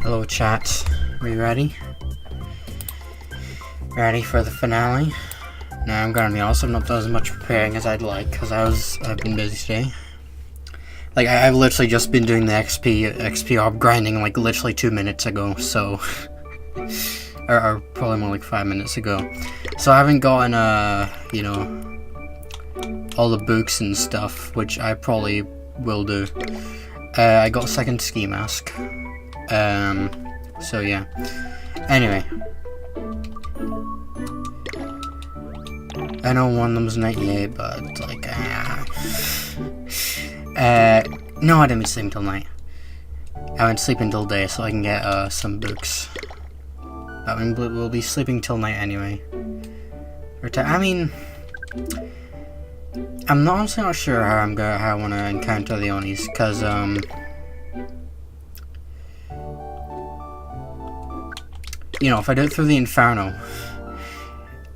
Hello chat, are you ready? Ready for the finale? Now I'm gonna be honest, I've not done as much preparing as I'd like, because I've been busy today. Like, I've literally just been doing the XP orb grinding like literally 2 minutes ago, so... or probably more like 5 minutes ago. So I haven't gotten, you know, all the books and stuff, which I probably will do. I got a second ski mask. So yeah. Anyway. I know one of them's 98, but like, no, I didn't sleep until night. I went to sleep until day so I can get, some books. I mean, we'll be sleeping till night anyway. I mean, I'm honestly not sure how I want to encounter the Onis, cause you know, if I do it through the Inferno,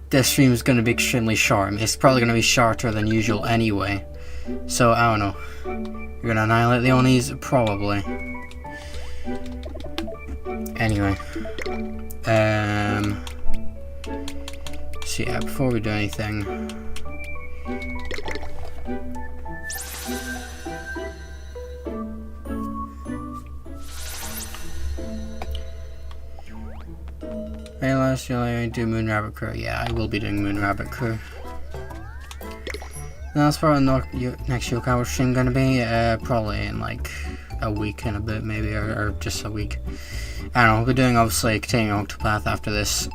this stream is going to be extremely short. I mean, it's probably going to be shorter than usual anyway. So I don't know. You're going to annihilate the Onis, probably. Anyway, so yeah, before we do anything, hey, last year I do Moon Rabbit Crew. Yeah, I will be doing Moon Rabbit Crew. Now, that's probably next Yokai stream gonna be, probably in like a week and a bit, maybe, or just a week. I don't know, we'll be doing obviously continuing Octopath after this.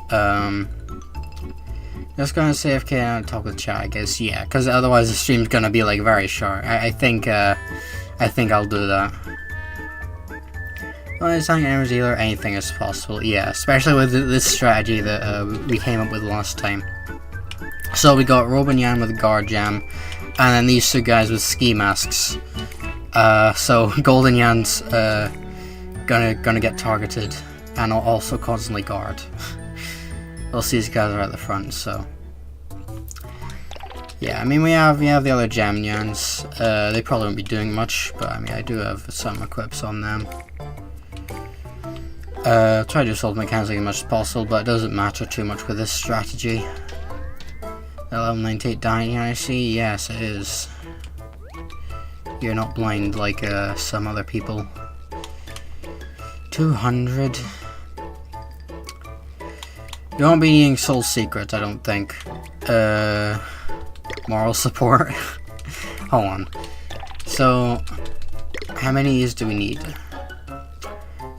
Just gonna say AFK and talk with chat, I guess, yeah, because otherwise the stream's gonna be like very short. I think I'll do that. Well, it's not Emer's either, anything is possible, yeah, especially with this strategy that we came up with last time. So we got Robonyan with guard jam, and then these two guys with ski masks. So Goldenyan's gonna get targeted, and also constantly guard. We'll see these guys are at the front, so yeah. I mean, we have the other nyans. They probably won't be doing much, but I mean, I do have some equips on them. Try to do assault mechanics as much as possible, but it doesn't matter too much with this strategy. Level 98 Dianyan, I see. Yes, it is. You're not blind like some other people. 200. You won't be needing soul secrets, I don't think. Moral support. Hold on. So, how many of these do we need?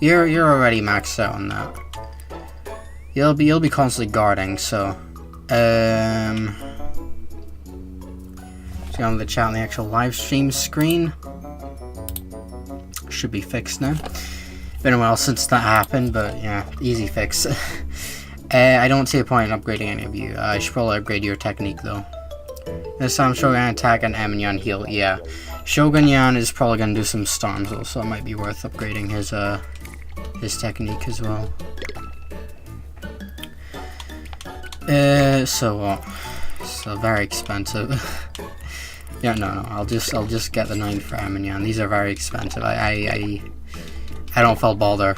You're already maxed out on that. You'll be constantly guarding, so see on the chat on the actual live stream screen. Should be fixed now. Been a while since that happened, but yeah, easy fix. I don't see a point in upgrading any of you. I should probably upgrade your technique though. This time Shogunyan attack and Emenyan heal. Yeah, Shogunyan is probably gonna do some storms though, so it might be worth upgrading his technique as well. So very expensive. Yeah, no, I'll just get the 9 for Emenyan. These are very expensive. I don't feel bother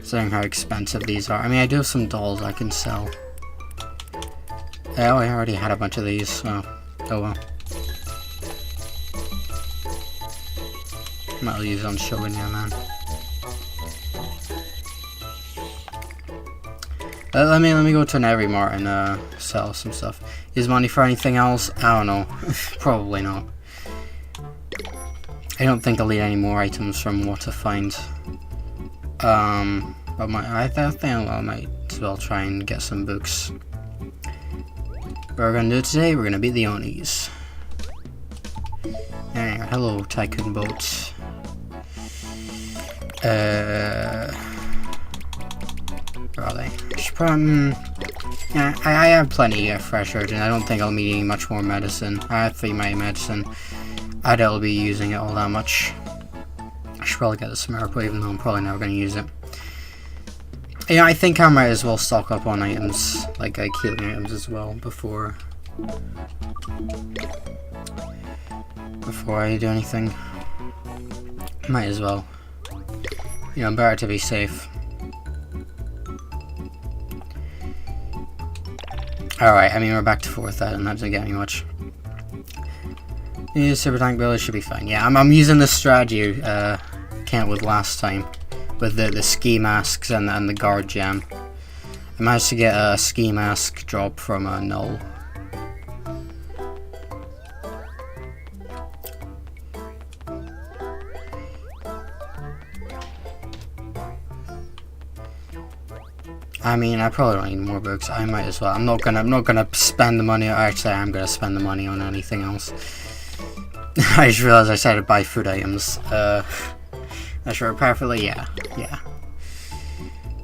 saying how expensive these are. I mean, I do have some dolls I can sell. Oh, I already had a bunch of these, so oh well. Might as well use on Shogunyan, man. Let me go to an Every Mart and sell some stuff. Use money for anything else? I don't know. Probably not. I don't think I'll need any more items from what to find. But I think I might as well try and get some books. What we're gonna do today, we're gonna beat the Onis. Anyway, hello Tycoon boats. Where are they? Yeah, I have plenty of fresh urgent. I don't think I'll be needing much more medicine. I have 3 my medicine. I doubt I'll be using it all that much. I should probably get this miracle, even though I'm probably never going to use it. Yeah, I think I might as well stock up on items, like healing items as well, before I do anything. Might as well. You know, better to be safe. Alright, I mean, we're back to 4th and that doesn't get me much. Yeah, Super Tank Builder should be fine. Yeah, I'm using this strategy Kent with last time. With the ski masks and the guard gem. I managed to get a ski mask drop from a null. I mean, I probably don't need more books. I might as well. I'm not gonna spend the money. Actually, I'm gonna spend the money on anything else. I just realized I said to buy food items. That's right, perfectly. Yeah.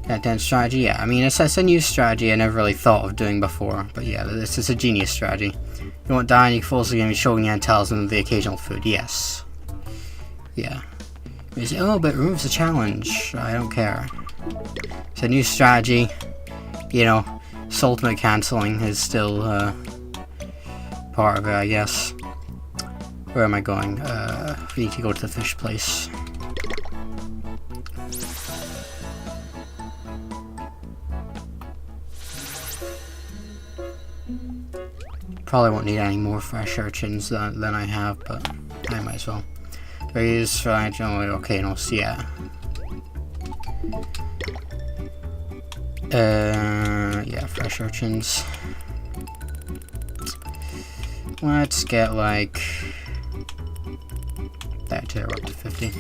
That then strategy. Yeah, I mean, it's a new strategy I never really thought of doing before. But yeah, this is a genius strategy. You want Dianyan, you can force the game. Shogunyan tells them the occasional food. Yes. Yeah. You say, oh, but it removes the challenge. I don't care. It's a new strategy. You know, ultimate cancelling is still part of it, I guess. Where am I going? We need to go to the fish place. Probably won't need any more fresh urchins than I have, but I might as well. There is Arcanos, yeah. Yeah, fresh urchins. Let's get like that to up to 50.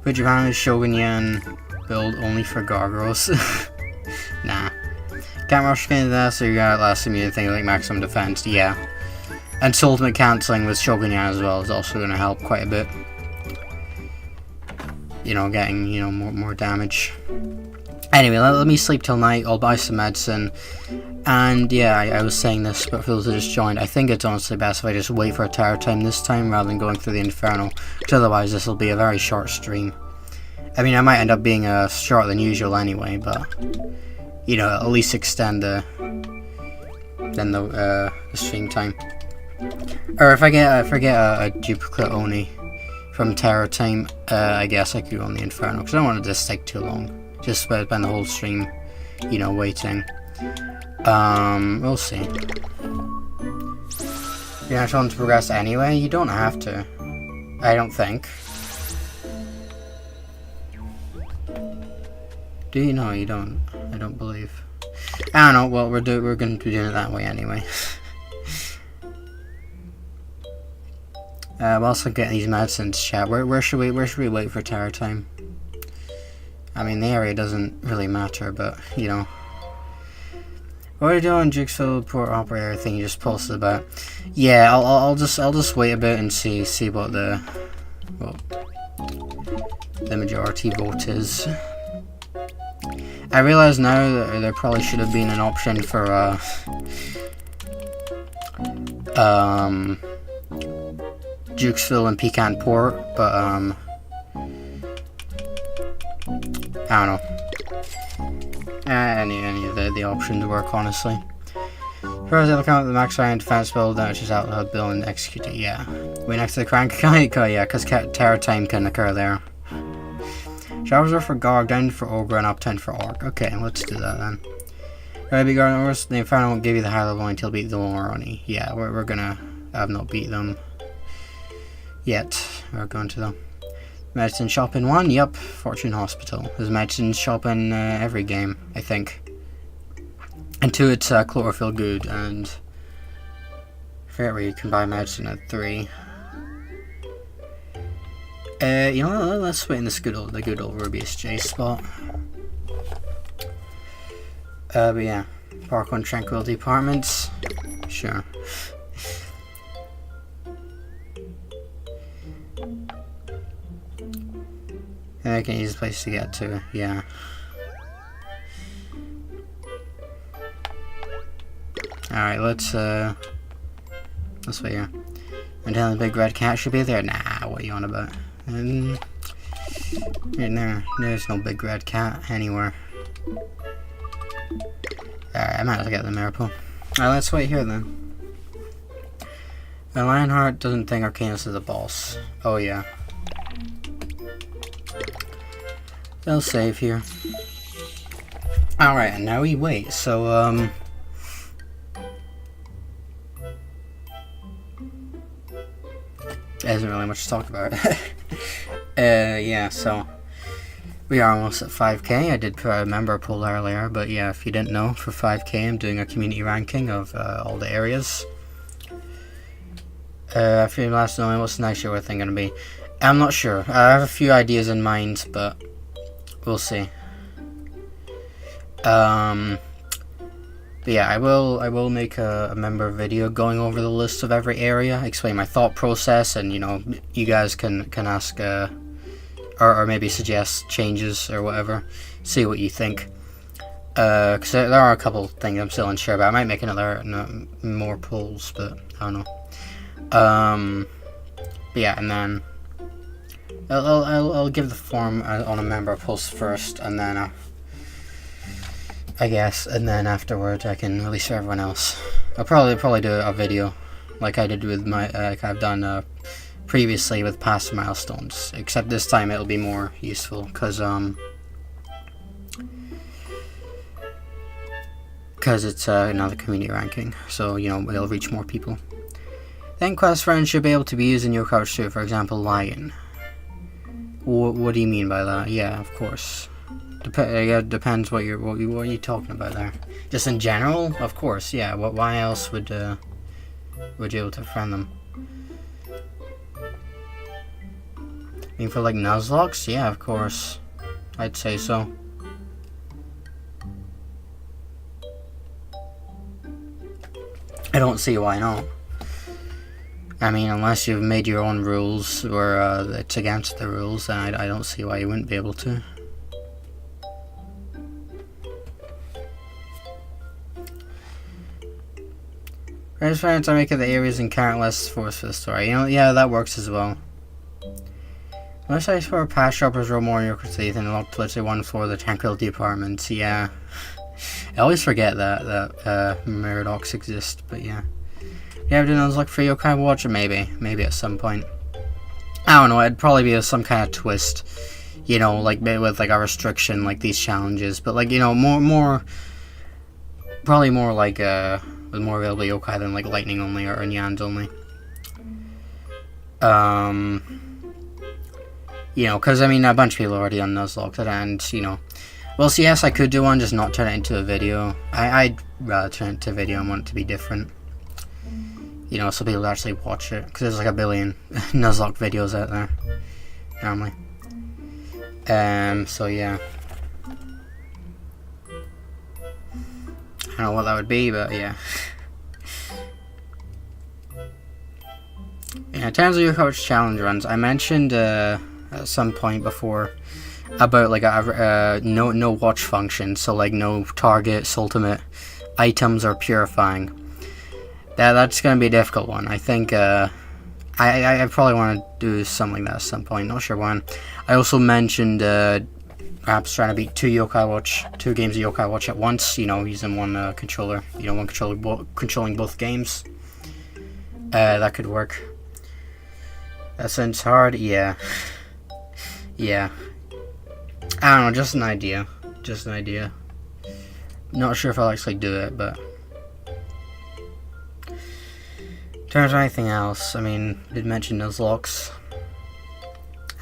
Put Jibanyan Shogunyan build only for Gargaros. Nah. Can't rush into that, so you got last immune thing like maximum defense, yeah. And ultimate cancelling with Shogunyan as well is also going to help quite a bit. You know, getting, you know, more damage. Anyway, let me sleep till night, I'll buy some medicine. And yeah, I was saying this, but for those who just joined, I think it's honestly best if I just wait for a tower time this time rather than going through the Inferno. Because otherwise this will be a very short stream. I mean, I might end up being shorter than usual anyway, but you know, at least extend the stream time. Or if I get a duplicate Oni from Terror Time, I guess I could go on the Inferno, because I don't want it to stick too long. Just spend the whole stream, you know, waiting. We'll see. You're not trying to progress anyway? You don't have to. I don't think. Do you know? You don't. I don't believe. I don't know. Well, we're going to be doing it that way anyway. We're also getting these medicines, chat. Where should we wait for tower time? I mean, the area doesn't really matter, but, you know. What are you doing, Jigsaw Port Operator thing you just posted about? Yeah, I'll just wait a bit and see what the majority vote is. I realize now that there probably should have been an option for Jukesville and Pecan Port, but I don't know. Any of the options work, honestly. First, I'll count the max iron defense build, then it's just out build and execute it. Yeah, wait next to the crank. Yeah, because terror time can occur there. Showers are for Garg, down for Ogre, and up 10 for Orc. Okay, let's do that then. Right, be Gargaros. The Inferno won't give you the high level until beat the lower Oni. Yeah, we're gonna have not beat them yet. We're going to them. Medicine shop in one. Yep. Fortune Hospital. There's medicine shop in every game, I think. And 2, it's Chlorophyll Good, and Fairy you can buy medicine at 3. You know, let's wait in the good old Rubius J spot. But yeah, Park on Tranquility Apartments. Sure. I think an easy place to get to. Yeah. Alright, let's wait here. Until the big red cat should be there. Nah, what are you on about? There's no big red cat anywhere. Alright, I might as well get the miracle. Alright, let's wait here then. The Lionheart doesn't think Arcanos is a boss. Oh yeah. They'll save here. Alright, and now we wait. So, there isn't really much to talk about. Yeah, so we are almost at 5k. I did put a member poll earlier, but yeah, if you didn't know, for 5k I'm doing a community ranking of all the areas. After you last knowing, what's the next year thing gonna be? I'm not sure. I have a few ideas in mind, but we'll see. But yeah, I will make a member video going over the list of every area, explain my thought process, and you know, you guys can ask or maybe suggest changes or whatever. See what you think. Because there are a couple things I'm still unsure about. I might make more polls, but I don't know. But yeah, and then I'll give the form on a member post first, and then I guess, and then afterwards I can release for everyone else. I'll probably do a video like I did with my like I've done previously with past milestones, except this time it'll be more useful because it's another community ranking, so you know it'll reach more people. Then quest friends should be able to be used in your couch too. For example, Lion. What do you mean by that? Yeah, of course. Depends what you're talking about there. Just in general, of course. Yeah. Why else would you be able to friend them? I mean, for like Nuzlocke? Yeah, of course. I'd say so. I don't see why not. I mean, unless you've made your own rules or it's against the rules, then I don't see why you wouldn't be able to. Friends, I make it the areas and current less force for the story. You know, yeah, that works as well. Unless I swear past shoppers roll more in your teeth and locked literally one floor of the Tranquility Apartments. Yeah. I always forget that Miradox exist, but yeah. Yeah, doing those like for yokai watch, or maybe at some point. I don't know. It'd probably be some kind of twist, you know, like maybe with like a restriction like these challenges, but like you know probably more like with more available yokai than like lightning only or nyans only. You know, because I mean a bunch of people already on Nuzlocke, and you know, well, so yes, I could do one, just not turn it into a video. I'd rather turn it into a video and want it to be different. You know, so people actually watch it, because there's like a billion Nuzlocke videos out there, normally. So yeah. don't know what that would be, but yeah. In terms of your coach challenge runs, I mentioned at some point before about like a no watch function, so like no targets, ultimate, items, or purifying. That's gonna be a difficult one. I think I probably want to do something like that at some point. Not sure when. I also mentioned perhaps trying to beat two games of Yokai Watch at once. You know, using one controller. You know, one controller controlling both games. That could work. That sounds hard. Yeah. Yeah. I don't know. Just an idea. Just an idea. Not sure if I'll actually do it, but. In terms of anything else, I mean, did mention Nuzlocke.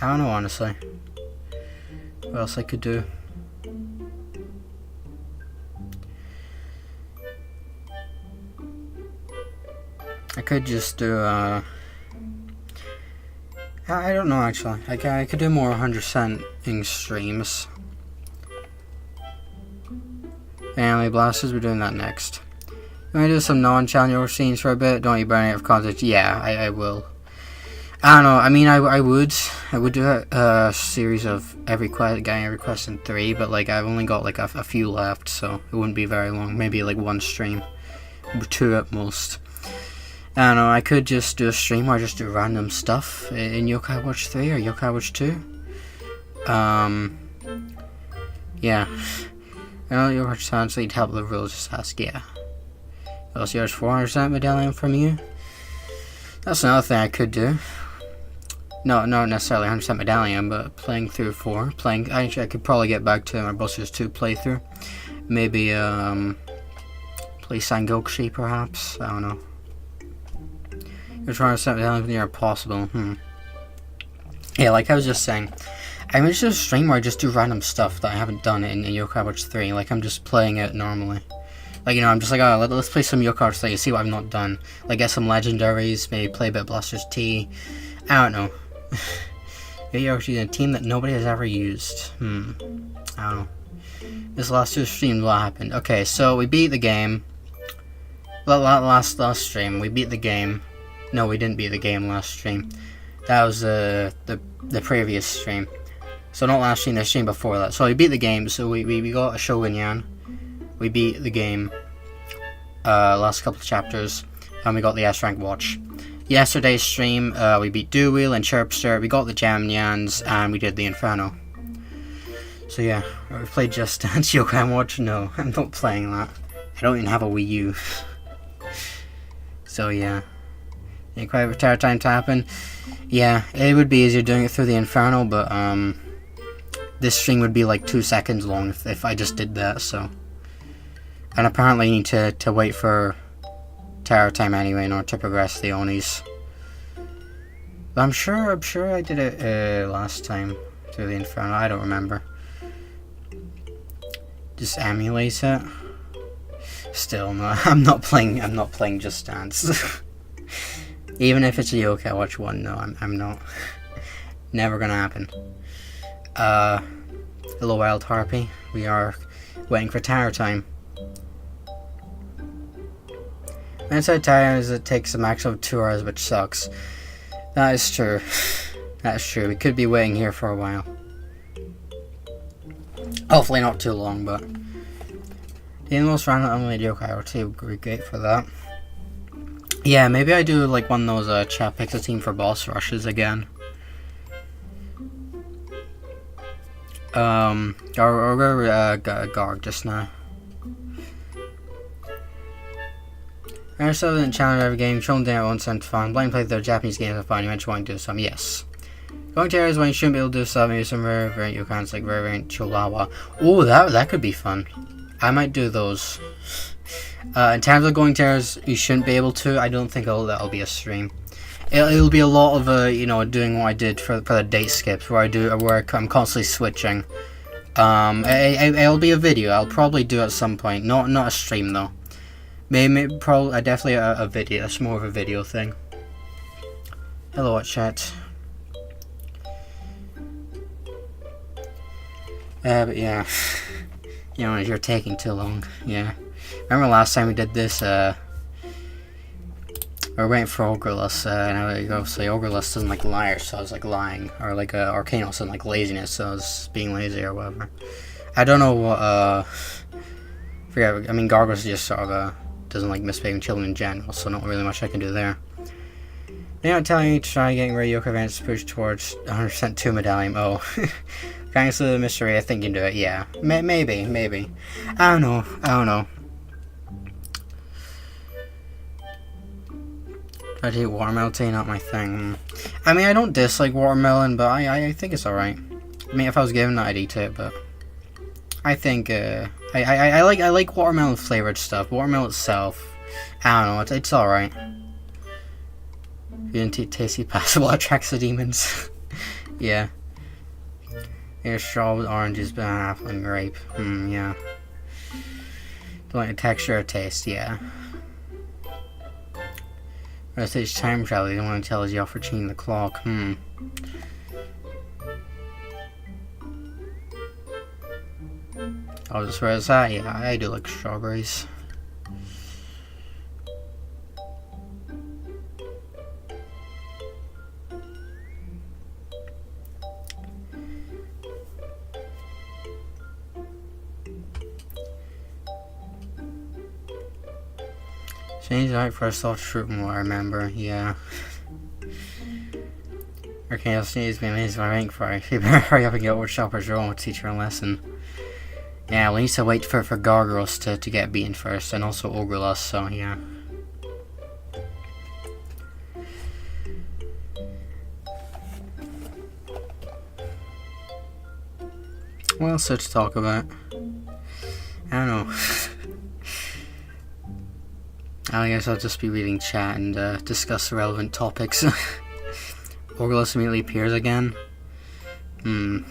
I don't know, honestly. What else I could do? I could just do, I don't know, actually. I could do more 100%ing streams. Family Blasters, we're doing that next. I'm gonna do some non-challenge scenes for a bit. Don't you burn out of content? Yeah, I will. I don't know. I mean, I would do a series of getting every quest in 3, but like I've only got like a few left, so it wouldn't be very long. Maybe like 1 stream, 2 at most. I don't know. I could just do a stream where I just do random stuff in Yokai Watch 3 or Yokai Watch 2. Yeah. I know Yokai Watch sounds like help the rules. Just ask. Yeah. Also, there's 400% medallion from you. That's another thing I could do. No, not necessarily 100% medallion, but playing through 4. I could probably get back to my Busters 2 playthrough. Maybe, play Sangokushi, perhaps? I don't know. You're trying to set medallion near possible. Yeah, like I was just saying. I mean, it's just a stream where I just do random stuff that I haven't done in Yokai Watch 3. Like, I'm just playing it normally. Like, you know, I'm just like, oh, let's play some Yokai Watch 3, see what I've not done. Like, get some legendaries, maybe play a bit of Blasters T. I don't know. You're actually a team that nobody has ever used. I don't know. This last 2 streams, what happened? Okay, so we beat the game. Last stream, we beat the game. No, we didn't beat the game last stream. That was the previous stream. So not last stream, the stream before that. So we beat the game, so we got a Shogunyan. We beat the game, last couple of chapters, and we got the S-Rank watch. Yesterday's stream, we beat Dewheel and Chirpster, we got the Nyans, and we did the Inferno. So yeah, we played Just Dance Yokai Watch. No, I'm not playing that. I don't even have a Wii U. So yeah. Ain't quite a time to happen. Yeah, it would be easier doing it through the Inferno, but this stream would be like 2 seconds long if I just did that, so. And apparently you need to wait for Terror Time anyway in order to progress the Onis. But I'm sure I did it last time through the Inferno. I don't remember. Just emulate it. Still, no, I'm not playing Just Dance. Even if it's a Yokai Watch 1, no, I'm not. Never gonna happen. Hello, Wild Harpy. We are waiting for Terror Time. Inside time is it takes a maximum of 2 hours, which sucks. That is true. That's true. We could be waiting here for a while. Hopefully not too long, but the most random unrelated Yokai Watch would be great for that. Yeah, maybe I do like one of those chat picks a team for boss rushes again. Garg just now. I also didn't challenge every game, shown down at 1 cent fun. Blind play their Japanese games are fun, you mentioned wanting to do some, yes. Going to areas when you shouldn't be able to do some, maybe some rare variant Yokans like rare variant Chihuahua. Oh, that could be fun. I might do those. In terms of going to areas you shouldn't be able to, I don't think that'll be a stream. It'll be a lot of you know, doing what I did for the date skips, where I'm constantly switching. It'll be a video. I'll probably do it at some point. Not a stream though. Maybe probably definitely a video. It's more of a video thing. Hello, chat. But yeah, You know, you're taking too long. Yeah. Remember last time we did this, we were waiting for Gargaros, and I go say Gargaros doesn't like liars, so I was like lying. Or like Arcanos doesn't like laziness, so I was being lazy or whatever. I don't know what, forget, I mean, Gargaros just sort of, doesn't like misbehaving children in general, so not really much I can do there. They're not telling you to try getting rid of Yokai events to push towards 100% 2 medallion. Oh. Thanks to the mystery, I think you can do it, yeah. Maybe. I don't know. Try to eat watermelon tea, not my thing. I mean, I don't dislike watermelon, but I think it's alright. I mean, if I was given that, I'd eat it, but I think, I like watermelon flavored stuff. Watermelon itself, I don't know, it's alright. If you didn't eat tasty pasta, what attracts the demons? Yeah. Here's strawberries, oranges, banana, apple, and grape. Yeah. Don't like the texture or taste, yeah. Rest of time travel, you don't want to tell us you off for changing the clock. I'll just where it's at, yeah, I do like strawberries. Change out for a soft fruit more, I remember, yeah. Okay, I'll sneeze me amazed by rank for it. You better hurry up and get over Shopper's Row and teach her a lesson. Yeah, we need to wait for Gargaros to get beaten first, and also Gargaros, so yeah. What else to talk about? I don't know. I guess I'll just be reading chat and discuss relevant topics. Gargaros immediately appears again. Imagine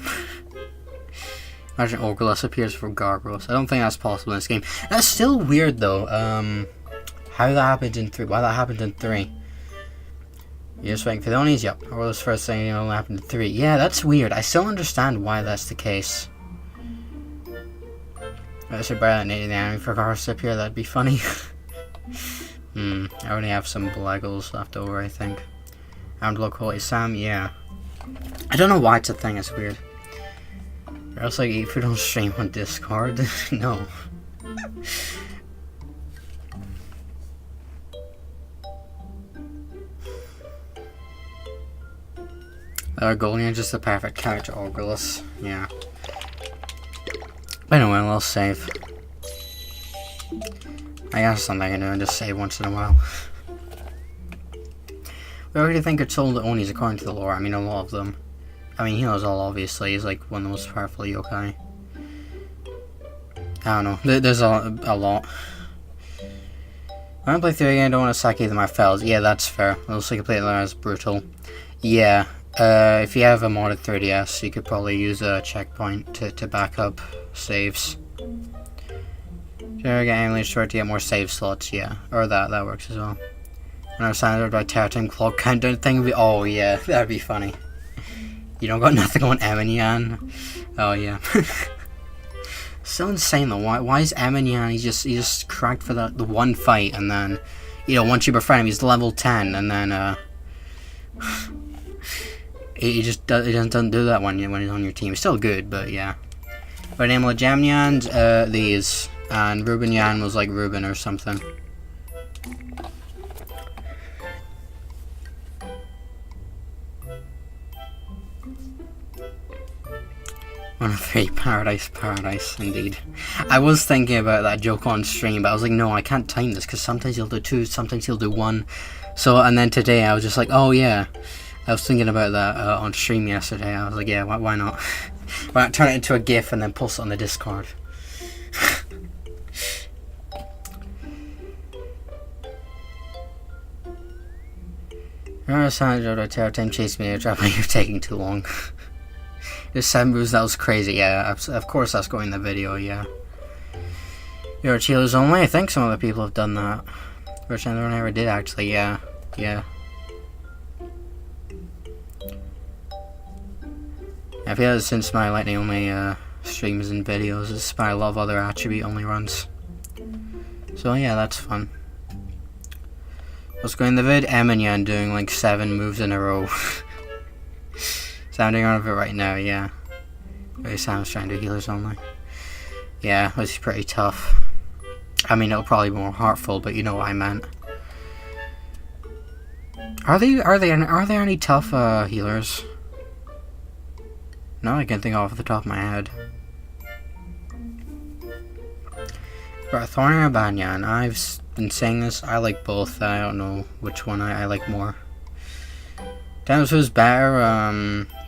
Gargaros appears for Gargaros. I don't think that's possible in this game. That's still weird though. How that happened in 3. Why that happened in 3. You're just waiting for the Onis? Yep. Gargaros first thing only happened in 3. Yeah, that's weird. I still understand why that's the case. I should buy that native anime for Gargaros to appear. That'd be funny. I already have some blaggles left over, I think. And look, holy Sam, yeah. I don't know why it's a thing, it's weird. Or else like eat food on stream on Discord. No. Goldenyan just the perfect character, Gargaros. Yeah. Anyway, I'll save. I guess something I can do and just save once in a while. We already think it's all the Onis according to the lore. I mean, a lot of them. I mean, he knows all, obviously. He's like one of the most powerful yokai. I don't know. There's a lot. When I play Theorycrafting, I don't want to sack either of my files. Yeah, that's fair. It looks like I play it as brutal. Yeah. If you have a modded 3DS, you could probably use a checkpoint to back up saves. Sure, get Emily short to get more save slots, yeah. Or that works as well. When I was signed up by Terratime Clock Countdown thing, oh yeah, that'd be funny. You don't got nothing on Emenyan. Oh yeah. So insane though, why is Emenyan, he just cracked for the one fight, and then, you know, once you befriend him, he's level 10, and then, he doesn't do that when he's on your team. He's still good, but yeah. But name of Jibanyan, these. And Rubinyan was like Rubin or something. 103, paradise, indeed. I was thinking about that joke on stream, but I was like, no, I can't time this, because sometimes he'll do 2, sometimes he'll do 1. So, and then today I was just like, oh yeah. I was thinking about that on stream yesterday. I was like, yeah, why not? Why not turn it into a GIF and then post it on the Discord? Sandra, Terror Time chased me, you're taking too long. Just 7 moves, that was crazy, yeah, of course that's going in the video, yeah. Your healers only, I think some other people have done that. Which I never did actually, yeah. I feel that since my lightning only streams and videos, despite a lot of other attribute only runs. So yeah, that's fun. What's going in the vid? Emenyan doing like 7 moves in a row. Sounding out of it right now, yeah. Very Sam's trying to do healers only. Yeah, this is pretty tough. I mean, it'll probably be more heartful, but you know what I meant. Are there any tough healers? No, I can't think off the top of my head. But Thornyan or Baddinyan, I've been saying this. I like both. I don't know which one I like more. Damn, who's better?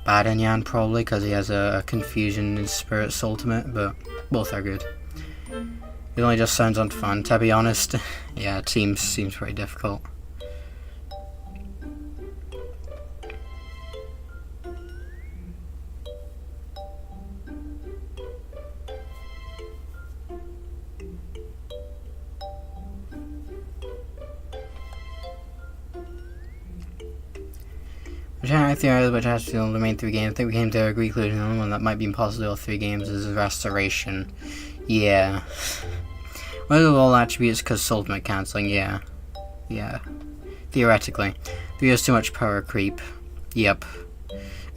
Baddinyan probably, because he has a confusion in Spirit's ultimate, but both are good. It only just sounds unfun, to be honest. Yeah, it seems pretty difficult. I theory which has to do the main 3 games. I think we came to agree conclusion. The only one that might be impossible to do all 3 games is Restoration. Yeah. What are all attributes because ultimate cancelling? Yeah. Yeah. Theoretically. 3 has too much power creep. Yep.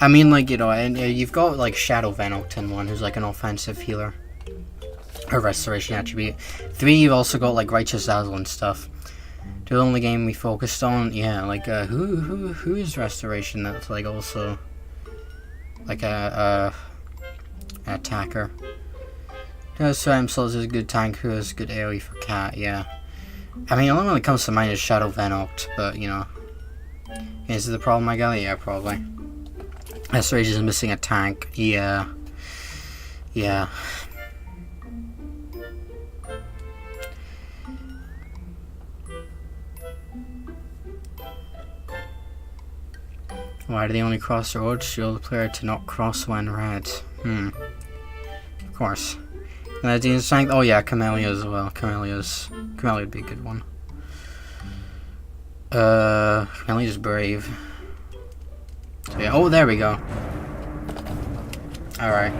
I mean, like, you know, and you've got like Shadow Venoct in 1 who's like an offensive healer. Or restoration attribute. 3 you've also got like Righteous Dazzle and stuff. The only game we focused on, yeah, like who is restoration that's like also like a attacker. Does so himself is a good tank who has good AoE for cat, yeah. I mean the only one that comes to mind is Shadow Venoct, but you know. Is it the problem I got? Yeah, probably. Restoration is missing a tank, yeah. Yeah. Why do they only cross the road? Show the player to not cross when red. Of course. And Dean's strength. Oh yeah, Camellia as well. Camellia would be a good one. Camelia's brave. So yeah. Oh, there we go. Alright.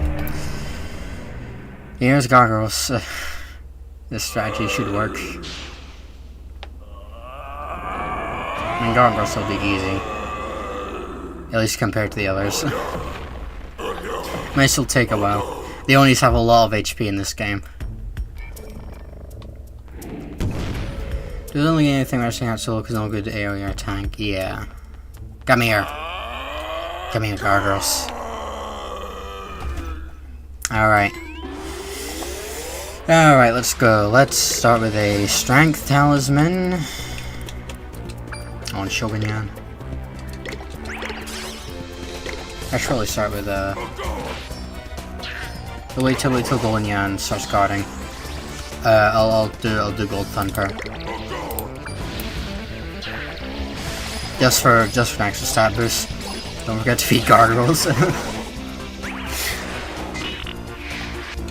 Here's Gargaros. This strategy should work. I mean, Gargaros will be easy. At least compared to the others. May still take a while. The Onis have a lot of HP in this game. There's only anything rushing out solo because no good AoE or tank. Yeah. Come here. Come here, Gargaros. Alright. Alright, let's go. Let's start with a Strength Talisman. On Shogunyan. I should probably start with wait till Goldenyan starts guarding. I'll do Gold Thunder. Just for an extra stat boost. Don't forget to feed Gargaros.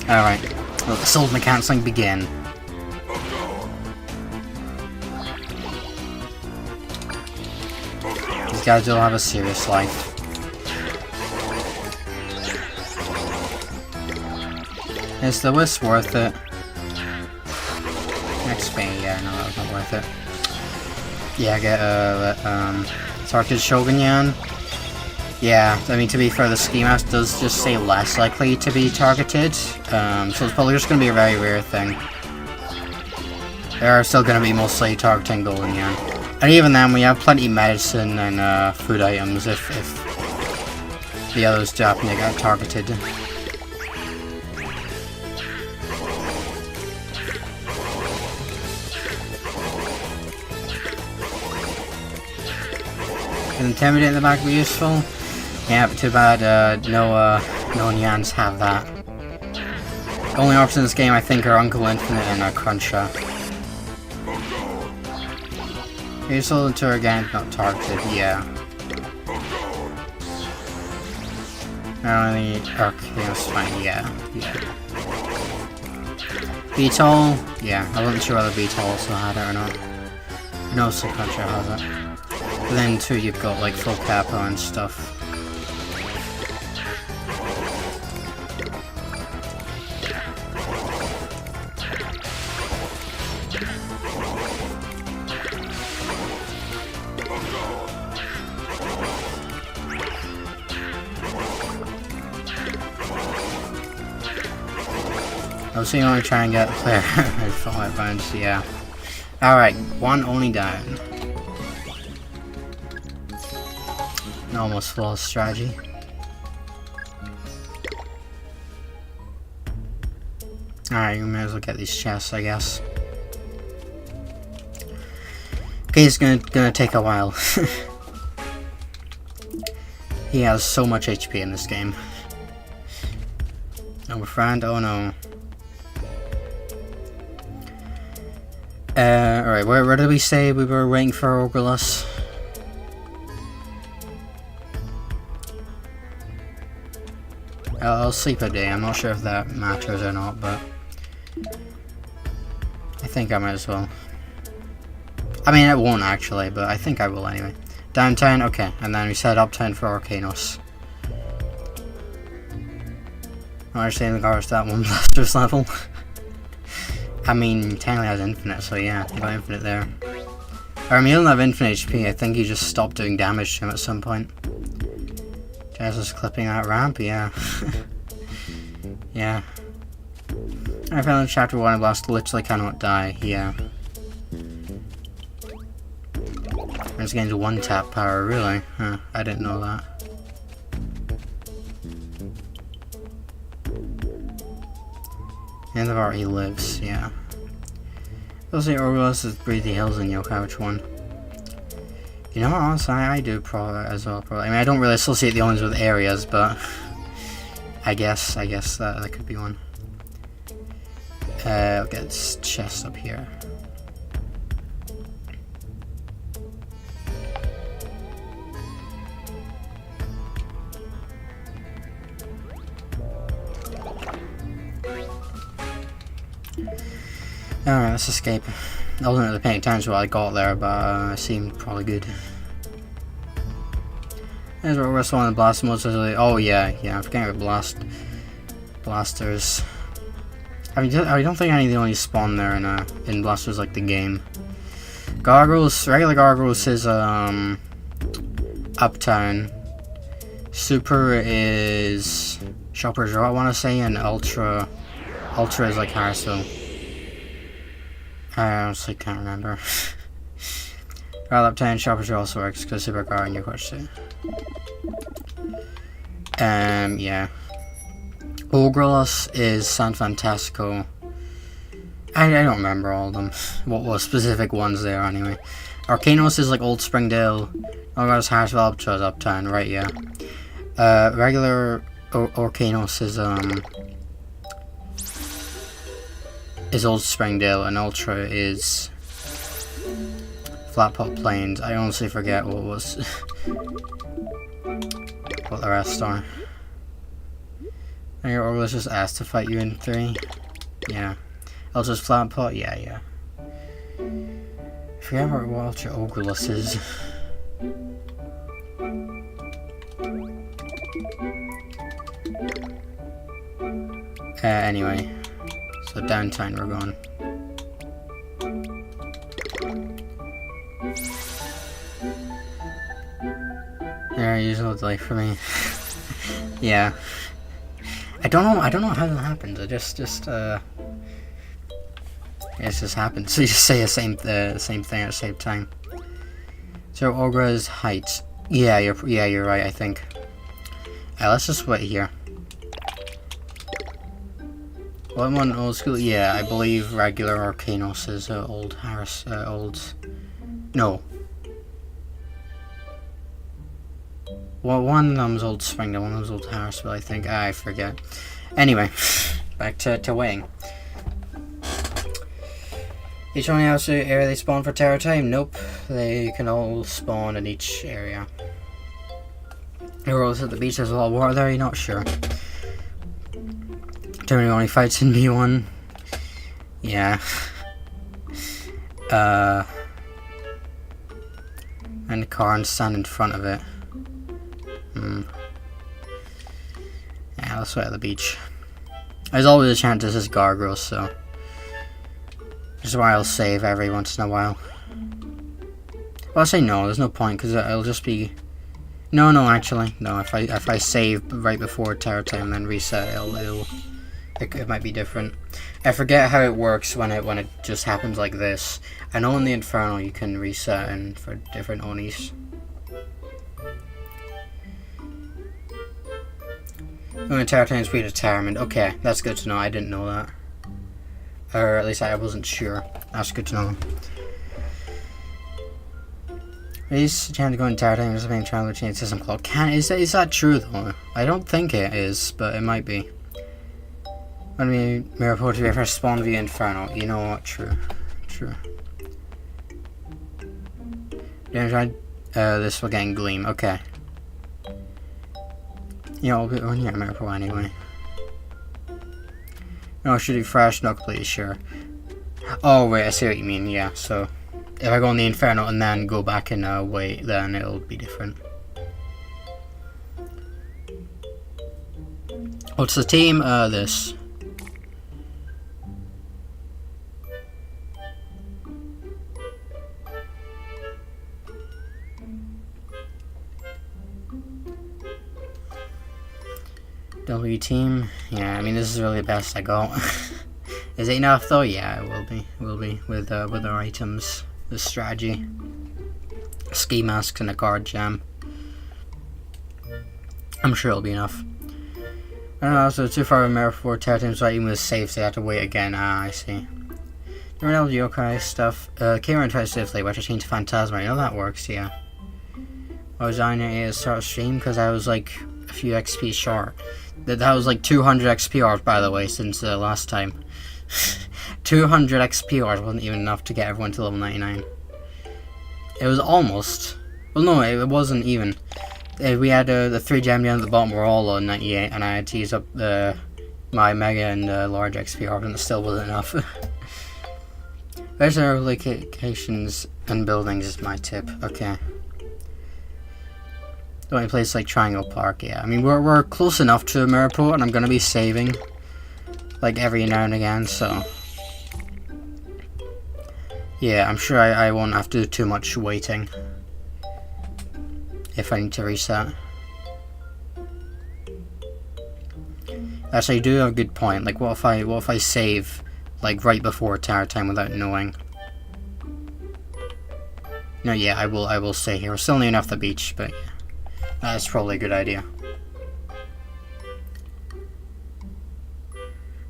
Alright. Let the Soul cancelling begin. These guys don't have a serious life. Is the Wisp worth it? XP, yeah, no, that was not worth it. Yeah, get target Shogunyan. Yeah, I mean, to be fair, the ski mask does just say less likely to be targeted, so it's probably just going to be a very rare thing. They are still going to be mostly targeting Goldenyan. And even then, we have plenty of medicine and food items if the others do happen to get targeted. Intimidate in the back would be useful. Yeah, but too bad no nyans have that. The only options in this game I think are Uncle Infinite and Cruncher. Useful until again not targeted, yeah. Not only Arcanos fine, yeah. Beetle, yeah, I wasn't sure whether Beetle also had it or not. No, so Cruncher has it. But then too, you've got like full capo and stuff. was thinking only try and get a player at 5 rounds, yeah. Alright, one only down. An almost flawless strategy. Alright, we may as well get these chests, I guess. Okay, it's gonna take a while. He has so much HP in this game. No friend, oh no. Alright, where did we say we were waiting for Ogrelus? I'll sleep a day, I'm not sure if that matters or not, but I think I might as well. I mean, it won't actually, but I think I will anyway. Downtown, okay, and then we set uptown for Arcanos. I'm actually in regards to that one blaster's level. I mean, technically has infinite, so yeah, you got infinite there. Or, I mean, he doesn't have infinite HP, I think he just stopped doing damage to him at some point. Jazz is clipping that ramp, yeah. Yeah. I found in chapter 1 blast literally cannot die, yeah. It's getting to 1 tap power, really? Huh, I didn't know that. End of art, he lives, yeah. Those are Orgulus is Breathe the Hills and Yokai, which one? You know what, honestly, I do as well, probably. I mean, I don't really associate the ones with areas, but I guess that could be one. I'll get this chest up here. Alright, let's escape. I wasn't really paying attention while I got there, but it seemed probably good. There's where we're spawning the blast modes. Oh yeah, I'm forgetting about blasters. I mean, I don't think any of the only spawn there in blasters like the game. Gargaros, regular Gargaros is uptown. Super is Shoppers, I want to say, and Ultra is like Harrisville. I honestly can't remember. Rather uptown Shoppers also works because Super Car and your question. Yeah. Ogrelus is San Fantastico. I don't remember all of them. What specific ones they are anyway. Arcanos is like Old Springdale. Ogrelus Harrisville, Ultra is uptown, right? Yeah. Regular Arcanos is Old Springdale, and Ultra is Flatpot Plains. I honestly forget what the rest are. And your Orgulus just asked to fight you in 3. Yeah. Ultra's Flatpot? Yeah. I forget what Ultra Orgulus is. Anyway. So downtown we're going. Yeah, usual delay for me. Yeah. I don't know how that happens. It just happens. So you just say the same thing at the same time. So Ogra's height. Yeah, you're right, I think. Let's just wait here. What one old school? Yeah, I believe regular Arcanos is old Harris. No. Well, one of them's Old Springdale, one of them's Old Harrisville, I think. I forget. Anyway, back to weighing. Each only has the area they spawn for Terror Time? Nope. They can all spawn in each area. You're also at the beach, there's a lot of water there, you're not sure. Terminator only fights in B1. Yeah. And the car and stand in front of it. Yeah, let's wait at the beach. There's always a chance this is Gargaros, so which is why I'll save every once in a while. Well, I'll say no, there's no point, because it'll just be... No, actually, no, if I save right before Terror Time and then reset, it'll it might be different. I forget how it works when it just happens like this. I know in the Inferno you can reset in for different Onis. Entire time speed retirement. Okay, that's good to know. I didn't know that. Or at least I wasn't sure. That's good to know. Is trying to go entire time as being trying to change system clock. Is that true though? I don't think it is, but it might be. When we report to be first spawn via Inferno. You know what? True. This will get Gleam. Okay. Yeah, I'll be on your Miracle anyway. No, should be fresh, not completely sure. Oh wait, I see what you mean, yeah, so if I go on the Inferno and then go back and wait, then it'll be different. What's the team? This. W team. Yeah, I mean this is really the best I got. Is it enough though? Yeah, it will be. Will be with our items, the strategy, ski masks, and a card jam. I'm sure it'll be enough. I don't know. So too far from Mirror 4 Terra so even with safe, they have to wait again. Ah, I see. Remember all the yokai stuff? Kieran tried to safely, which I changed to Phantasma. You know that works, yeah. I was on a start of stream because I was like a few XP short. That was like 200 XP hours, by the way, since the last time. 200 XP hours wasn't even enough to get everyone to level 99. It was almost. Well, no, it wasn't even. We had the 3 gem down at the bottom were all on 98, and I had to use up my mega and large XP hours, and it still wasn't enough. Better locations and buildings is my tip. Okay. The only place like Triangle Park, yeah. I mean, we're close enough to Mirrorport, and I'm gonna be saving, like, every now and again, so. Yeah, I'm sure I won't have to do too much waiting if I need to reset. Actually, you do have a good point. Like, what if I save, like, right before Tower Time without knowing? No, yeah, I will stay here. We're still near enough the beach, but yeah. That's probably a good idea.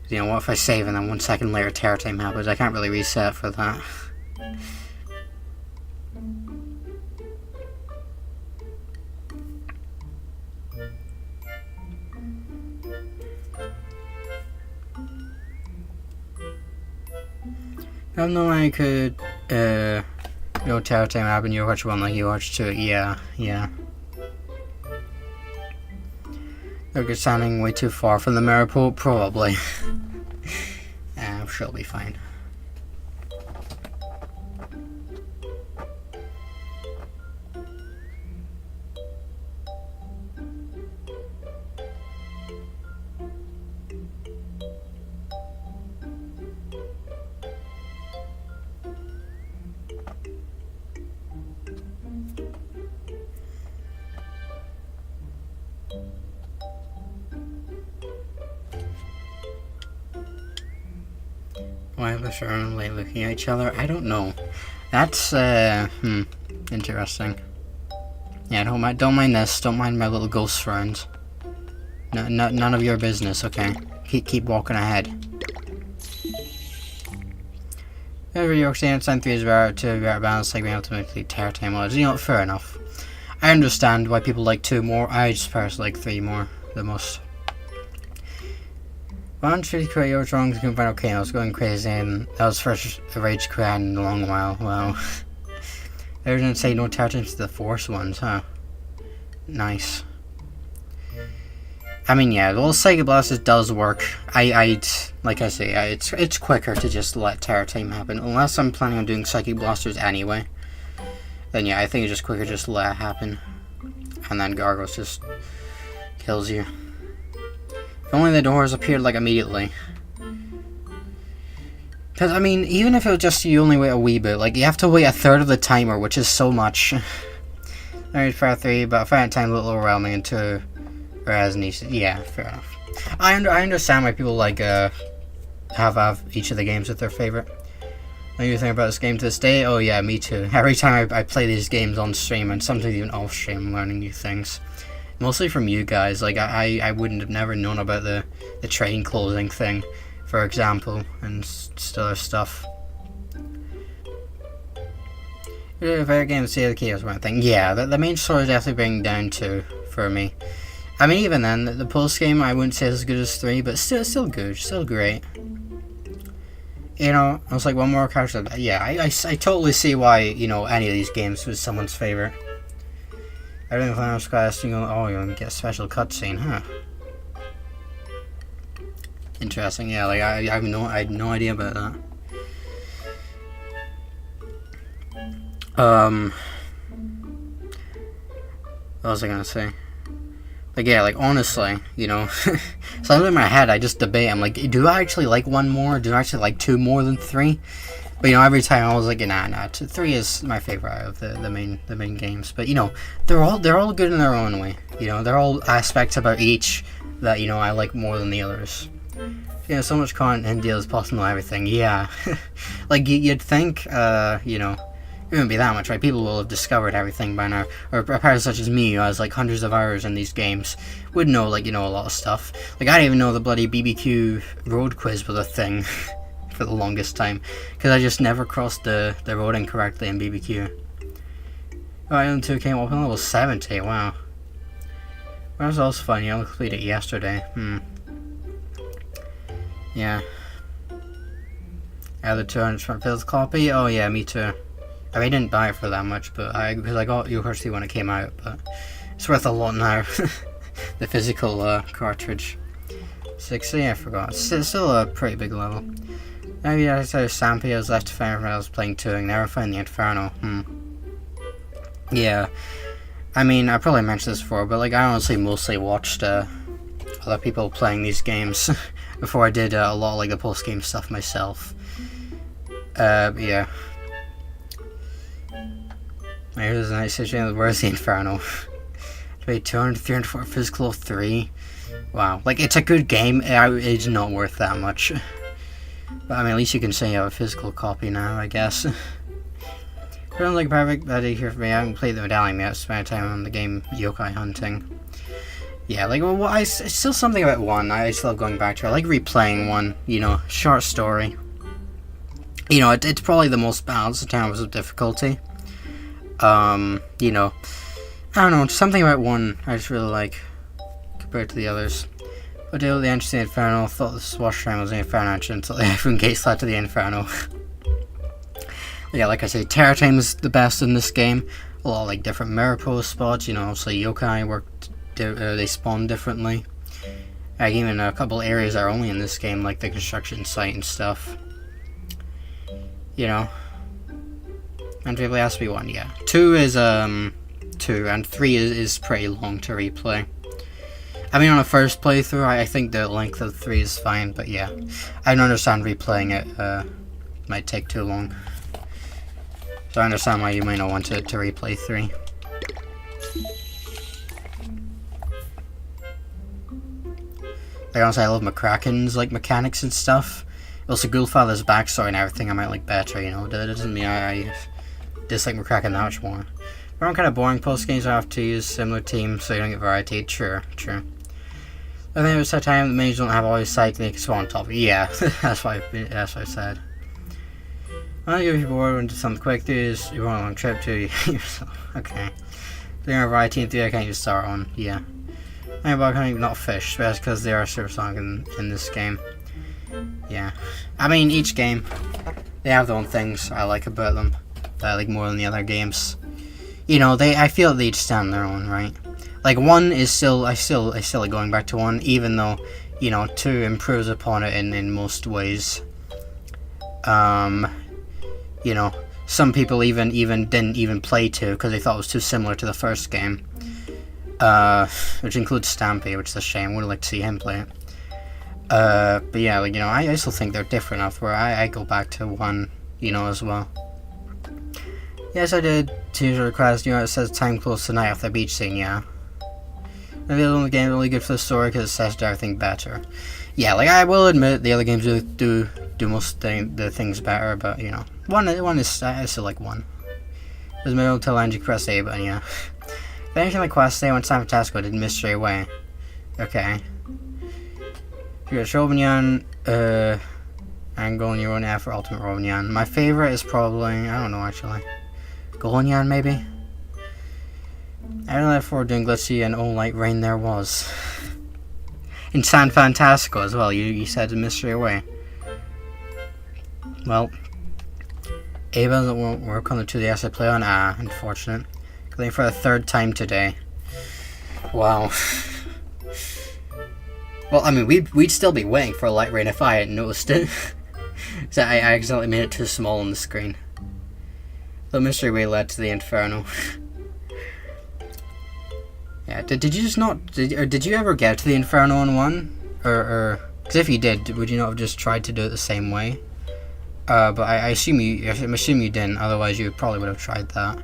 You know, what if I save and then 1 second later Terror Time happens? I can't really reset for that. I don't know why I could, go Terror Time happen, you watch 1 like you watch 2. Yeah. They're standing way too far from the Mirrorport, probably. I'm sure it'll be fine. Why are they only looking at each other? I don't know. That's interesting. Yeah, don't mind this. Don't mind my little ghost friends. None of your business. Okay, keep walking ahead. Every York State Sign 3 is rare to balance like we ultimately Terror Time was. You know, fair enough. I understand why people like 2 more. I just personally like 3 more the most. One should create your wrong to find Arcanos going crazy, and that was first rage quit in a long while. Wow. They didn't say no attachments to the Force ones, huh? Nice. I mean, yeah, the little Psychic Blasters does work. Like I say, it's quicker to just let Terror Time happen, unless I'm planning on doing Psychic Blasters anyway. Then yeah, I think it's just quicker just to let it happen, and then Gargaros just kills you. If only the doors appeared like immediately. Because I mean, even if it was just you only wait a wee bit, like you have to wait a third of the timer, which is so much. There's part 3, but I find time a little overwhelming, and 2 Or as niche. Yeah, fair enough. I understand why people like have each of the games as their favorite. What do you think about this game to this day? Oh yeah, me too. Every time I play these games on stream, and sometimes even off stream, I'm learning new things. Mostly from you guys. Like I wouldn't have never known about the train closing thing, for example, and other stuff. Favorite game to see the key is one thing. Yeah, the main story is definitely bringing down 2 for me. I mean, even then, the post game I wouldn't say is as good as 3, but still good, still great. You know, I was like, one more character. Yeah, I totally see why, you know, any of these games was someone's favorite. Everything Final Quest, you know, oh, you're gonna get a special cutscene, huh? Interesting, yeah, like, I had no idea about that. What was I gonna say? Like, yeah, like, honestly, you know, so in my head, I just debate, I'm like, do I actually like 1 more? Do I actually like 2 more than 3? But, you know, every time I was like, nah, 3 is my favorite out of the main games. But, you know, they're all good in their own way. You know, they're all aspects about each that, you know, I like more than the others. You know, so much content and deals possible and everything, yeah. Like, you'd think, you know, it wouldn't be that much, right? People will have discovered everything by now. Or a person such as me, who has like hundreds of hours in these games, would know, like, you know, a lot of stuff. Like, I didn't even know the bloody BBQ road quiz was a thing for the longest time, because I just never crossed the road incorrectly in BBQ. Oh, Island 2 came up on level 70, wow. That was also fun, you know, I completed it yesterday. Yeah. Other 200 front physical copy? Oh yeah, me too. I mean, I didn't buy it for that much, but because I got University when it came out, but it's worth a lot now. The physical cartridge. 60, I forgot. It's still a pretty big level. Maybe I said Stampy, I was left to find when I was playing 2 and never found the Inferno. Yeah. I mean, I probably mentioned this before, but like, I honestly mostly watched other people playing these games before I did a lot of like the post-game stuff myself. Yeah. Here's a nice situation. Where's the Inferno? Wait, 200, 300 for physical 3. Wow, like, it's a good game. It's not worth that much. But I mean, at least you can say you have a physical copy now, I guess. Sounds like perfect buddy here for me. I haven't played the medallion yet. Spent time on the game yokai hunting. Yeah, like, well, it's still something about 1. I just love going back to it. I like replaying 1. You know, short story. You know, it's probably the most balanced in terms of difficulty. You know, I don't know, something about 1 I just really like compared to the others. But deal with the entrance to the Inferno, thought the Swash Train was the Inferno entrance until the different gates led to the Inferno. Yeah, like I say, Terror Time is the best in this game. A lot of like different mirror pose spots, you know, obviously yokai they spawn differently. Even a couple areas are only in this game, like the construction site and stuff. You know. And really has to be 1, yeah. 2 is 2, and 3 is pretty long to replay. I mean, on a first playthrough, I think the length of 3 is fine, but yeah. I don't understand replaying it, might take too long. So I understand why you might not want to replay 3. Like, honestly, I love McCracken's, like, mechanics and stuff. Also, Ghoulfather's backstory and everything I might like better, you know. That doesn't mean I dislike McCracken that much more. But I'm kind of boring post games. I have to use similar teams so you don't get variety. True. I think it was that time the mages don't have always psych, they can spawn on top. Yeah, that's what I said. I'll give you bored into something quick. Dudes, you're on a long trip to yourself. Okay. Doing a variety in 3 I can't even start on. Yeah. I'm about kind of not fish, but that's because they are supersonic in this game. Yeah. I mean, each game, they have their own things I like about them. That I like more than the other games. You know, I feel they each stand on their own, right? Like, 1 is still, I still like going back to 1, even though, you know, 2 improves upon it in most ways. You know, some people even didn't even play 2 because they thought it was too similar to the first game. Which includes Stampy, which is a shame. Would like to see him play it. But yeah, like, you know, I still think they're different enough where I go back to 1, you know, as well. Yes, I did. To request, you know, it says time close tonight off the beach scene, yeah. Maybe the game is really good for the story because it sets everything better. Yeah, like I will admit the other games do most the things better, but you know, one is still like one. There's middle till end you press A button, yeah. Finishing the quest today when San Fantasco did mystery away. Okay. You got Shogunyan, and going your own effort ultimate Robonyan. My favorite is probably, I don't know actually, Goldenyan maybe. I don't know if we're doing glitchy and all light rain there was. In San Fantasco as well, you said the mystery away. Well, Ava doesn't work on the 2DS I play on. Unfortunate. Playing for the third time today. Wow. Well, I mean, we'd still be waiting for a light rain if I hadn't noticed it. So I accidentally made it too small on the screen. The mystery way led to the Inferno. Yeah, did you just not, did you ever get to the Inferno on one? Or, because if you did, would you not have just tried to do it the same way? But I assume I'm assuming you didn't, otherwise you probably would have tried that.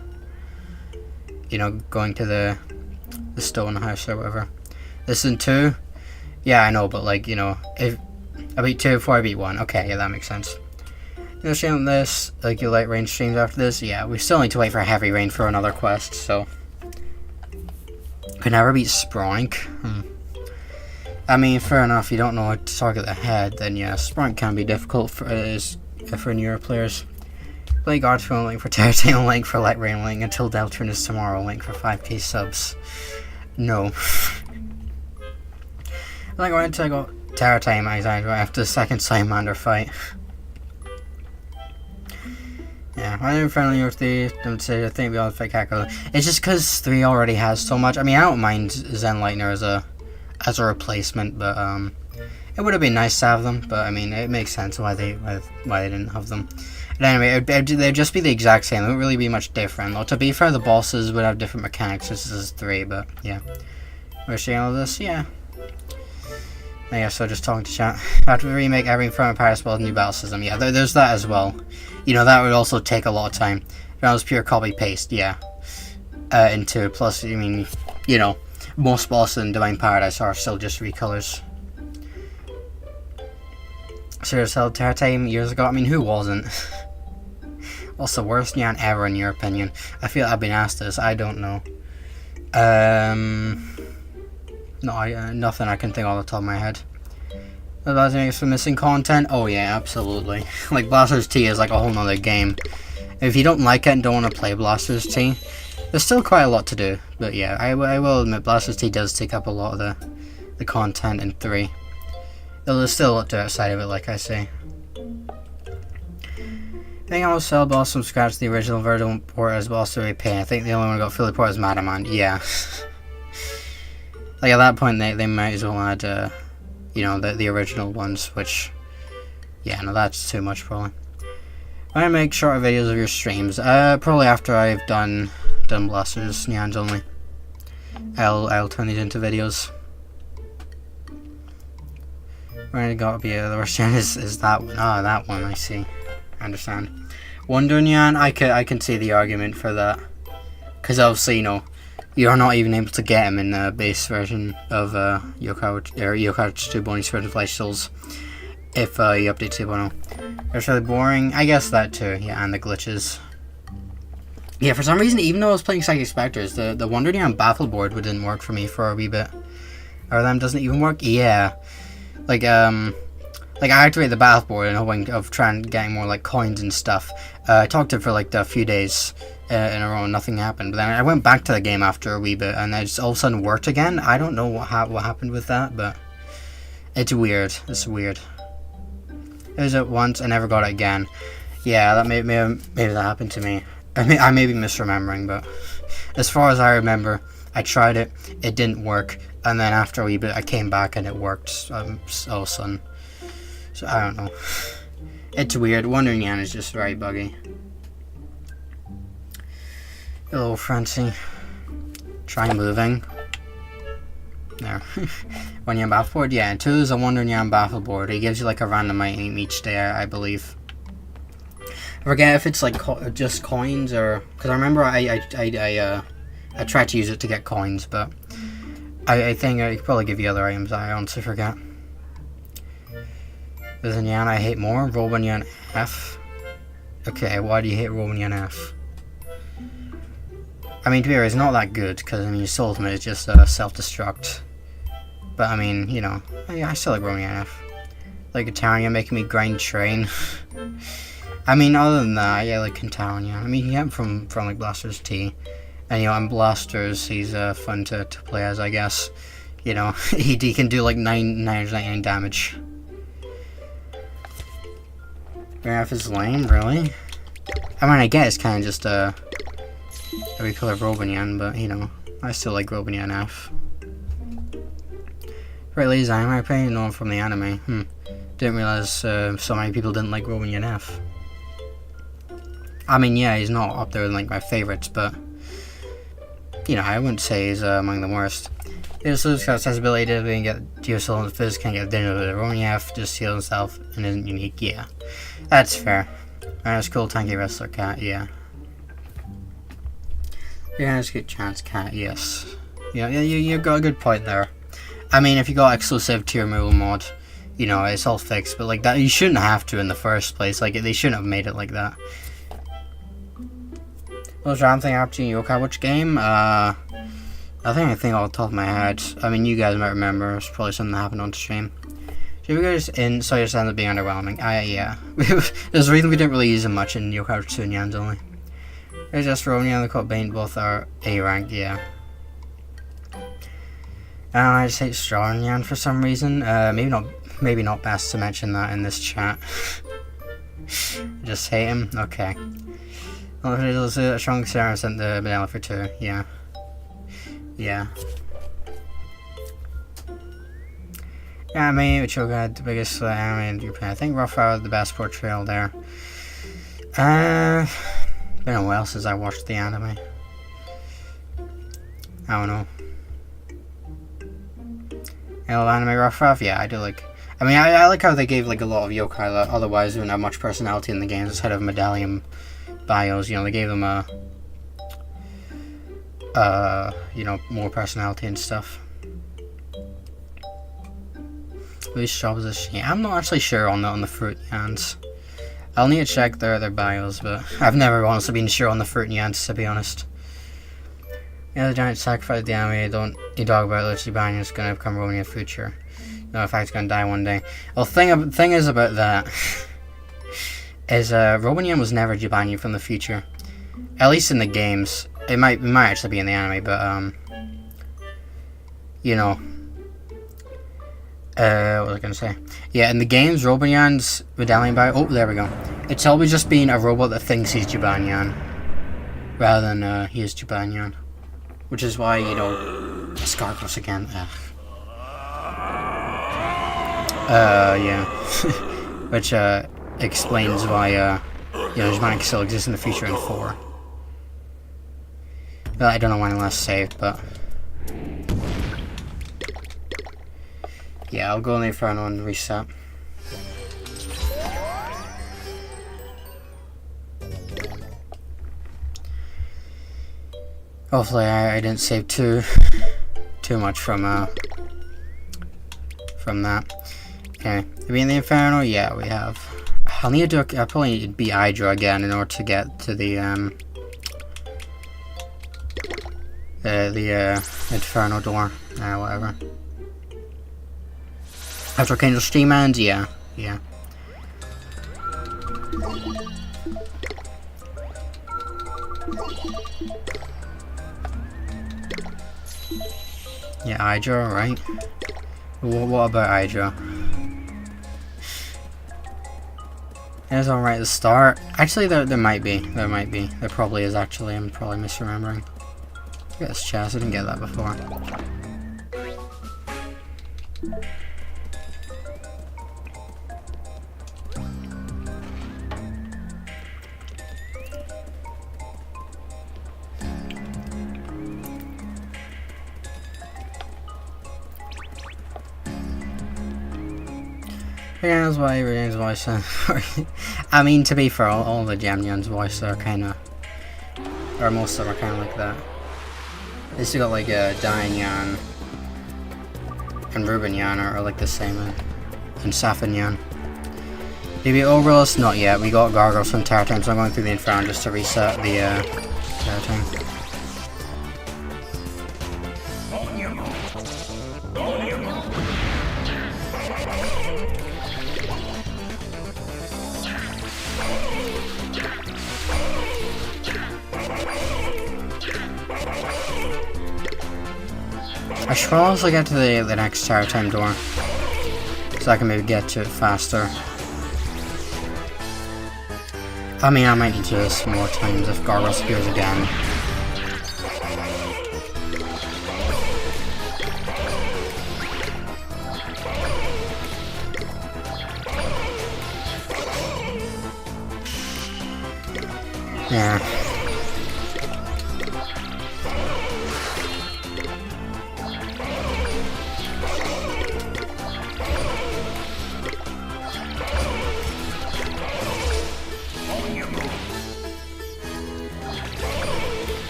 You know, going to the stone house or whatever. This is in 2? Yeah, I know, but like, you know, if I beat 2 before I beat 1, okay, yeah, that makes sense. You know, stream this, like your light rain streams after this, yeah, we still need to wait for heavy rain for another quest, so. Could never beat Spronk. I mean, fair enough, you don't know what to target the head, then yeah, Spronk can be difficult for newer players. Play Guardsman link for Terratane link for Light Rain link until Deltarune is tomorrow link for 5k subs. No. Like I went to go Terratane anxiety right after the second Salamander fight. Yeah, I am friendly with the I think we all fake hacker. It's just because 3 already has so much. I mean, I don't mind Zen Lightner as a replacement, but it would have been nice to have them. But I mean, it makes sense why they didn't have them. But anyway, they'd just be the exact same. It wouldn't really be much different. Though to be fair, the bosses would have different mechanics. This is 3, but yeah. We're seeing all this, yeah. I guess so. Just talking to chat. After the remake, every Inferno Paris build a new battle system. Yeah, there's that as well. You know, that would also take a lot of time. If that was pure copy paste, yeah. Into plus, I mean, you know, most bosses in Divine Paradise are still just recolors. Serious held Terratame years ago. I mean, who wasn't? What's the worst nyan ever in your opinion? I feel I've been asked this. I don't know. No, nothing I can think off the top of my head. The Baddinyan for missing content? Oh yeah, absolutely. Like Blasters T is like a whole nother game. If you don't like it and don't want to play Blasters T, there's still quite a lot to do. But yeah, I will admit Blasters T does take up a lot of the content in 3. Though there's still a lot to outside of it, like I say. I think I will sell boss from scratch the original version port as boss to repay. I think the only one who got fully port is Baddinyan. Yeah. Like at that point they might as well add you know, the original ones, which yeah, no, that's too much probably. I'm gonna make shorter videos of your streams. Probably after I've done Blasters Nyans only. I'll turn these into videos. Where it gotta be the worst Nyan is that one. Ah, that one, I see. I understand. Nyan, I can see the argument for that. Because obviously, you know, you're not even able to get him in the base version of Yokai 2 Bonus Spirit of Flesh Souls if you update 2.0. It's really boring. I guess that too, yeah, and the glitches. Yeah, for some reason, even though I was playing Psychic Spectres, the Wondernyan Battle Board didn't work for me for a wee bit. Or them doesn't even work? Yeah. Like I activate the Battle Board and hoping of getting more like coins and stuff. I talked to it for like a few days in a row and nothing happened. But then I went back to the game after a wee bit and it just all of a sudden worked again. I don't know what happened with that, but it's weird. It's weird. It was it once, I never got it again. Yeah, that maybe that happened to me. I may be misremembering, but as far as I remember, I tried it, it didn't work, and then after a wee bit I came back and it worked all of a sudden. So I don't know. It's weird. Wondernyan is just very buggy. Hello, Francie. Try moving. There. Wondernyan Battle Board? Yeah, 2 is a Wondernyan Battle Board. It gives you like a random item each day, I believe. I forget if it's like just coins or... Because I remember I tried to use it to get coins, but... I think I could probably give you other items. I honestly forget. There's a nyan I hate more. Robonyan F. Okay, why do you hate Robonyan F? I mean, to be fair, it's not that good, because, I mean, your soul ultimate is just self-destruct. But, I mean, you know, I still like Robonyan F. Like Thornyan making me grind train. I mean, other than that, yeah, like Thornyan. I mean, you get him from like Blaster's T. And, you know, on Blasters, he's fun to play as, I guess. You know, he can do like 999 damage. F is lame, really? I mean, I guess it's kind of just a recolor of Robonyan, but, you know, I still like Robonyan F. Right, ladies, I'm probably known from the anime. Didn't realize so many people didn't like Robonyan F. I mean, yeah, he's not up there with like my favorites, but you know, I wouldn't say he's among the worst. It's got accessibility to be and get Geosoul and Fizz can't get dinner with Robonyan F, just heals himself and isn't unique. Yeah, that's fair. That's cool, tanky wrestler cat. Yeah. Yeah, that's a good chance, cat. Yes. Yeah, you got a good point there. I mean, if you got exclusive tier removal mod, you know, it's all fixed, but like that, you shouldn't have to in the first place. Like, they shouldn't have made it like that. What was random thing after Yokai Watch game? I think off the top of my head. I mean, you guys might remember. It's probably something that happened on stream. Should we go just in? So it ended up being underwhelming. Yeah. There's a reason we didn't really use them much in Yokai Watch 2 and Nyans only. There's just Romeo and the Cult Bane, both are A rank, yeah. I just hate Thornyan for some reason. Maybe not best to mention that in this chat. Just hate him? Okay. Well, if it is a strong Sarah sent the Baddinyan for 2, yeah. Yeah. Yeah, I mean, Uchiha had the biggest anime in Japan. I think Raphael had the best portrayal there. Been a while since I watched the anime. I don't know. Anime Raphael? Yeah, I do like. I mean, I like how they gave like a lot of yokai that otherwise wouldn't have much personality in the games instead of medallion bios. You know, they gave them you know, more personality and stuff. Which shop is this? Yeah, I'm not actually sure on the fruit nyans. I'll need to check their bios, but I've never honestly been sure on the fruit nyans, to be honest. Yeah, the giant sacrifice of the anime you talk about it, Jibanyan is gonna become Roman in the future. No, in fact, he's gonna die one day. Well, thing is about that is Robonyan was never Jibanyan from the future. At least in the games. It might actually be in the anime, but you know. What was I gonna say? Yeah, in the games, Robonyan's medallion bio. Oh, there we go. It's always just been a robot that thinks he's Jibanyan, rather than he is Jibanyan. Which is why, you know, Gargaros again. Yeah. Which explains why you know, Jibanyan still exists in the future in 4. Well, I don't know when I last saved, but yeah, I'll go in the Inferno and reset. Hopefully I didn't save too much from that. Okay, are we in the Inferno? Yeah, we have. I'll probably need to beat Hydra again in order to get to the Inferno door. Whatever. After Arcanos stream ends, yeah. Yeah, Hydra, right? What about Hydra? It's alright at the start. Actually, there might be. There probably is, actually. I'm probably misremembering. Look at this chest. I didn't get that before. Yeah, that's why Rubinyan's voice. I mean, to be fair, all the Jibanyan's voice are kind of, or most of them are kind of like that. They still got like Dianyan, and Rubinyan are like the same, and Sapphinyan. Maybe Overless? Not yet. We got Gargaros and Tower Time, so I'm going through the Inferno just to reset the Tower Time. I should also get to the next Tower Time door, so I can maybe get to it faster. I mean, I might need to do this more times if Gargaros appears again. Yeah.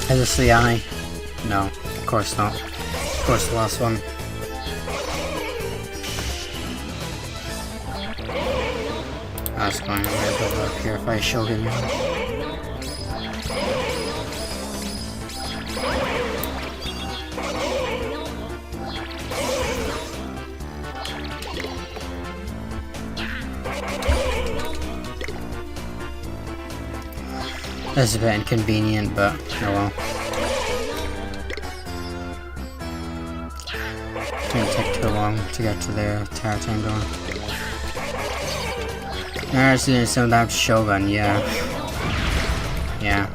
Is this the eye? No, of course not. Of course the last one. That's fine, I'm gonna build up here if I Shogunyan. This is a bit inconvenient, but oh well. It's gonna take too long to get to their Tower Time door. Alright, doing some damage to Shogun, yeah. Yeah.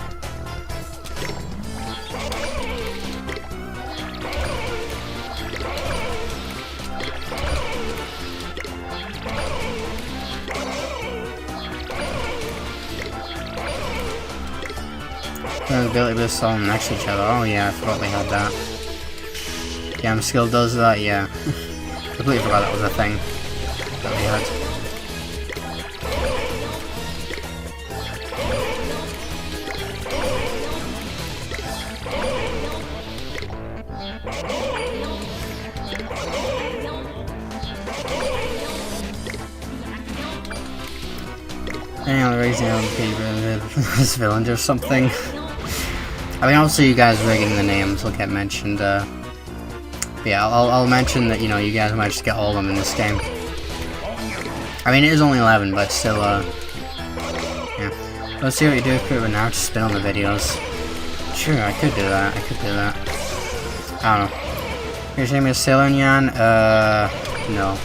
The ability to boost all next to each other. Oh yeah, I forgot they had that. Jam skill does that, yeah. Completely forgot that was a thing that we had. Any other reason I would be rid of this villain or something? I mean, also you guys rigging the names will get mentioned, but yeah, I'll mention that, you know, you guys might just get all of them in this game. I mean, it is only 11, but still, yeah. Let's see what you do if we now just spin on the videos. Sure, I could do that, I don't know. Your name is Thornyan? No.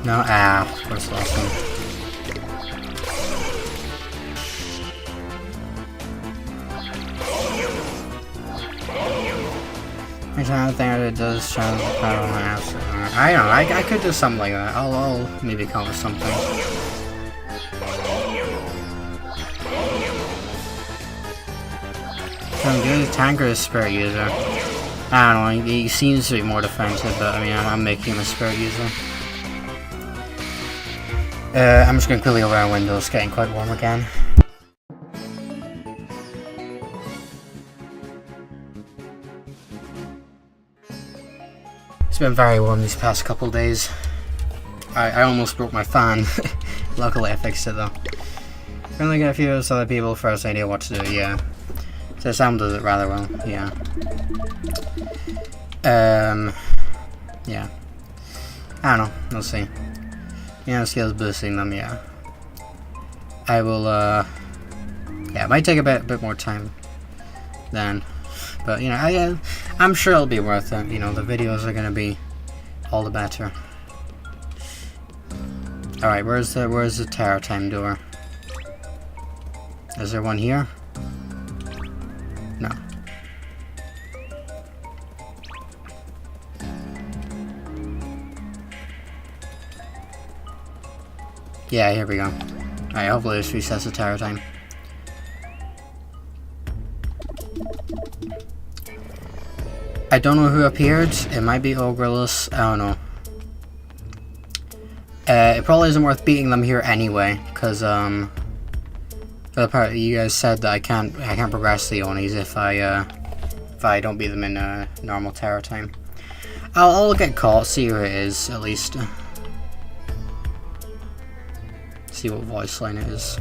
No, of course the last one. There's another thing that it does challenge the power on my ass. I don't know, I could do something like that. I'll maybe come up with something. I'm doing the tanker as spirit user. I don't know, he seems to be more defensive, but I mean, I'm making him a spirit user. I'm just going to quickly over our window, it's getting quite warm again. It's been very warm these past couple days. I almost broke my fan. Luckily I fixed it though. I'm looking at a few other people first idea what to do, yeah. So Sam does it rather well, yeah. Yeah. I don't know, we'll see. Yeah, skills boosting them, yeah. I will, yeah, it might take a bit more time then. But, you know, I'm sure it'll be worth it. You know, the videos are going to be all the better. Alright, where's the Terror Time door? Is there one here? No. Yeah, here we go. Alright, hopefully this resets the Terror Time. I don't know who appeared. It might be Gargaros. I don't know. It probably isn't worth beating them here anyway, because the part you guys said that I can't progress the Onis if I don't beat them in normal Terror Time. I'll get caught, see who it is at least. See what voice line it is.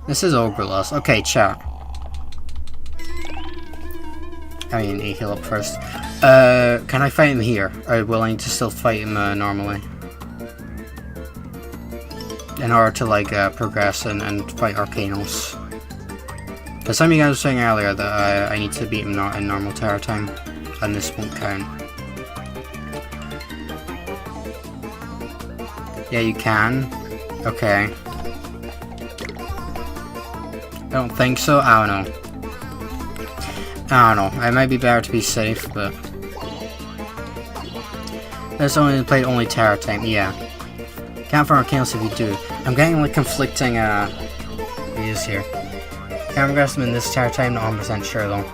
This is Gargaros. Okay, chat. I mean, heal up first. Can I fight him here? Are you willing to still fight him normally? In order to, like, progress and fight Arcanos. Because some of you guys were saying earlier that I need to beat him in normal Terror Time, and this won't count. Yeah, you can. Okay. I don't think so. I don't know. I don't know. It might be better to be safe, but let's only play only Terror Time. Yeah. Can't find Arcanos if you do. I'm getting like conflicting views here. Can't progress them in this Terror Time. Not 100% sure though.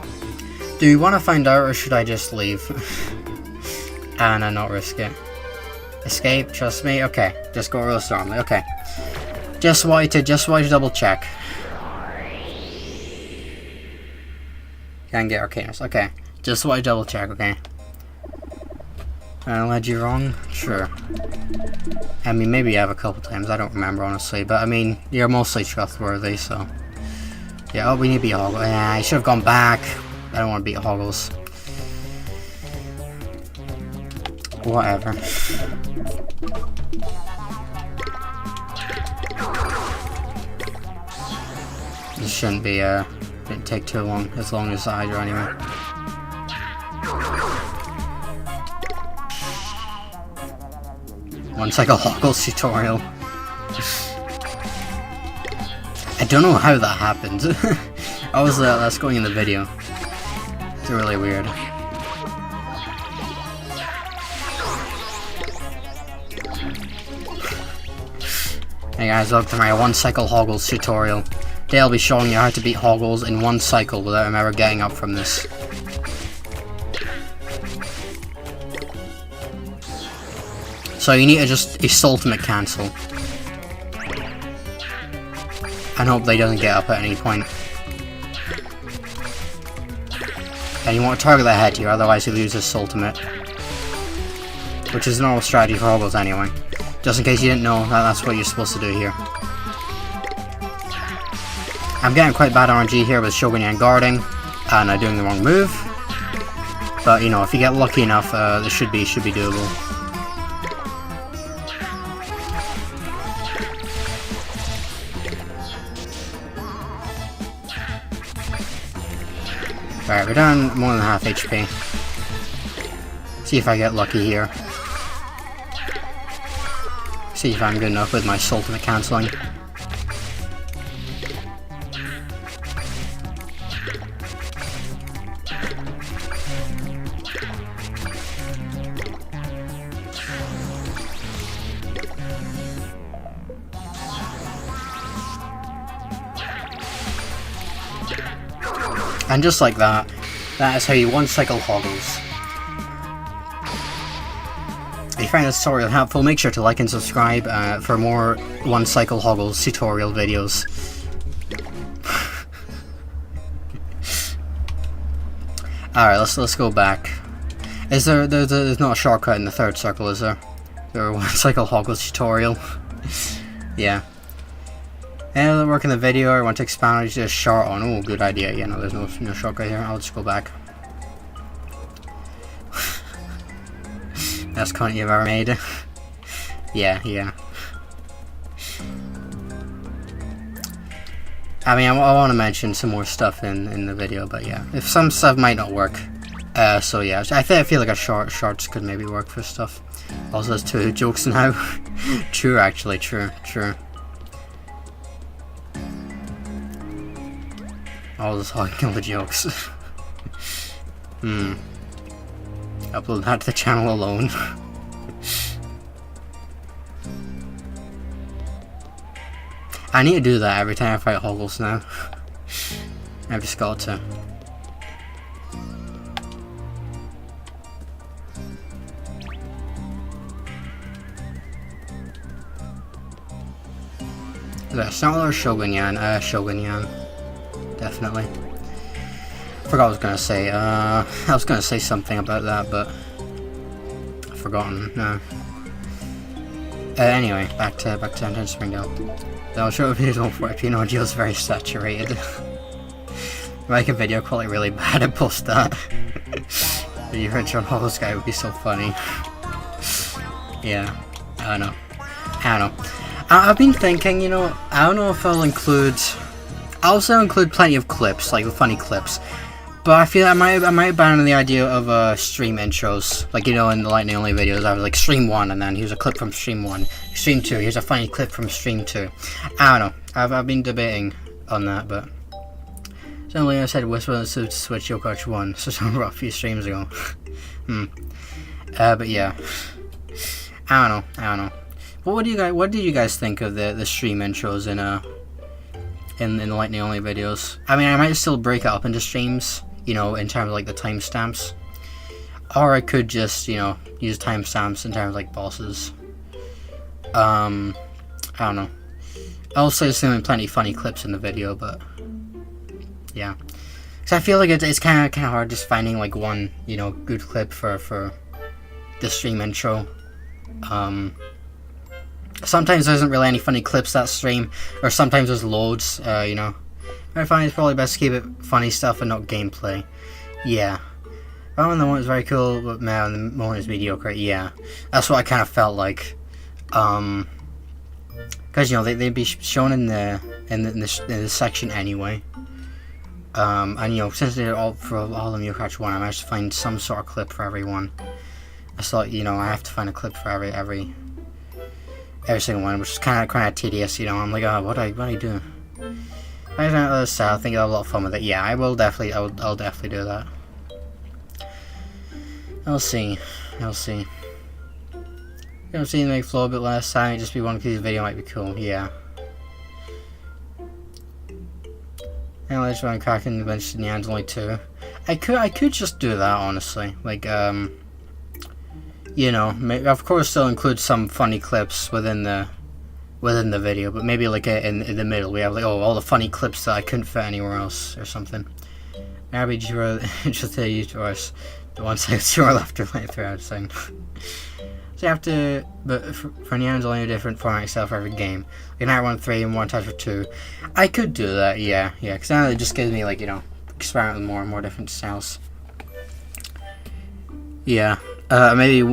Do you want to find out, or should I just leave and not risk it? Escape. Trust me. Okay. Just go real normally. Okay. Just wanted to double check. Can get Arcanos. Okay. Just wanted to double check. Okay. I led you wrong? Sure. I mean, maybe you have a couple times. I don't remember, honestly. But, I mean, you're mostly trustworthy, so. Yeah, oh, we need to beat Hoggles. Yeah, I should have gone back. I don't want to beat Hoggles. Whatever. This shouldn't be, didn't take too long, as long as Hydra anyway. One cycle Hoggles tutorial. I don't know how that happened. I was that's going in the video. It's really weird. Hey guys, welcome to my one cycle Hoggles tutorial. Today I'll be showing you how to beat Hoggles in one cycle without him ever getting up from this. So you need to just ultimate cancel. And hope they doesn't get up at any point. And you want to target the head here, otherwise he loses ultimate. Which is a normal strategy for Hoggles anyway. Just in case you didn't know, that's what you're supposed to do here. I'm getting quite bad RNG here with Shogunyan guarding and doing the wrong move. But you know, if you get lucky enough, this should be doable. Alright, we're down more than half HP. See if I get lucky here. See if I'm good enough with my ultimate cancelling. And just like that, that is how you one cycle Hoggles. If you find this tutorial helpful, make sure to like and subscribe for more one cycle Hoggles tutorial videos. Alright, let's go back. Is there's not a shortcut in the third circle, is there? There one cycle Hoggles tutorial. Yeah. Any other work in the video or want to expand on just short on? Oh, good idea. Yeah, no, there's no shortcut here. I'll just go back. Best content you've ever made. Yeah. I mean, I want to mention some more stuff in the video, but yeah. If some stuff might not work, So yeah, I feel like a shorts could maybe work for stuff. Also, there's 2 jokes now. True, actually, true. All this hogging all the jokes. Upload that to the channel alone. I need to do that every time I fight hoggles now. I've just got to. Is that Snow or Shogunyan? Shogunyan. Definitely. I forgot what I was gonna say. I was gonna say something about that, but I've forgotten. No. Anyway, back to Anton Springdale. I'll show a video on 4p audio is very saturated. Make a video quality really bad and post that. If you heard John Hoggle's guy, it would be so funny. Yeah, I don't know. I've been thinking, you know, I don't know if I'll also include plenty of clips, like the funny clips. But I feel I might abandon the idea of stream intros. Like, you know, in the lightning only videos, I was like stream 1, and then here's a clip from stream 1. Stream 2, here's a funny clip from stream 2. I don't know. I've been debating on that, but suddenly I said Whisper to switch Yokoch 1, so some rough few streams ago. But yeah, I don't know. What did you guys think of the stream intros in the lightning only videos? I mean, I might still break it up into streams, you know, in terms of like the timestamps, or I could just, you know, use timestamps in terms of like bosses. I don't know. I'll say there's gonna be plenty of funny clips in the video, but yeah, because I feel like it's kind of hard just finding like one, you know, good clip for the stream intro. Sometimes there isn't really any funny clips that stream, or sometimes there's loads, you know. I find it's probably best to keep it funny stuff and not gameplay. Yeah. That one, the one was very cool, but man, the moment is mediocre. Yeah. That's what I kind of felt like. Because, you know, they'd be shown in the section anyway. And, you know, since they did all for all of them, Yokoch 1, I managed to find some sort of clip for everyone. I thought, you know, I have to find a clip for every single one, which is kind of tedious, you know. I'm like, oh, what do I do? I think I'll have a lot of fun with it. Yeah, I'll definitely do that. I'll see. You'll see the make flow a bit less time. It'd just be one piece of video might be cool. Yeah. And let's run cracking the bench to Nyan's only 2. I could just do that, honestly. Like, you know, of course they'll include some funny clips within the video, but maybe like in the middle we have like, oh, all the funny clips that I couldn't fit anywhere else or something. Maybe just to use yours, the ones I sure left or right throughout saying. So you have to, but for Nyan's only a different format itself for every game. Like an R1 3 and one touch for 2. I could do that, yeah, because now it just gives me like, you know, experiment with more and more different styles. Yeah. Maybe,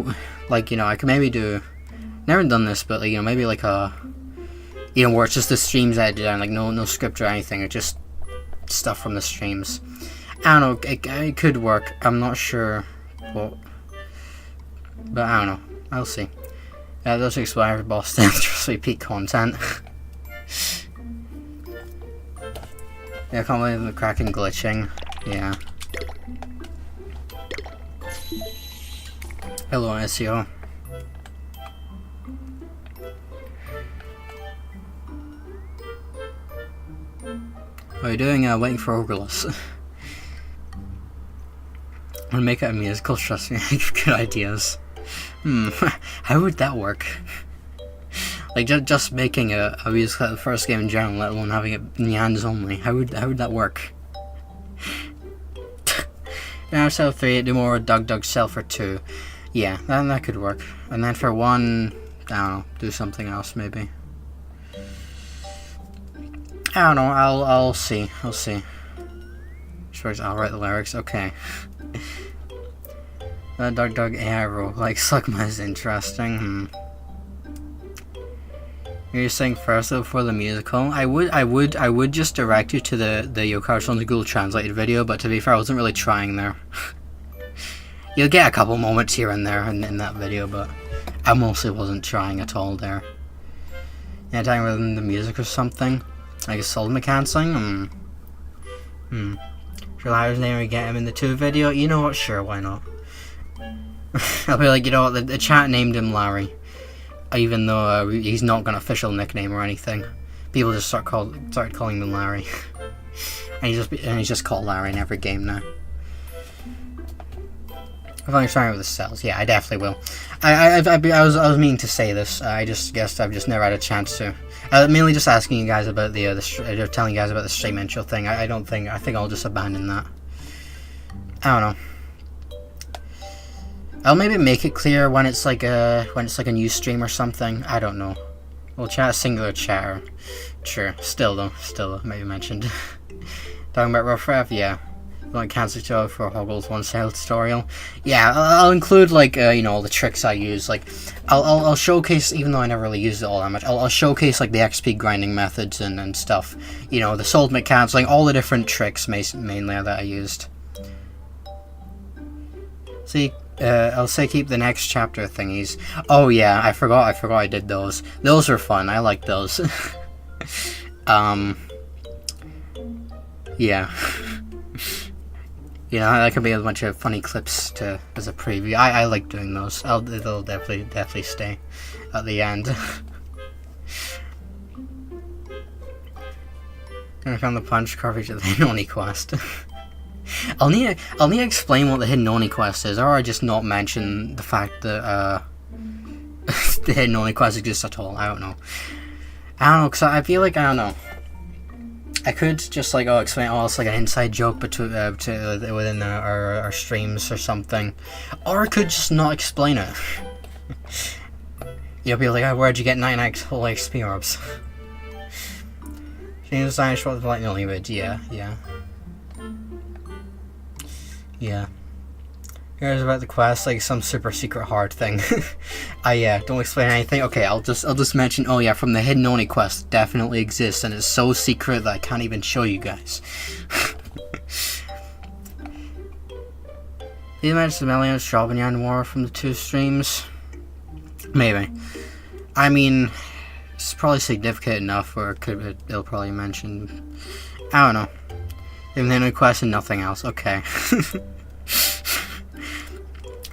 like, you know, I could maybe do, never done this, but, like, you know, maybe, like, you know, where it's just the streams I did, and, like, no script or anything, or just stuff from the streams. I don't know, it could work, I'm not sure what, but I don't know, I'll see. Those explain every boss dangerously repeat content. Yeah, I can't believe the cracking glitching, yeah. Hello, SEO. What are you doing? Waiting for Gargaros. I'm gonna make it a musical, trust me, I have good ideas. How would that work? Like, just making a musical the first game in general, let alone having it nyans only. How would that work? Now, Cell 3, do more Dug Cell for 2. Yeah, that could work. And then for 1, I don't know, do something else maybe. I don't know, I'll see. Sure, I'll write the lyrics, okay. Dug arrow, like Slugma is interesting. You're saying first though for the musical? I would just direct you to the Yokoch on the Google Translated video, but to be fair, I wasn't really trying there. You'll get a couple moments here and there in that video, but I mostly wasn't trying at all there. Yeah, talking about the music or something, like a soul cancelling. Should Larry's name we get him in the 2 video? You know what? Sure, why not? I'll be like, you know what? The chat named him Larry, even though he's not got an official nickname or anything. People just started calling him Larry, and he's just called Larry in every game now. If I'm starting with the cells, yeah, I definitely will. I was meaning to say this. I just guessed I've just never had a chance to. Mainly just asking you guys about telling you guys about the stream intro thing. I think I'll just abandon that. I don't know. I'll maybe make it clear when it's like a new stream or something. I don't know. We'll chat singular chatter. Sure. Still maybe mentioned. Talking about Rough Rev, yeah. Like cancel tutorial for Hoggle's one sale tutorial. Yeah, I'll include like you know, all the tricks I use. Like I'll showcase, even though I never really used it all that much. I'll showcase like the XP grinding methods and stuff. You know, the soul cancelling, all the different tricks mainly that I used. See, I'll say keep the next chapter thingies. Oh yeah, I forgot I did those. Those were fun. I like those. Yeah. You know, that could be a bunch of funny clips as a preview. I like doing those. They'll definitely stay at the end. I found the punch cartridge of the Hidden Oni quest. I'll need to explain what the Hidden Oni quest is, or I just not mention the fact that the Hidden Oni quest exists at all. I don't know, because I feel like, I don't know. I could just like explain, it's like an inside joke within our streams or something, or I could just not explain it. You'll be like, where'd you get 99 whole XP orbs? Can you design short the lightning only bit? Yeah. Here's about the quest, like some super secret hard thing. Yeah, don't explain anything. Okay, I'll just mention, oh yeah, from the Hidden Oni quest, definitely exists, and it's so secret that I can't even show you guys. Did you mention the Emenyan Shogunyan war from the 2 streams? Maybe. I mean, it's probably significant enough where it'll probably mention. I don't know. Even the Oni quest and nothing else. Okay.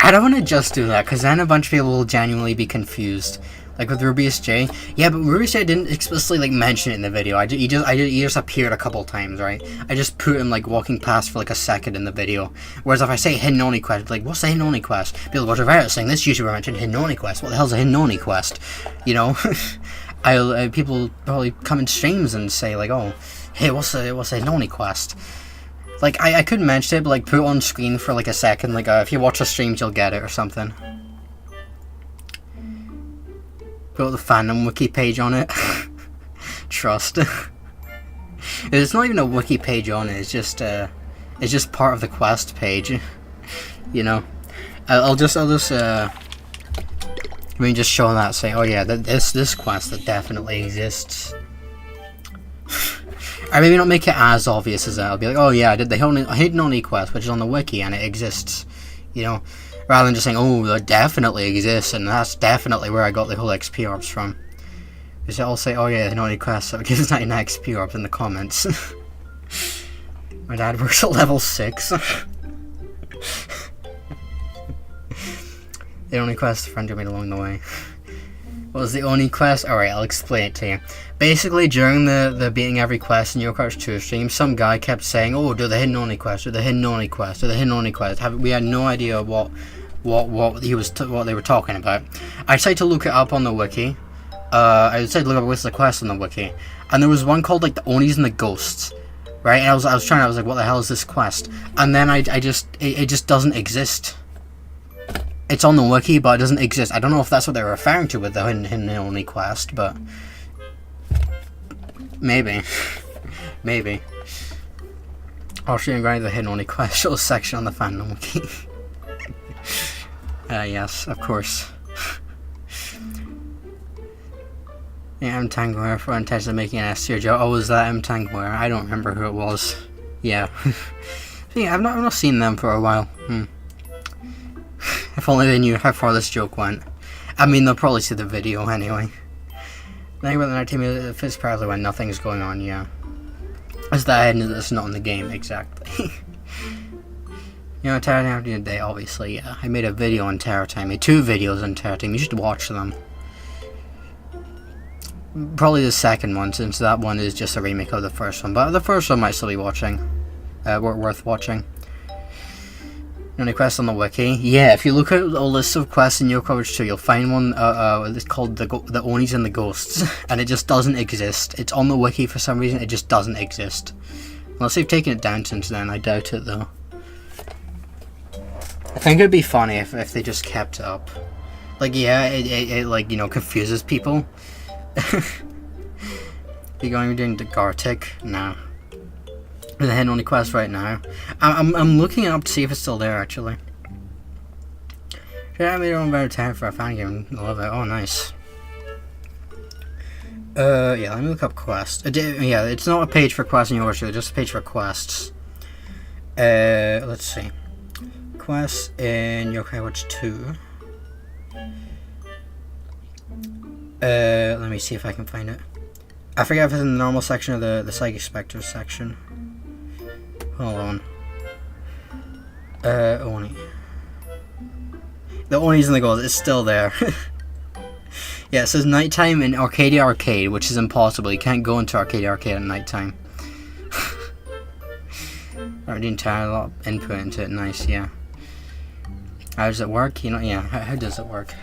I don't want to just do that, because then a bunch of people will genuinely be confused. Like with Rubius J. Yeah, but Rubius J didn't explicitly like mention it in the video. He just appeared a couple times, right? I just put him like walking past for like a second in the video. Whereas if I say Hidden Oni quest, like, what's the Hidden Oni quest? People go to Reddit saying this YouTuber mentioned Hidden Oni quest. What the hell's a Hidden Oni quest? You know? People probably come in streams and say like, oh, hey, what's a Hidden Oni quest? Like, I could mention it, but, like, put it on screen for, like, a second. Like, if you watch the streams, you'll get it or something. Put the fandom wiki page on it. Trust. It's not even a wiki page on it. It's just part of the quest page. You know? I'll just show that, say, oh yeah, this quest that definitely exists. Or maybe not make it as obvious as that. I'll be like, oh yeah, I did the Hidden Oni quest, which is on the wiki, and it exists. You know? Rather than just saying, oh, that definitely exists, and that's definitely where I got the whole XP orbs from. Because I'll say, oh yeah, the Hidden Oni quest, so it gives 99 XP orbs in the comments. My dad works at level 6. The Oni quest a friend made along the way. What was the Oni quest? Alright, I'll explain it to you. Basically, during the beating every quest in Your Cars 2 stream, some guy kept saying, oh, do the Hidden Oni quest, do the Hidden Oni quest, do the Hidden Oni quest. We had no idea what they were talking about. I tried to look it up on the wiki. I tried to look up what's the quest on the wiki. And there was one called, like, the Onis and the Ghosts. Right? And I was like, what the hell is this quest? And then it just doesn't exist. It's on the wiki, but it doesn't exist. I don't know if that's what they're referring to with the Hidden Oni quest, but maybe. Maybe. I'll show you the Hidden Oni quest show section on the fandom wiki. Yes, of course. Yeah, M. Tangware for intentionally making an S tier joke. Oh, was that M. Tangware? I don't remember who it was. Yeah. Yeah, I've not seen them for a while. If only they knew how far this joke went. I mean, they'll probably see the video anyway. The thing about the night team is it fits perfectly when nothing's going on, yeah. It's that it's not in the game, exactly. You know, Terror Time after the day, obviously, yeah. I made a video on Terror Time. I made 2 videos on Terror Time. You should watch them. Probably the second one, since that one is just a remake of the first one. But the first one might still be worth watching. Only quests on the wiki. Yeah, if you look at a list of quests in Yo Coverage 2, you'll find one it's called the Onis and the Ghosts, and it just doesn't exist. It's on the wiki for some reason, it just doesn't exist. Unless they've taken it down since then, I doubt it though. I think it'd be funny if they just kept it up. Like, yeah, it like, you know, confuses people. You going doing the Gartic? Nah. The head only quest right now. I'm looking it up to see if it's still there actually. Should I made your own better time for a fan game? I love it. Oh, nice. Yeah, let me look up quests. Yeah, it's not a page for quests in your workshop, it's just a page for quests. Let's see. Quests in Yokai Watch 2. Let me see if I can find it. I forget if it's in the normal section or the Psychic Spectres section. Hold on. Oni. The Onis and the Ghosts, it's still there. Yeah, it says nighttime in Arcadia Arcade, which is impossible. You can't go into Arcadia Arcade at nighttime. Already entirely a lot of input into it, nice, yeah. How does it work? You know, yeah, how does it work?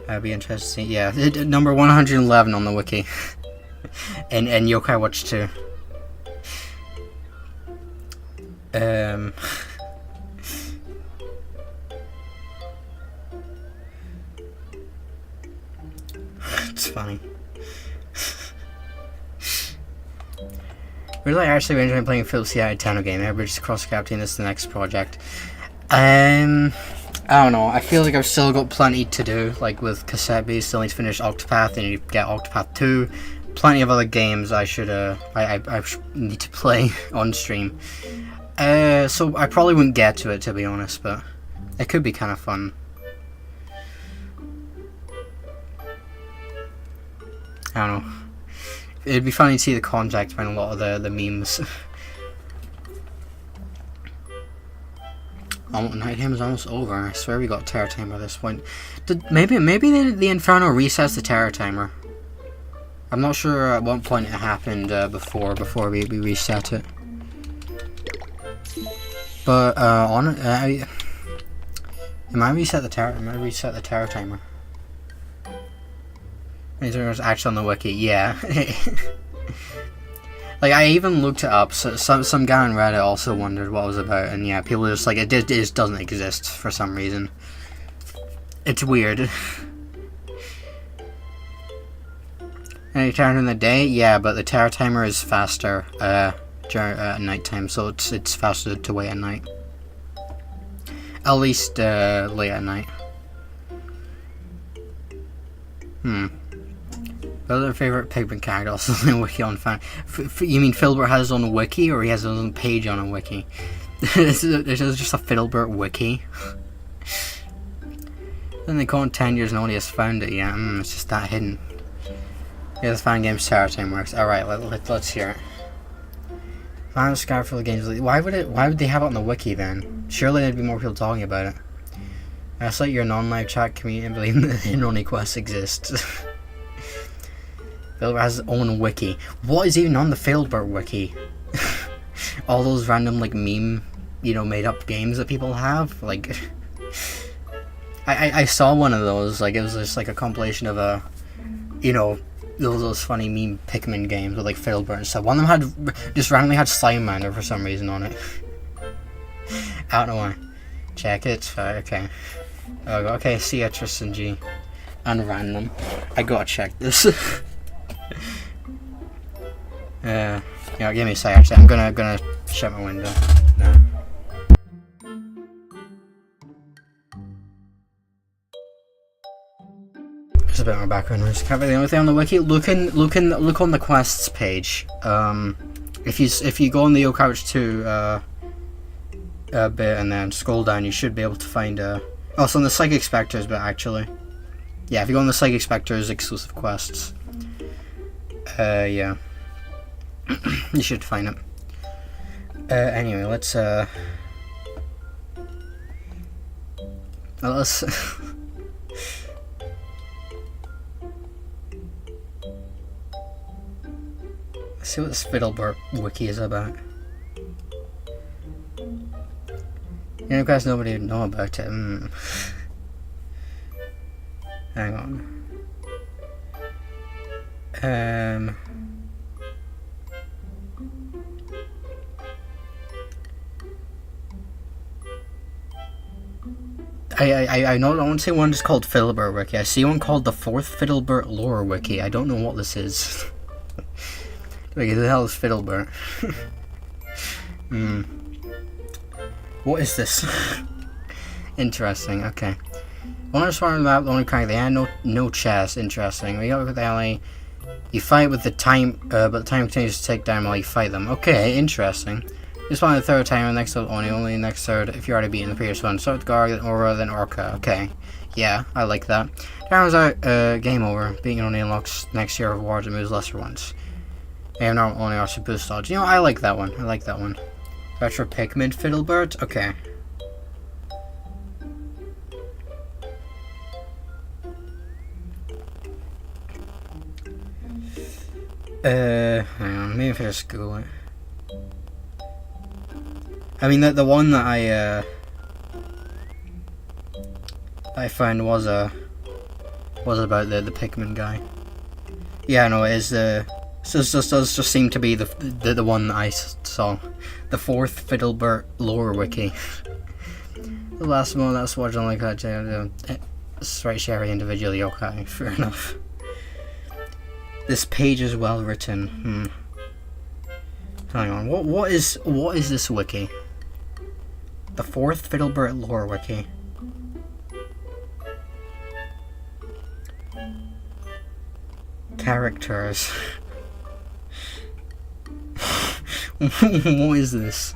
That'd be interesting. Yeah, number 111 on the wiki. in Yokai Watch 2. It's funny. Really, actually enjoying playing Phil's CI Tano game. Everybody's cross-captain. This is the next project. I don't know. I feel like I've still got plenty to do. Like with Cassette Base, still need to finish Octopath, and you get Octopath 2. Plenty of other games I should I need to play on stream. So I probably wouldn't get to it, to be honest, but it could be kind of fun. I don't know. It'd be funny to see the context behind a lot of the memes. Oh, night game is almost over. I swear we got Terror Timer at this point. Maybe the Inferno resets the Terror Timer. I'm not sure at what point it happened before we reset it. But it might reset the Terror Timer. It's actually on the wiki, yeah. Like, I even looked it up, so some guy on Reddit also wondered what it was about, and yeah, people are just like, it just doesn't exist for some reason. It's weird. Any time in the day? Yeah, but the Terror Timer is faster during nighttime, so it's faster to wait at night. At least late at night. Other favorite Pigman character also on the wiki on fan. You mean Filbert has his own wiki, or he has his own page on a wiki? There's just a Filbert wiki. Then they call it 10 years and nobody has found it yet. It's just that hidden. Yeah, the fan game's Terror Time works. Alright, let's hear it. Final Sky for the games. Why would they have it on the wiki then? Surely there'd be more people talking about it. I just like your non-live chat community and believe that Inoni Quest exists. Filbert has his own wiki. What is even on the Filbert wiki? All those random like meme, you know, made up games that people have. Like, I saw one of those. Like, it was just like a compilation of you know, those funny meme Pikmin games with like Filbert and stuff. One of them just randomly had Slime for some reason on it. I don't know why. Check it. Okay. Okay. See Tristan G. And random. I gotta check this. Yeah, give me a sec. Actually, I'm gonna shut my window. No. There's a bit more background noise. Can't be the only thing on the wiki. Look on the quests page. If you go on the Yokai Watch 2 bit and then scroll down, you should be able to find Also, in the Psychic Spectres, but actually. Yeah, if you go on the Psychic Spectres exclusive quests. Yeah. You should find it. Anyway, let's let's see what this Fiddlebert wiki is about. You know, guys, nobody would know about it. Hang on. I know. I want to say one is called Fiddlebert Wiki. I see one called the Fourth Fiddlebert Lore Wiki. I don't know what this is. Like, who the hell is Fiddlebert? What is this? Interesting. Okay. One is farm map. The only kind they had no chest. Interesting. We go with the alley. You fight with the time, but the time continues to take down while you fight them. Okay. Interesting. This one the third time, and next only next third if you already beaten the previous one. Start with Garg, then Aura, then Orca. Okay. Yeah, I like that. Turns out, game over. Beating only unlocks next year of rewards and moves lesser ones. They have not only also boost dodge. You know, I like that one. I like that one. Retro Pikmin Fiddlebert? Okay. Hang on, maybe if I just Google it. I mean, the one that I found was about the Pikmin guy. Yeah, no, it is the. So it does just seem to be the one that I saw. The Fourth Fiddlebert Lore Wiki. The last one that's watching like that. Right, share individually. Okay, fair enough. This page is well written. Hang on. What is this wiki? The Fourth Fiddlebert Lore Wiki. Characters. What is this?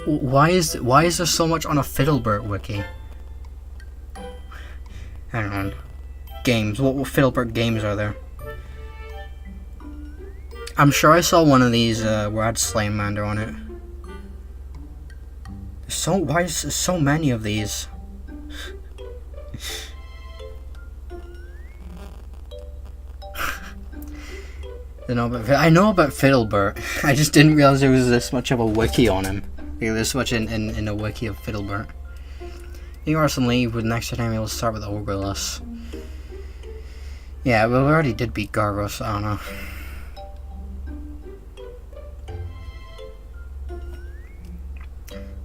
Why is there so much on a Fiddlebert wiki? Hang on. Games. What Fiddlebert games are there? I'm sure I saw one of these where I had Slamander on it. Why is there so many of these? I know about Fiddlebert. I just didn't realize there was this much of a wiki on him. There's this much in a wiki of Fiddlebert. You are some leave with next time we'll start with Ogrelus. Yeah, well, we already did beat Gargaros, I don't know.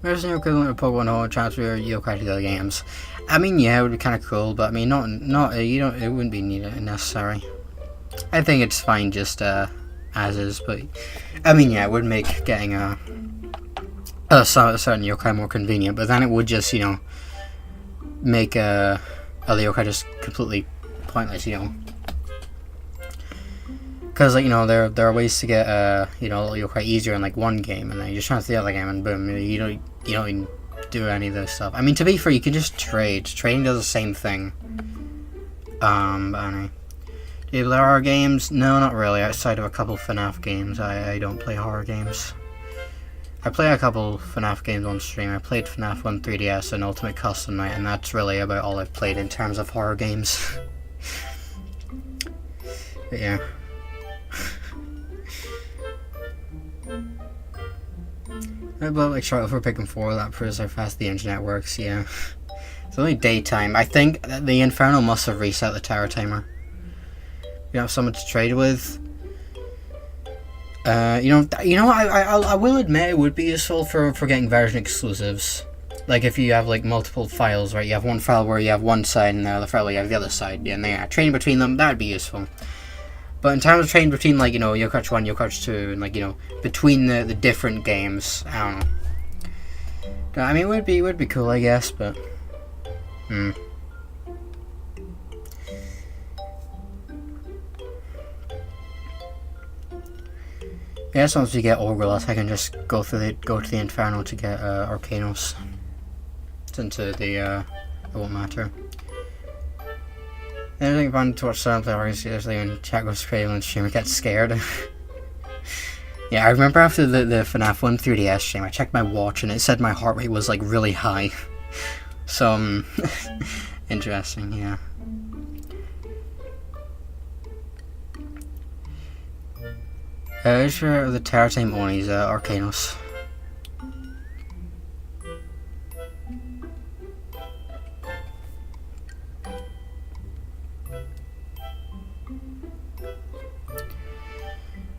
There's no equivalent of Pokemon Home transfer yokai to the other games. I mean, yeah, it would be kind of cool, but I mean, it wouldn't be necessary. I think it's fine just as is, but I mean, yeah, it would make getting a certain yokai more convenient, but then it would just, you know, make other yokai just completely pointless, you know. Because, like, you know, there are ways to get you know, yokai easier in like one game, and then you just transfer the other game, and boom, you don't even do any of this stuff. I mean, to be fair, you can just trade. Trading does the same thing. But anyway. Do there horror games? No, not really. Outside of a couple FNAF games, I don't play horror games. I play a couple FNAF games on stream. I played FNAF 1 3DS and Ultimate Custom Night, and that's really about all I've played in terms of horror games. But yeah. But like, sure, if we're picking 4, that proves how fast the internet works, yeah. It's only daytime. I think that the Inferno must have reset the tower timer. You have someone to trade with. You know. I will admit it would be useful for getting version exclusives. Like if you have like multiple files, right? You have one file where you have one side, and the other file where you have the other side. Yeah, and then trading between them, that would be useful. But in terms of trading between, like, you know, Yokai 1, Yokai 2, and like, you know, between the different games, I don't know. I mean, it would be cool, I guess, but Yeah, so once we get Orgulus, I can just go to the Inferno to get Arcanos. Since it won't matter. Anything fun to watch some players seriously when chat goes crazy and streamer gets scared. Yeah, I remember after the FNAF 1 3DS stream, I checked my watch and it said my heart rate was like really high. So interesting, yeah. Sure, the Terror Time only is Arcanos.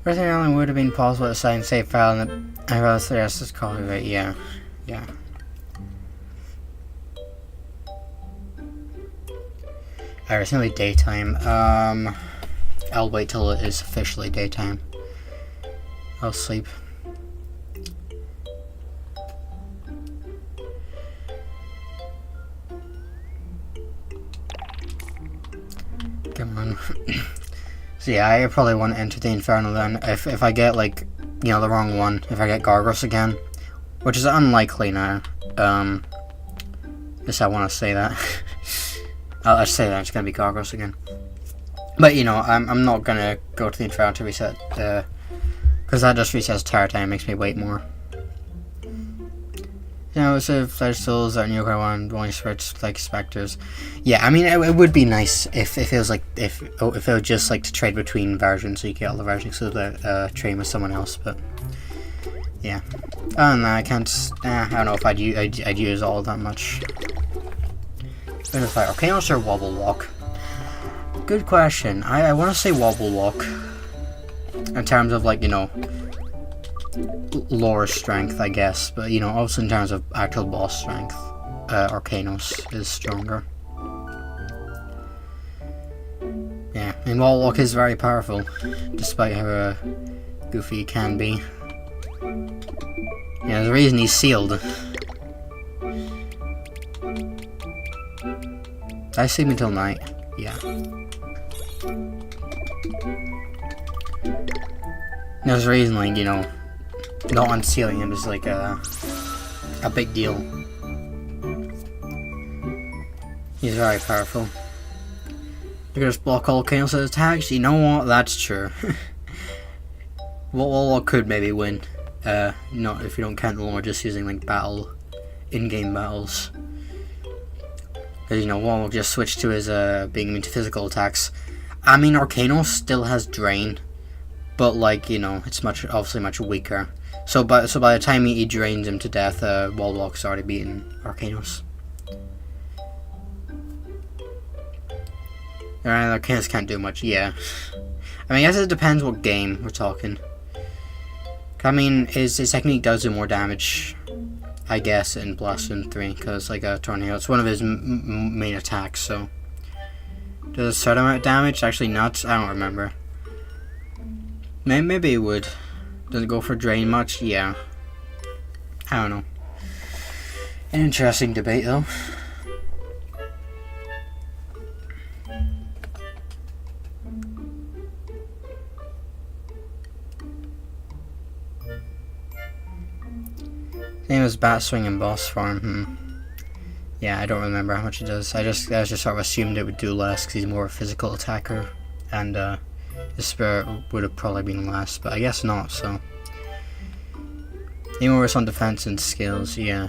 Everything only would have been possible to sign save file and I realized the rest is called right, yeah. Yeah. Alright, it's gonna be daytime. I'll wait till it is officially daytime. I'll sleep. Come on. So yeah, I probably want to enter the Inferno then. If I get like, you know, the wrong one, if I get Gargaros again, which is unlikely now. Guess I want to say that. I'll say that it's gonna be Gargaros again. But you know, I'm not gonna go to the Inferno to reset the. Because that just resets Terror Time, makes me wait more. You know, so if there's souls that new one only switch like specters. Yeah, I mean it would be nice if it was like if it was just like to trade between versions so you get all the versions so that trade with someone else, but yeah. Other than that, I can't I don't know if I'd use all that much. But if Arcanos or Wobble Walk? Good question. I wanna say Wobble Walk. In terms of like, you know, lore strength, I guess, but you know, also in terms of actual boss strength, Arcanos is stronger. Yeah, and Wallwalk is very powerful, despite how goofy he can be. Yeah, there's a reason he's sealed. Did I sleep until night? Yeah. There's a reason, like, you know, not unsealing him is like a big deal. He's very powerful. You can just block all Arcanos' attacks. You know what? That's true. What could maybe win? Not if you don't count the lore, just using like in-game battles. Because you know, one will just switch to his being immune to physical attacks. I mean, Arcanos still has Drain, but like, you know, it's obviously much weaker. So by the time he drains him to death, Wallwalk's already beaten Arcanos. Alright, Arcanos can't do much, yeah. I mean, I guess it depends what game we're talking. I mean, his technique does do more damage, I guess, in Blasphemy 3, because like a tornado, it's one of his main attacks, so. Does a certain amount of damage? Actually not, I don't remember. Maybe it would. Does it go for drain much? Yeah. I don't know. An interesting debate though. Same as Bat Swing and Boss Farm. Yeah, I don't remember how much it does. I just sort of assumed it would do less because he's more of a physical attacker, and his spirit would have probably been less, but I guess not. So, even worse on defense and skills. Yeah.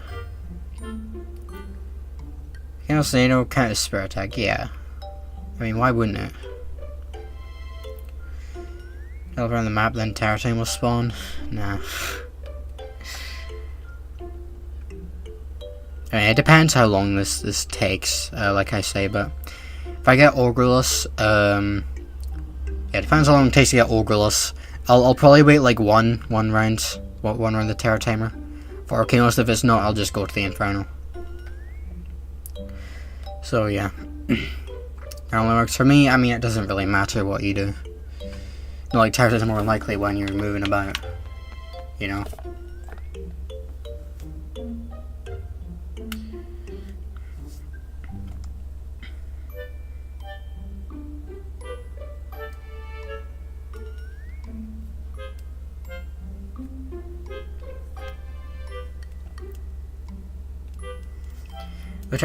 Can also, you know, count his spirit attack. Yeah. I mean, why wouldn't it? Over on the map, then Terror Time will spawn. Nah. I mean, it depends how long this takes, like I say, but if I get Orgulus, yeah, it depends how long it takes to get Orgulus. I'll probably wait like one round the Terror Timer. For Arcanos, if it's not, I'll just go to the Inferno. So yeah, that only works for me. I mean, it doesn't really matter what you do. No, like Terror is more likely when you're moving about, you know. Which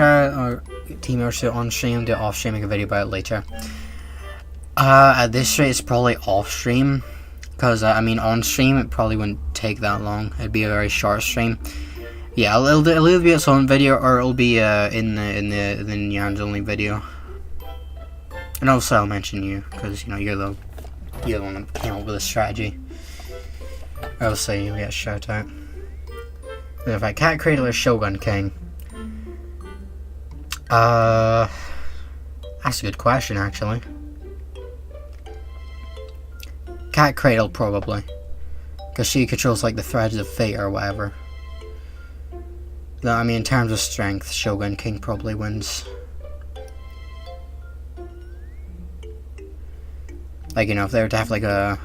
team member on stream, do off stream, make a video about it later. At this rate, it's probably off stream, because I mean on stream it probably wouldn't take that long. It'd be a very short stream. Yeah, it'll either be its own video or it'll be in the Nyans only video. And also I'll mention you, because you know you're the one that came up with the strategy. I'll say you get a shout out. In fact, Cat Cradle or Shogun King? That's a good question, actually. Cat Cradle, probably. Because she controls, like, the threads of fate or whatever. Though, I mean, in terms of strength, Shogun King probably wins. Like, you know, if they were to have, like, a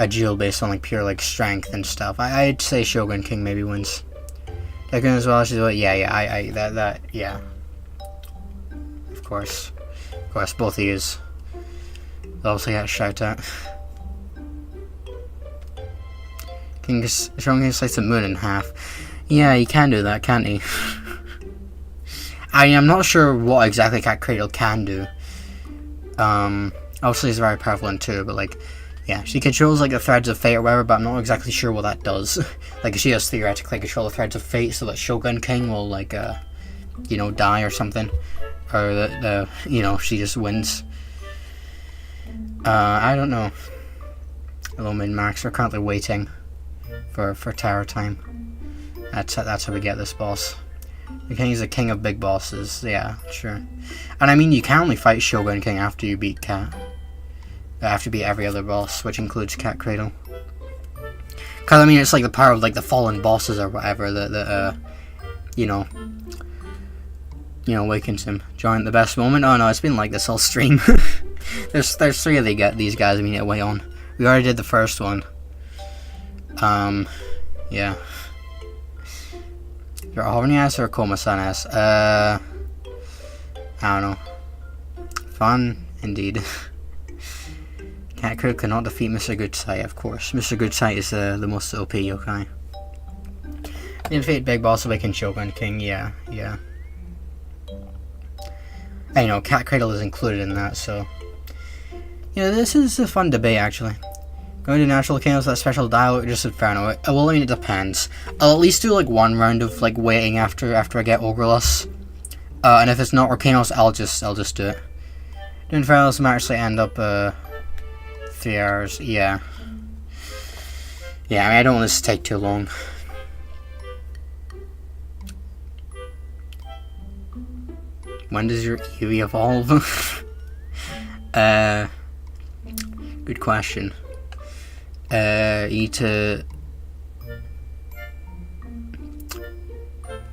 duel based on, like, pure, like, strength and stuff, I'd say Shogun King maybe wins. Like, as well, she's like, yeah. Of course, both of yous. They'll also get a shout out. Shogun King slice the moon in half. Yeah, he can do that, can't he? I'm not sure what exactly Cat Cradle can do. Obviously it's very prevalent too, but like, yeah, she controls like the threads of fate or whatever, but I'm not exactly sure what that does. Like, she does theoretically control the threads of fate so that Shogun King will like, you know, die or something, or that you know, she just wins. I don't know. Hello, Min-Max. We're currently waiting for tower time. That's how we get this boss. The King is the king of big bosses. Yeah, sure. And I mean, you can only fight Shogun King after you beat Cat. After you beat every other boss, which includes Cat Cradle. Cause I mean, it's like the power of like the fallen bosses or whatever that you know, awakens him. Join the best moment. Oh no, it's been like this whole stream. there's three of these guys we need to wait on. We already did the first one. Yeah. You're a Hornyas or a Koma-sanas? I don't know. Fun, indeed. Cat Crew cannot defeat Mr. Goodsight, of course. Mr. Goodsight is the most OP yokai. Defeat Big Boss Awaken Shogun King, yeah. I know, Cat Cradle is included in that, so... Yeah, this is a fun debate, actually. Going to Natural Kingdoms with that special dialogue, just Inferno. Well, I mean, it depends. I'll at least do, like, one round of, like, waiting after I get Ogrelus. And if it's not Arcanos, I'll just do it. The Infernos might actually end up, 3 hours, yeah. Yeah, I mean, I don't want this to take too long. When does your Eevee evolve? Good question. You need to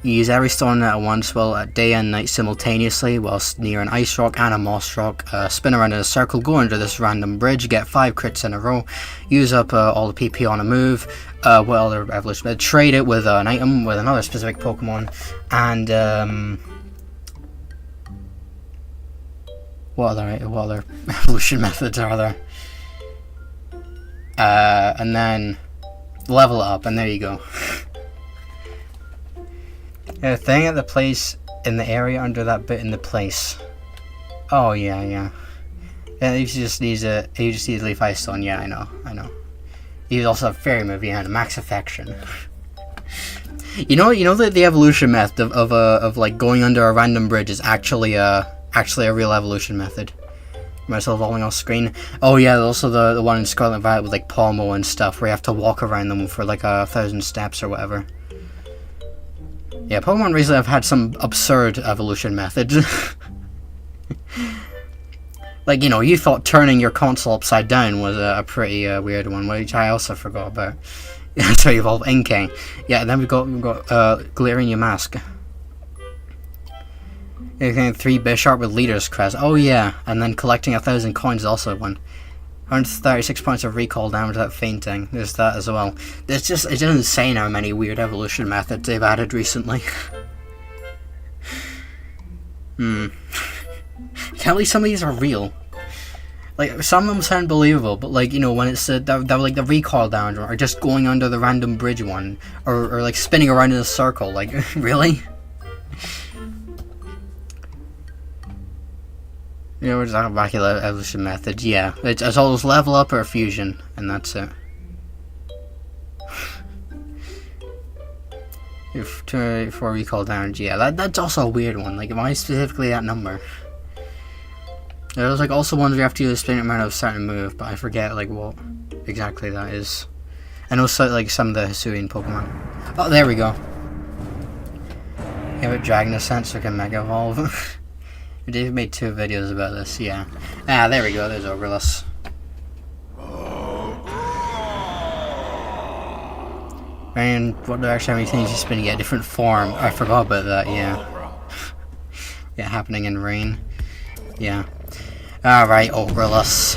use every stone at once, well, at day and night simultaneously, whilst near an ice rock and a moss rock. Spin around in a circle, go under this random bridge, get 5 crits in a row, use up all the PP on a move, what other evolution, trade it with an item with another specific Pokemon, and what other evolution methods are there? And then level up, and there you go. Yeah, thing at the place in the area under that bit in the place. Oh yeah. Yeah, you just need Leaf Ice Stone. Yeah, I know. You also have Fairy Move, and Max Affection. you know the evolution method of like going under a random bridge is actually a real evolution method. Myself falling off screen. Oh yeah, also the one in Scarlet Violet with like Palmo and stuff, where you have to walk around them for like 1,000 steps or whatever. Yeah, Pokemon recently have had some absurd evolution methods. Like, you know, you thought turning your console upside down was a pretty weird one, which I also forgot about. That's how you evolve Inkay. Yeah, and then we've got Glittering Your Mask. Getting 3 Bisharp with Leader's Crest. Oh yeah, and then collecting 1,000 coins is also one. 136 points of recall damage without fainting. There's that as well. It's just insane how many weird evolution methods they've added recently. At least some of these are real. Like, some of them sound believable, but like, you know, when it's like the recoil damage, or just going under the random bridge one, or like spinning around in a circle, like, really? You know, we're talking about evolution methods. Yeah, it's always level up or fusion, and that's it. If 4 recall damage, yeah, that's also a weird one. Like, why specifically that number? There's like also ones where you have to use a specific amount of certain move, but I forget like what exactly that is. And also like some of the Hisuian Pokemon. Oh, there we go. You have a Dragon Ascent so it can Mega Evolve. Dave made 2 videos about this, yeah. Ah, there we go, there's Overless. And what direction, how many things you spin to get a different form? I forgot about that, yeah. Yeah, happening in rain. Yeah. Alright, Overless.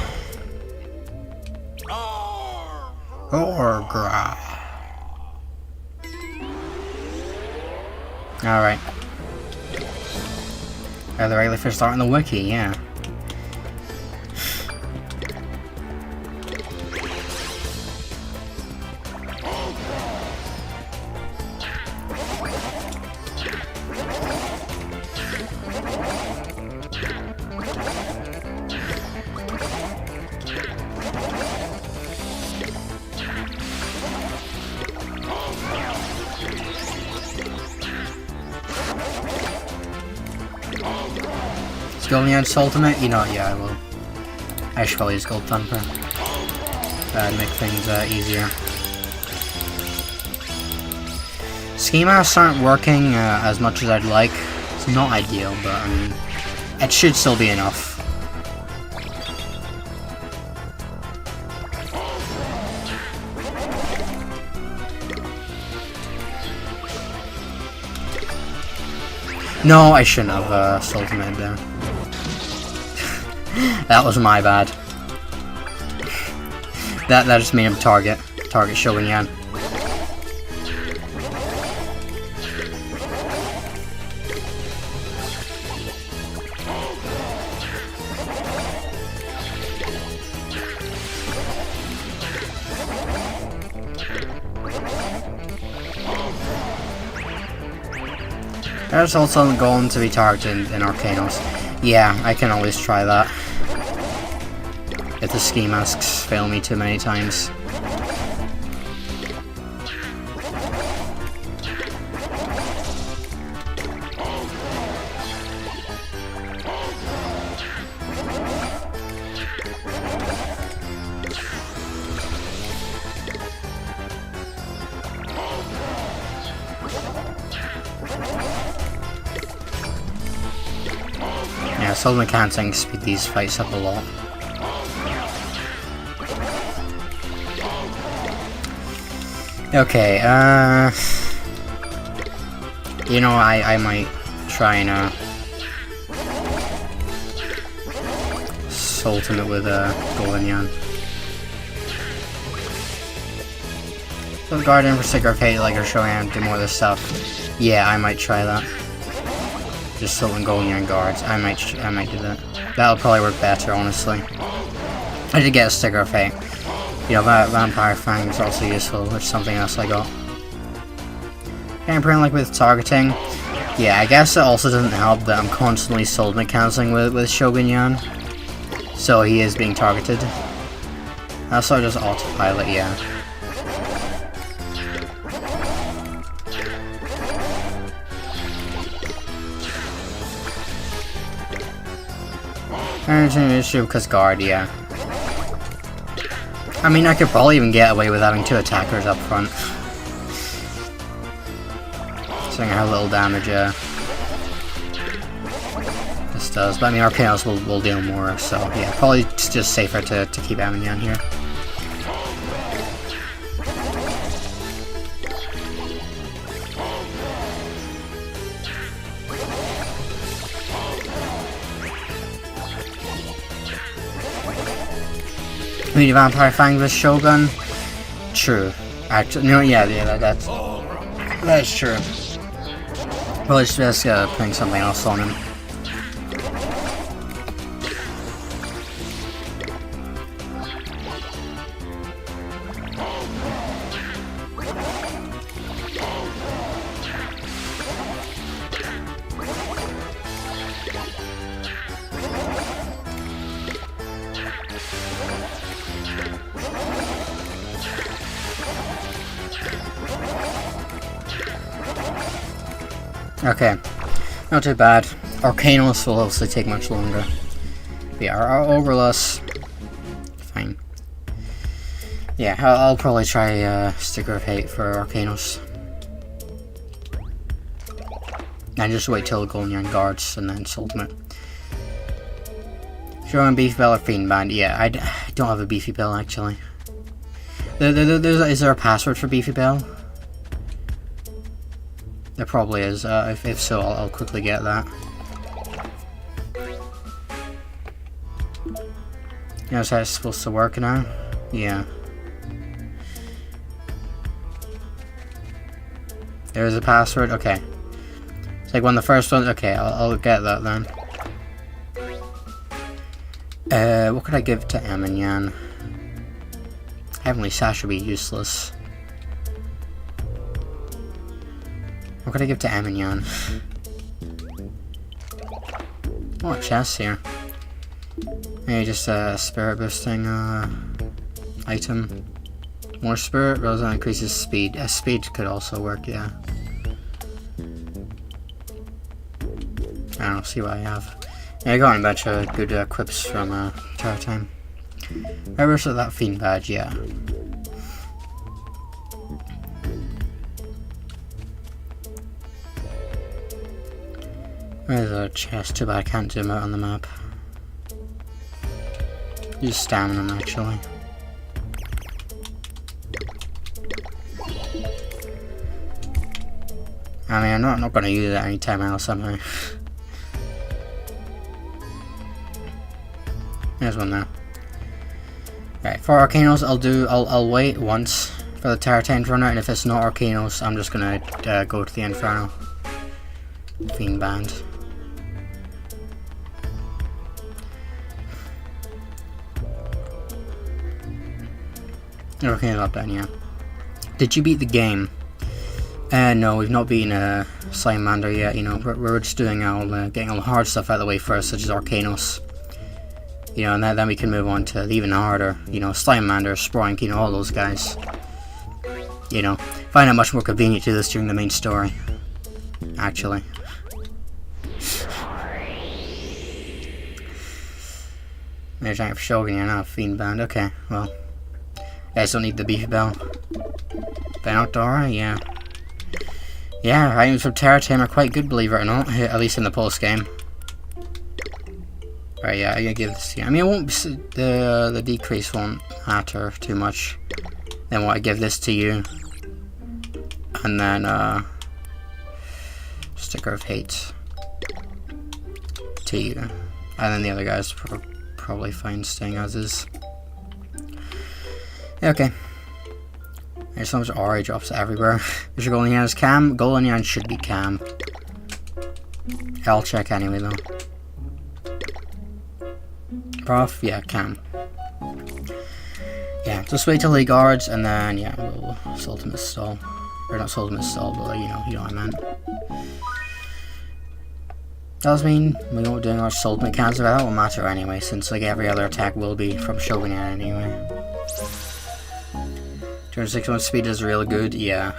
Orgra. Alright. The regular fish start in the wiki, yeah. Goldenyan's ultimate? You know what, yeah, I will. I should probably use Gold Thumper. That'd make things easier. Ski masks aren't working as much as I'd like. It's not ideal, but I mean, it should still be enough. No, I shouldn't have ultimate there. That was my bad. That just made him target Shogunyan. There's also going to be targeted in Arcanos. Yeah, I can always try that. If the ski masks fail me too many times. Yeah, so the mechanics speed these fights up a lot. Okay, you know, I might try and, ultimate with, Goldenyan. So Guardian for Sticker of Hate, like, or Shogunyan, do more of this stuff. Yeah, I might try that. Just Sultan Goldenyan guards. I might do that. That'll probably work better, honestly. I did get a Sticker of Hate. You know, Vampire Fang is also useful, which is something else I got. And pretty like with targeting, yeah, I guess it also doesn't help that I'm constantly ultimate cancelling with Shogunyan. So he is being targeted. Also just autopilot, yeah. And an issue because guard, yeah. I mean, I could probably even get away with having 2 attackers up front. Seeing how little damage this does. But I mean, Arcanos will deal more, so yeah, probably just safer to keep Emenyan here. Media Vampire Fang with Shogun? True. Actually, no, yeah, that's true. Well, it's just putting something else on him. Okay, not too bad. Arcanos will obviously take much longer. But yeah, our Overless, fine. Yeah, I'll probably try Sticker of Hate for Arcanos. And just wait till Goldenyan guards and then Ultimate. Showing Beefy Bell or Fiend Band? Yeah, I don't have a Beefy Bell actually. Is there a password for Beefy Bell? There probably is. If so, I'll quickly get that. You know how it's supposed to work now? Yeah. There's a password? Okay. It's like one of the first ones? Okay, I'll get that then. What could I give to Emenyan? Heavenly Sash would be useless. What could I give to Emenyan? Oh, a chest here. Maybe just a spirit boosting item. More spirit, but that increases speed. Speed could also work, yeah. I don't know, see what I have. Yeah, I got a bunch of good quips from Tower Time. Where's that Fiend badge? Yeah. Where's a chest? Too bad I can't zoom out on the map. Use stamina actually. I mean, I'm not going to use it anytime else somehow. There's one there. Right, for Arcanos, I'll wait once for the Tower Time to run out, and if it's not Arcanos, I'm just gonna go to the Inferno. Fiend Band. Arcanos up down, yeah. Did you beat the game? No, we've not beaten Slimemander yet. You know, we're just doing getting all the hard stuff out of the way first, such as Arcanos. You know, and then we can move on to the even harder, you know, Slimemander, Sprank, you know, all those guys. You know, find it much more convenient to do this during the main story. Actually. There's time for Shogunyan, not Fiend Band. Okay, well. You guys don't need the Beefy Bell. Benotdora, yeah. Yeah, items from Terra Time are quite good, believe it or not, at least in the post game. Right, yeah, I'm gonna give this to you. I mean, it won't the decrease won't matter too much. Then what, I give this to you, and then Sticker of Hate to you, and then the other guys probably fine staying as is. Yeah, okay. There's so much RA drops everywhere. Is your Goldenyan is cam? Goldenyan should be cam. I'll check anyway though. Prof, yeah, cam. Yeah, just wait till he guards and then yeah, we'll ultimate stall. Or not ultimate stall, but you know what I meant. Does mean we won't do our ultimate cancel, but that won't matter anyway, since like every other attack will be from Shogunyan anyway. 261 speed is real good, yeah.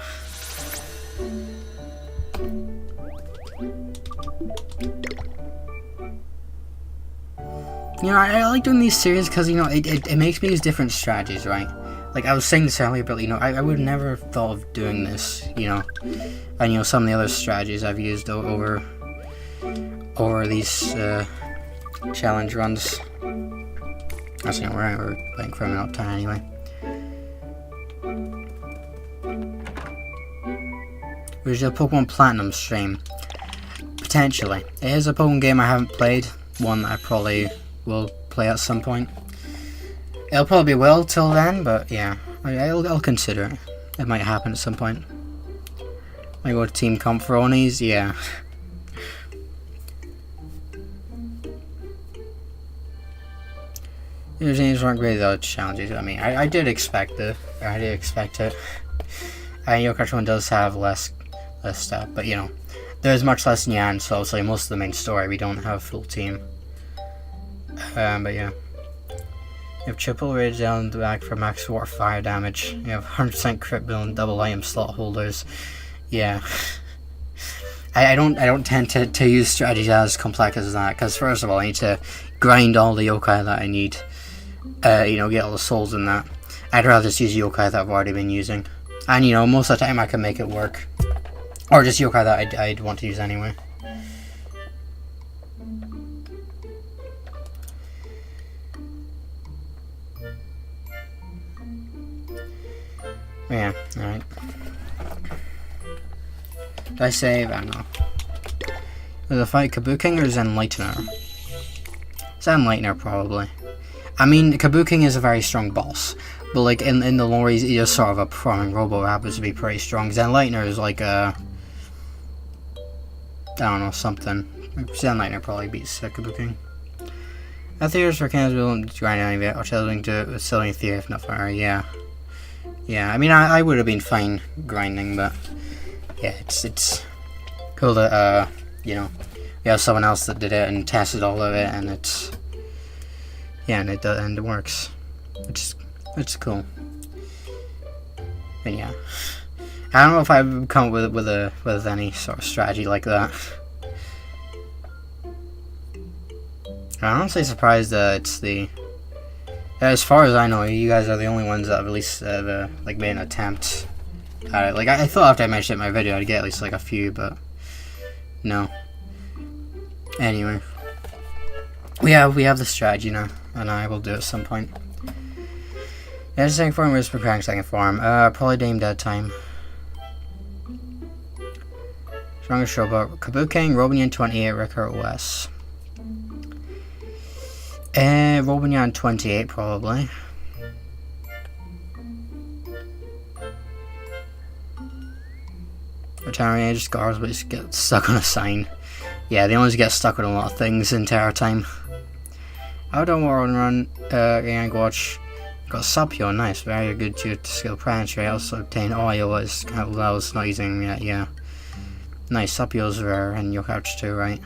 You know, I like doing these series because, you know, it makes me use different strategies, right? Like, I was saying this earlier, but, you know, I would never thought of doing this, you know. And, you know, some of the other strategies I've used over these challenge runs. Actually, no, we're playing for a minute time anyway. There's a Pokemon Platinum stream. Potentially. It is a Pokemon game I haven't played. One that I probably will play at some point. It'll probably be well till then, but yeah, I'll consider it. It might happen at some point. I go to Team Comp for Onis, yeah. These names weren't great though, challenges. I mean, I did expect it. I did expect it. And Yokai one does have less stuff, but you know, there's much less nyan, so obviously most of the main story we don't have full team. But yeah. You have triple rage down the back for max water fire damage. You have 100% crit bill and double item slot holders. Yeah. I don't tend to use strategies as complex as that, because first of all I need to grind all the yokai that I need, you know, get all the souls in that. I'd rather just use yokai that I've already been using, and you know, most of the time I can make it work, or just yokai that I'd want to use anyway. Yeah, alright. Did I save? I don't know. Was it fight Kabuking or Zenlightener? Zenlightener, probably. I mean, Kabuking is a very strong boss, but like in the lore, he's just sort of a performing robot who happens to be pretty strong. Zenlightener is like a... I don't know, something. Zenlightener probably beats Kabuking. I think there's Arcanos will grind any of it, or telling to selling theory if not for her, yeah. Yeah, I mean, I would have been fine grinding, but yeah, it's cool that, you know, we have someone else that did it and tested all of it, and it's, yeah, and it works, which is cool. And yeah, I don't know if I've come up with any sort of strategy like that. I'm honestly surprised that it's the... As far as I know, you guys are the only ones that have at least like made an attempt at it. Like I thought after I mentioned it in my video I'd get at least like a few, but no. Anyway, we have the strategy now, and I will do it at some point. Yeah, second form is preparing second form. Probably Dame Dead time. Strongest showboat. Kabuking, Robonyan 28, Ricker OS. Robonyan 28 probably. Retiring Age Scars, but just get stuck on a sign. Yeah, they always get stuck on a lot of things in Terror Time. Outdoor War Run, Gang Watch. Got Sapphinyan, nice, very good to skill planetary. Also obtain oil as kind of levels not using yet, yeah. Nice, Sapphinyan's rare and your couch too, right?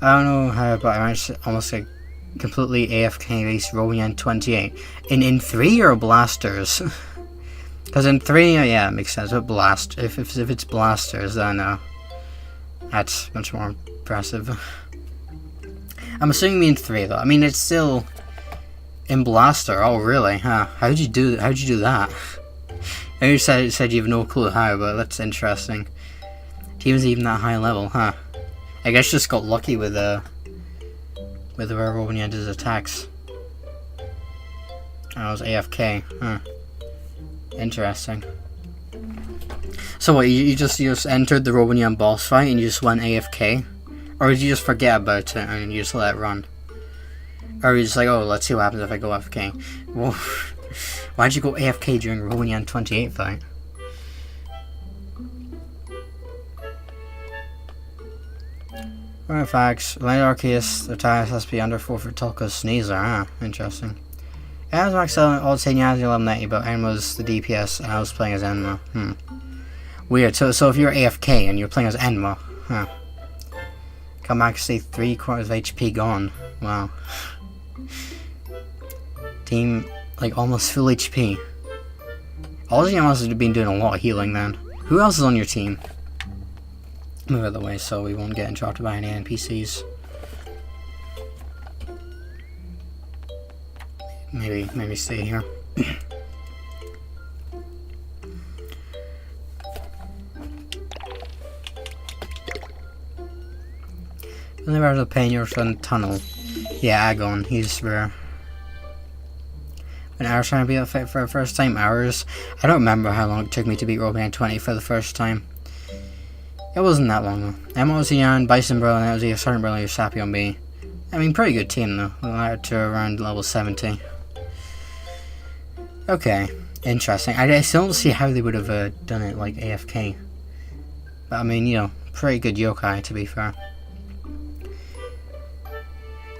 I don't know how, but I managed to almost like completely AFK race Robonyan 28. In 3 or blasters? Because in 3, yeah, it makes sense. But blast, if it's blasters, then that's much more impressive. I'm assuming me in 3 though. I mean, it's still in blaster. Oh really? Huh? How'd you do that? I you said you have no clue how, but that's interesting. He was even that high level, huh? I guess just got lucky with where Robonyan did his attacks. I was AFK, huh? Interesting. So what? You just entered the Robonyan boss fight and you just went AFK, or did you just forget about it and you just let it run? Or are you just like, oh, let's see what happens if I go AFK? Whoa. Why'd you go AFK during Robonyan 28 fight? Artifacts. Light Arceus, the tires has to be under 4 for Tulka's Sneezer, huh? Interesting. I was max selling all 10 Nyans 1190, but Enma was the DPS and I was playing as Enma. Weird. So if you're AFK and you're playing as Enma, huh? Come back, say 3/4 of HP gone. Wow. Team, like, almost full HP. All you must have been doing a lot of healing then. Who else is on your team? Move out of the way so we won't get interrupted by any NPCs. Maybe stay here. Where's the Pioneer Sun Tunnel? Yeah, Agon, he's rare. When I was trying to beat that fight for the first time, hours. I don't remember how long it took me to beat Robonyan 20 for the first time. It wasn't that long though. Emma was Nyan, Bison Bro, and that was either Sergeant Burley or Sapphinyan B. I mean, pretty good team though. We got to around level 70. Okay, interesting. I still don't see how they would have done it like AFK. But I mean, you know, pretty good yokai to be fair.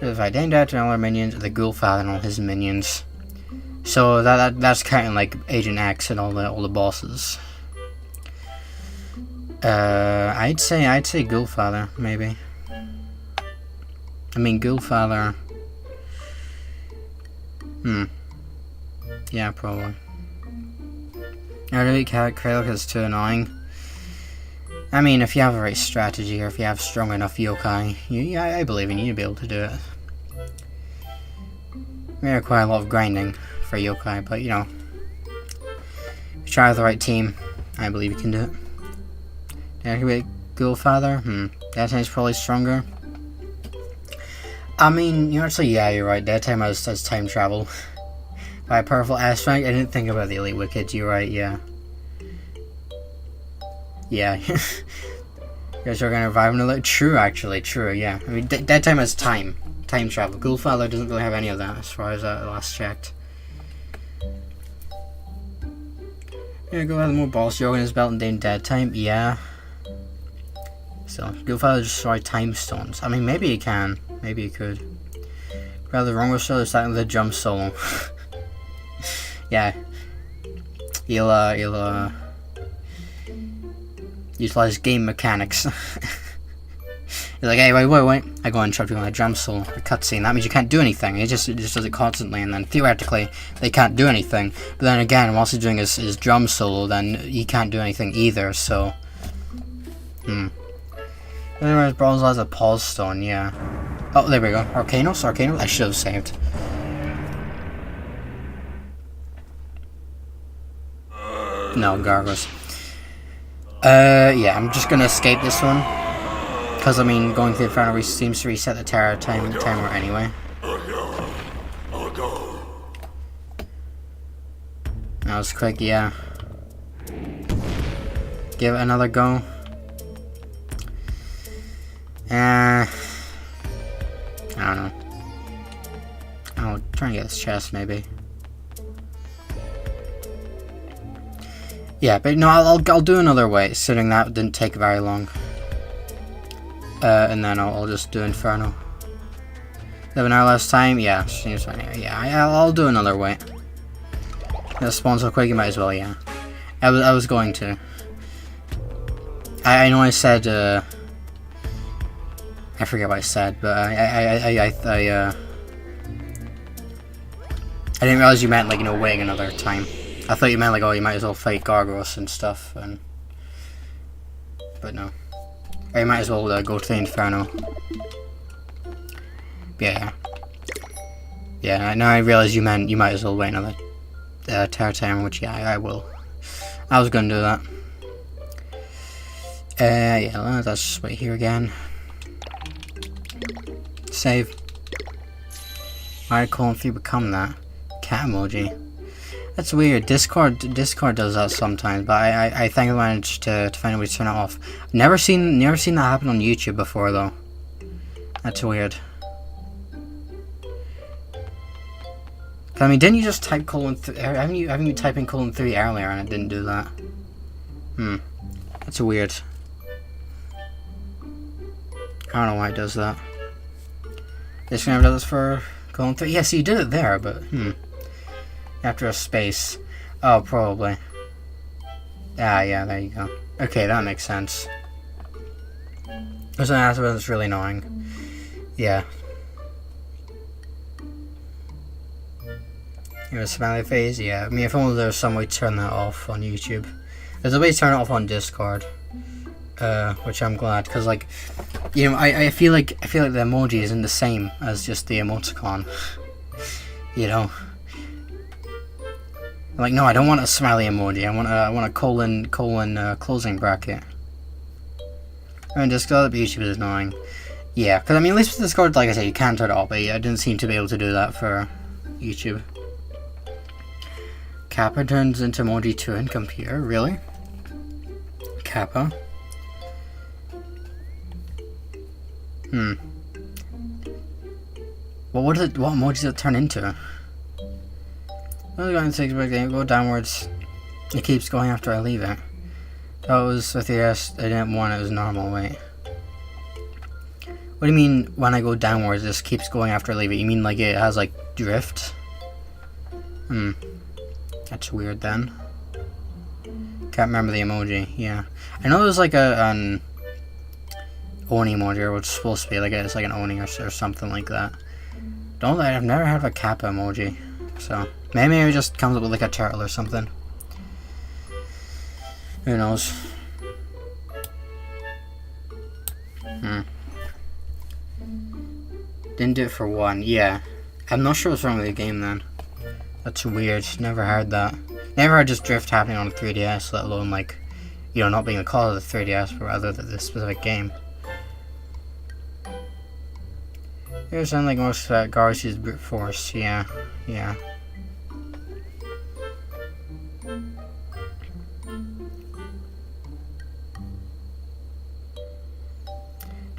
If I named out to all our minions, the Ghoulfather and all his minions. So that's counting like Agent X and all the bosses. I'd say Ghoulfather, maybe. I mean Ghoulfather. Yeah, probably. I really can't Krailk is too annoying. I mean, if you have the right strategy, or if you have strong enough yokai, I believe in you to be able to do it. It may require a lot of grinding for yokai, but you know, if you try with the right team, I believe you can do it. That could be a Ghoul Father. That time's probably stronger. I mean, you know, actually, yeah, you're right. That time has time travel. By a powerful aspect, I didn't think about the Elite Wicked. You're right, yeah. Yeah. You guys are gonna revive another. True, actually, true, yeah. I mean, that time has time travel. Ghoul Father doesn't really have any of that, as far as I last checked. Yeah, go ahead, more boss yoga in his belt and doing dead time. Yeah. So, Ghoul Father destroy time stones. I mean, maybe he can. Maybe he could. Grab the wrong with solo, starting with a jump solo. Yeah. He'll utilize game mechanics. He's like, hey, wait. I go and interrupt you on a jump solo, a cutscene. That means you can't do anything. It just does it constantly, and then theoretically, they can't do anything. But then again, whilst he's doing his drum solo, then he can't do anything either, so... Anyways, Bronze has a pause stone, yeah. Oh, there we go. Arcanos? I should have saved. No, Gargaros. Yeah, I'm just gonna escape this one. Because, I mean, going through Inferno seems to reset the timer anyway. That was quick, yeah. Give it another go. I don't know. I'll try and get this chest, maybe. Yeah, but no, I'll do another way, considering that didn't take very long. And then I'll just do Inferno. 11 hour last time? Yeah, seems fine. Yeah, I'll do another way. That spawns so quick, you might as well, yeah. I was going to. I know I said, I forget what I said, but I didn't realize you meant, like, you know, waiting another time. I thought you meant, like, oh, you might as well fight Gargaros and stuff, and... But no. Or you might as well go to the Inferno. Yeah. Yeah, now I realize you meant you might as well wait another terror time, which, yeah, I will. I was gonna do that. Yeah, let's just wait here again. Save. Why did colon 3 become that? Cat emoji. That's weird. Discord does that sometimes, but I think I managed to find a way to turn it off. Never seen that happen on YouTube before though. That's weird. I mean, didn't you just type colon 3? Haven't you typed in colon 3 earlier and it didn't do that? That's weird. I don't know why it does that. This gonna do this for colon 3. Yes, you did it there, but after a space. Oh, probably. Yeah, there you go. Okay, that makes sense. There's an aspect that's really annoying. Yeah. Here's a smiley face. Yeah, I mean, if only there was some way to turn that off on YouTube. There's a way to turn it off on Discord. Which I'm glad, because, like, you know, I feel like the emoji isn't the same as just the emoticon. You know. Like, no, I don't want a smiley emoji. I want a colon closing bracket. I mean, Discord YouTube is annoying. Yeah, because I mean, at least with Discord, like I said, you can turn it off, but I didn't seem to be able to do that for YouTube. Kappa turns into emoji 2 in computer, really? Kappa. Well, what emoji does it turn into? Go downwards. It keeps going after I leave it. That was with the S. I didn't want it was normal. Wait. What do you mean when I go downwards? It just keeps going after I leave it. You mean like it has like drift? That's weird then. Can't remember the emoji. Yeah, I know there's like an Oni emoji, or what's supposed to be like it's like an Oni or something like that. I've never heard of a Kappa emoji, so maybe it just comes up with like a turtle or something. Who knows? Didn't do it for 1. Yeah. I'm not sure what's wrong with the game then. That's weird. Never heard that. Never heard just drift happening on a 3DS, let alone like, you know, not being the cause of the 3DS, but rather this specific game. It sounds like most Gargaros use brute force. Yeah. Yeah.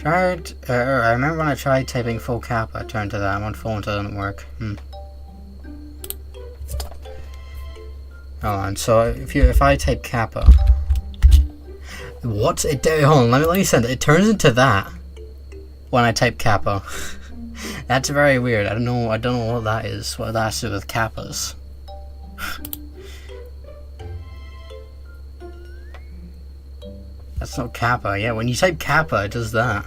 I remember when I tried typing full kappa, it turned to that. One full until it didn't work. Hold on, so if I type kappa, what? Hold on, let me send it. It turns into that when I type kappa. That's very weird. I don't know what that is. What that has to do with kappas. That's not kappa. Yeah, when you type kappa, it does that.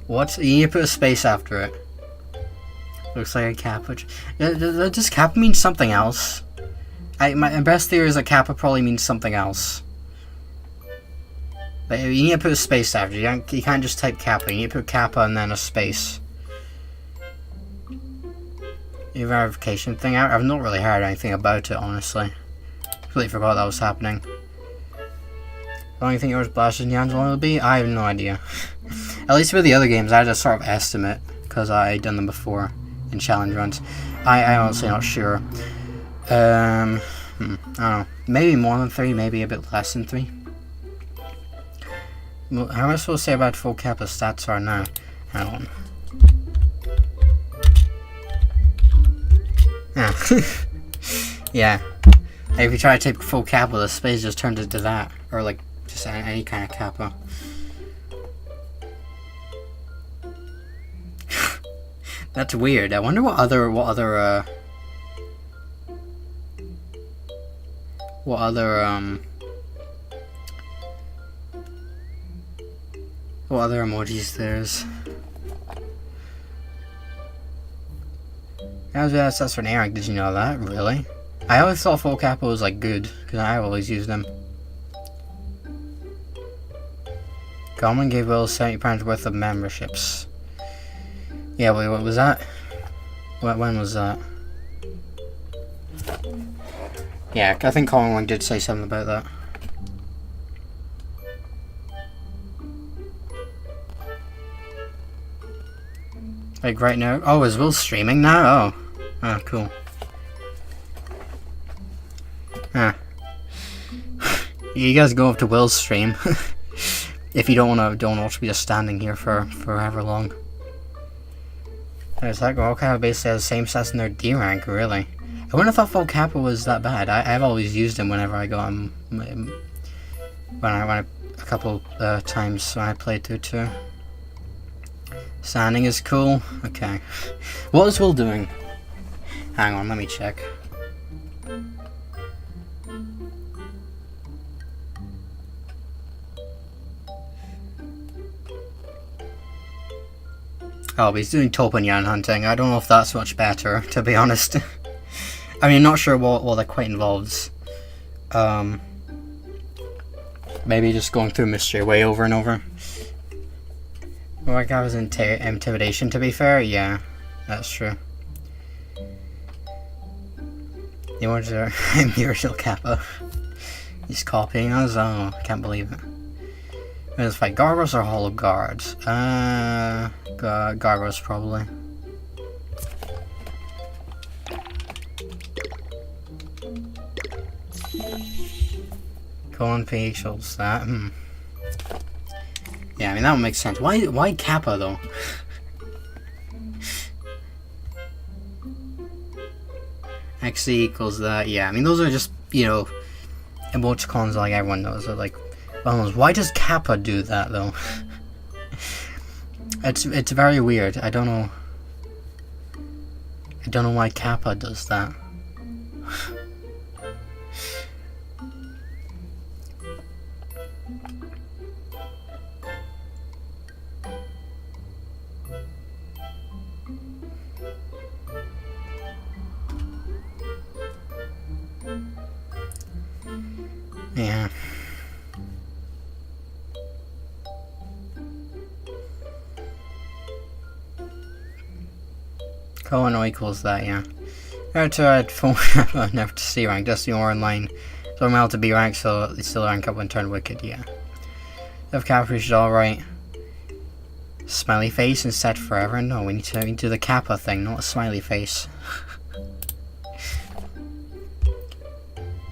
What? You need to put a space after it. Looks like a kappa. Does kappa mean something else? My best theory is that kappa probably means something else. But you need to put a space after it. You can't just type kappa. You need to put kappa and then a space. Your verification thing out? I've not really heard anything about it, honestly. Completely forgot that was happening. The only thing yours Baddinyan will be? I have no idea. At least with the other games, I had a sort of estimate because I had done them before in challenge runs. I'm honestly not sure. I don't know. Maybe more than 3, maybe a bit less than 3. Well, how am I supposed to say about full kappa stats are now? Hang on. Ah. Yeah. If you try to type full kappa, the space just turns into that. Or like, just any kind of kappa. That's weird. I wonder what other emojis there's. That's for Eric. Did you know that? Really? I always thought full kappa was like good because I always used them. Common gave Will £70 worth of memberships. Yeah, wait, what was that? When was that? Yeah, I think Goldenyan did say something about that. Like right now? Oh, is Will streaming now? Oh, cool. Ah. You guys go up to Will's stream if you don't want to be just standing here for however long. There's that all kind of basically has the same stats in their D rank, really. I wouldn't have thought full kappa was that bad. I've always used him whenever I got him. A couple times when I played through too. Standing is cool. Okay. What is Will doing? Hang on, let me check. Oh, but he's doing Topanyan hunting. I don't know if that's much better, to be honest. I mean, not sure what that quite involves. Maybe just going through Mystery Way over and over. Well, like I was intimidation, to be fair. Yeah, that's true. You want to Muriel Kappa? He's copying us? Oh, I can't believe it. Let's fight Gargaros or Hollow Guards? Gargaros probably. Colon P equals that. Yeah, I mean that would make sense. Why Kappa though? XC equals that. Yeah, I mean those are just, you know, emoticons like everyone knows. They're like, why does Kappa do that though? It's very weird. I don't know why Kappa does that. Yeah. Colon equals that, yeah. Never to add full never to C rank, just the more online. So I'm out to B rank, so they still rank up when turned wicked, yeah. If Kappa is alright. Smiley face instead forever? No, we need to do the Kappa thing, not a smiley face.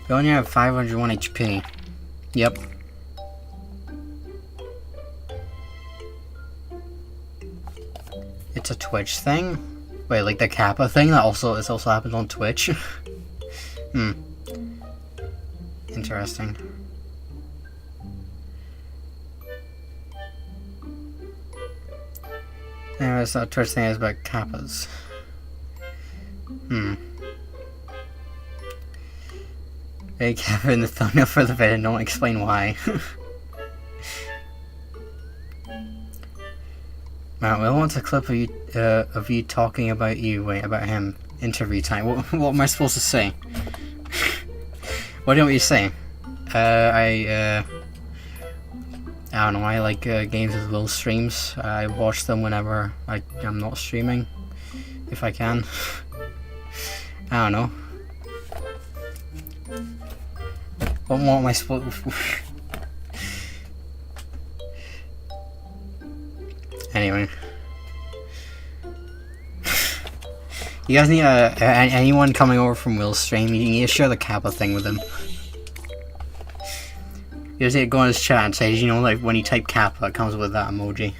We only have 501 HP. Yep. It's a Twitch thing? Wait, like the Kappa thing that also happens on Twitch? Interesting. Anyways, that Twitch thing is about Kappas. Hey, Kappa in the thumbnail for the video, don't explain why. Matt, Will wants a clip of you talking about about him. Interview time. What am I supposed to say? What do you want me to say? I don't know, I like games with Will streams. I watch them whenever I'm not streaming, if I can. I don't know. What more am I supposed to... Anyway. You guys need anyone coming over from Will's stream, you need to share the Kappa thing with him. You just need to go on his chat and say, you know, like when you type Kappa, it comes with that emoji.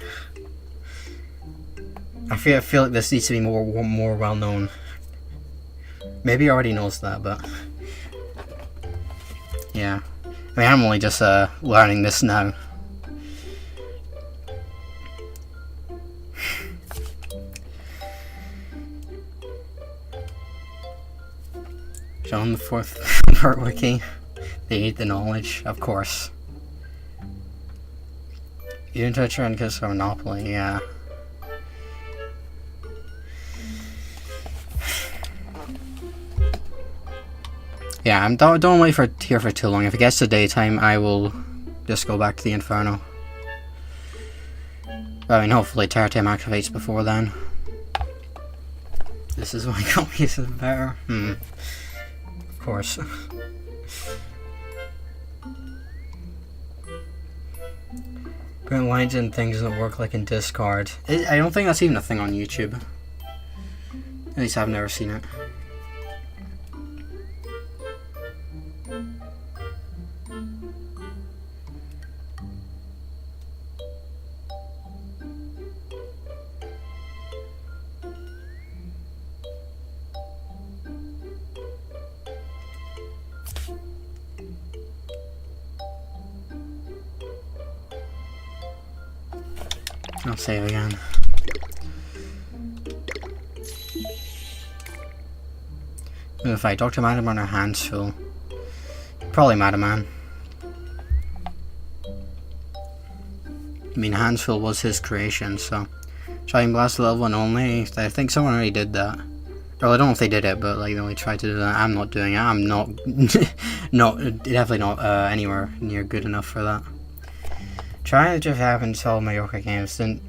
I feel like this needs to be more well known. Maybe he already knows that, but yeah. I mean, I'm only just learning this now. Shown the fourth part wiki. They eat the knowledge, of course. You didn't touch her and kiss her Monopoly, yeah. Yeah, don't wait here for too long. If it gets to daytime, I will just go back to the Inferno. I mean, hopefully Terra Time activates before then. This is why copies is better. Of course. Putting lines in things doesn't work like in Discord. I don't think that's even a thing on YouTube. At least I've never seen it. I'll save again. If I talk to Madam on her hands full. Probably Madam Man. I mean, hands full was his creation, so. Shining Blast level 1 only. I think someone already did that. Well, I don't know if they did it, but like they only tried to do that. I'm not doing it. I'm not, definitely not anywhere near good enough for that. Trying to just have installed my Yoka games, didn't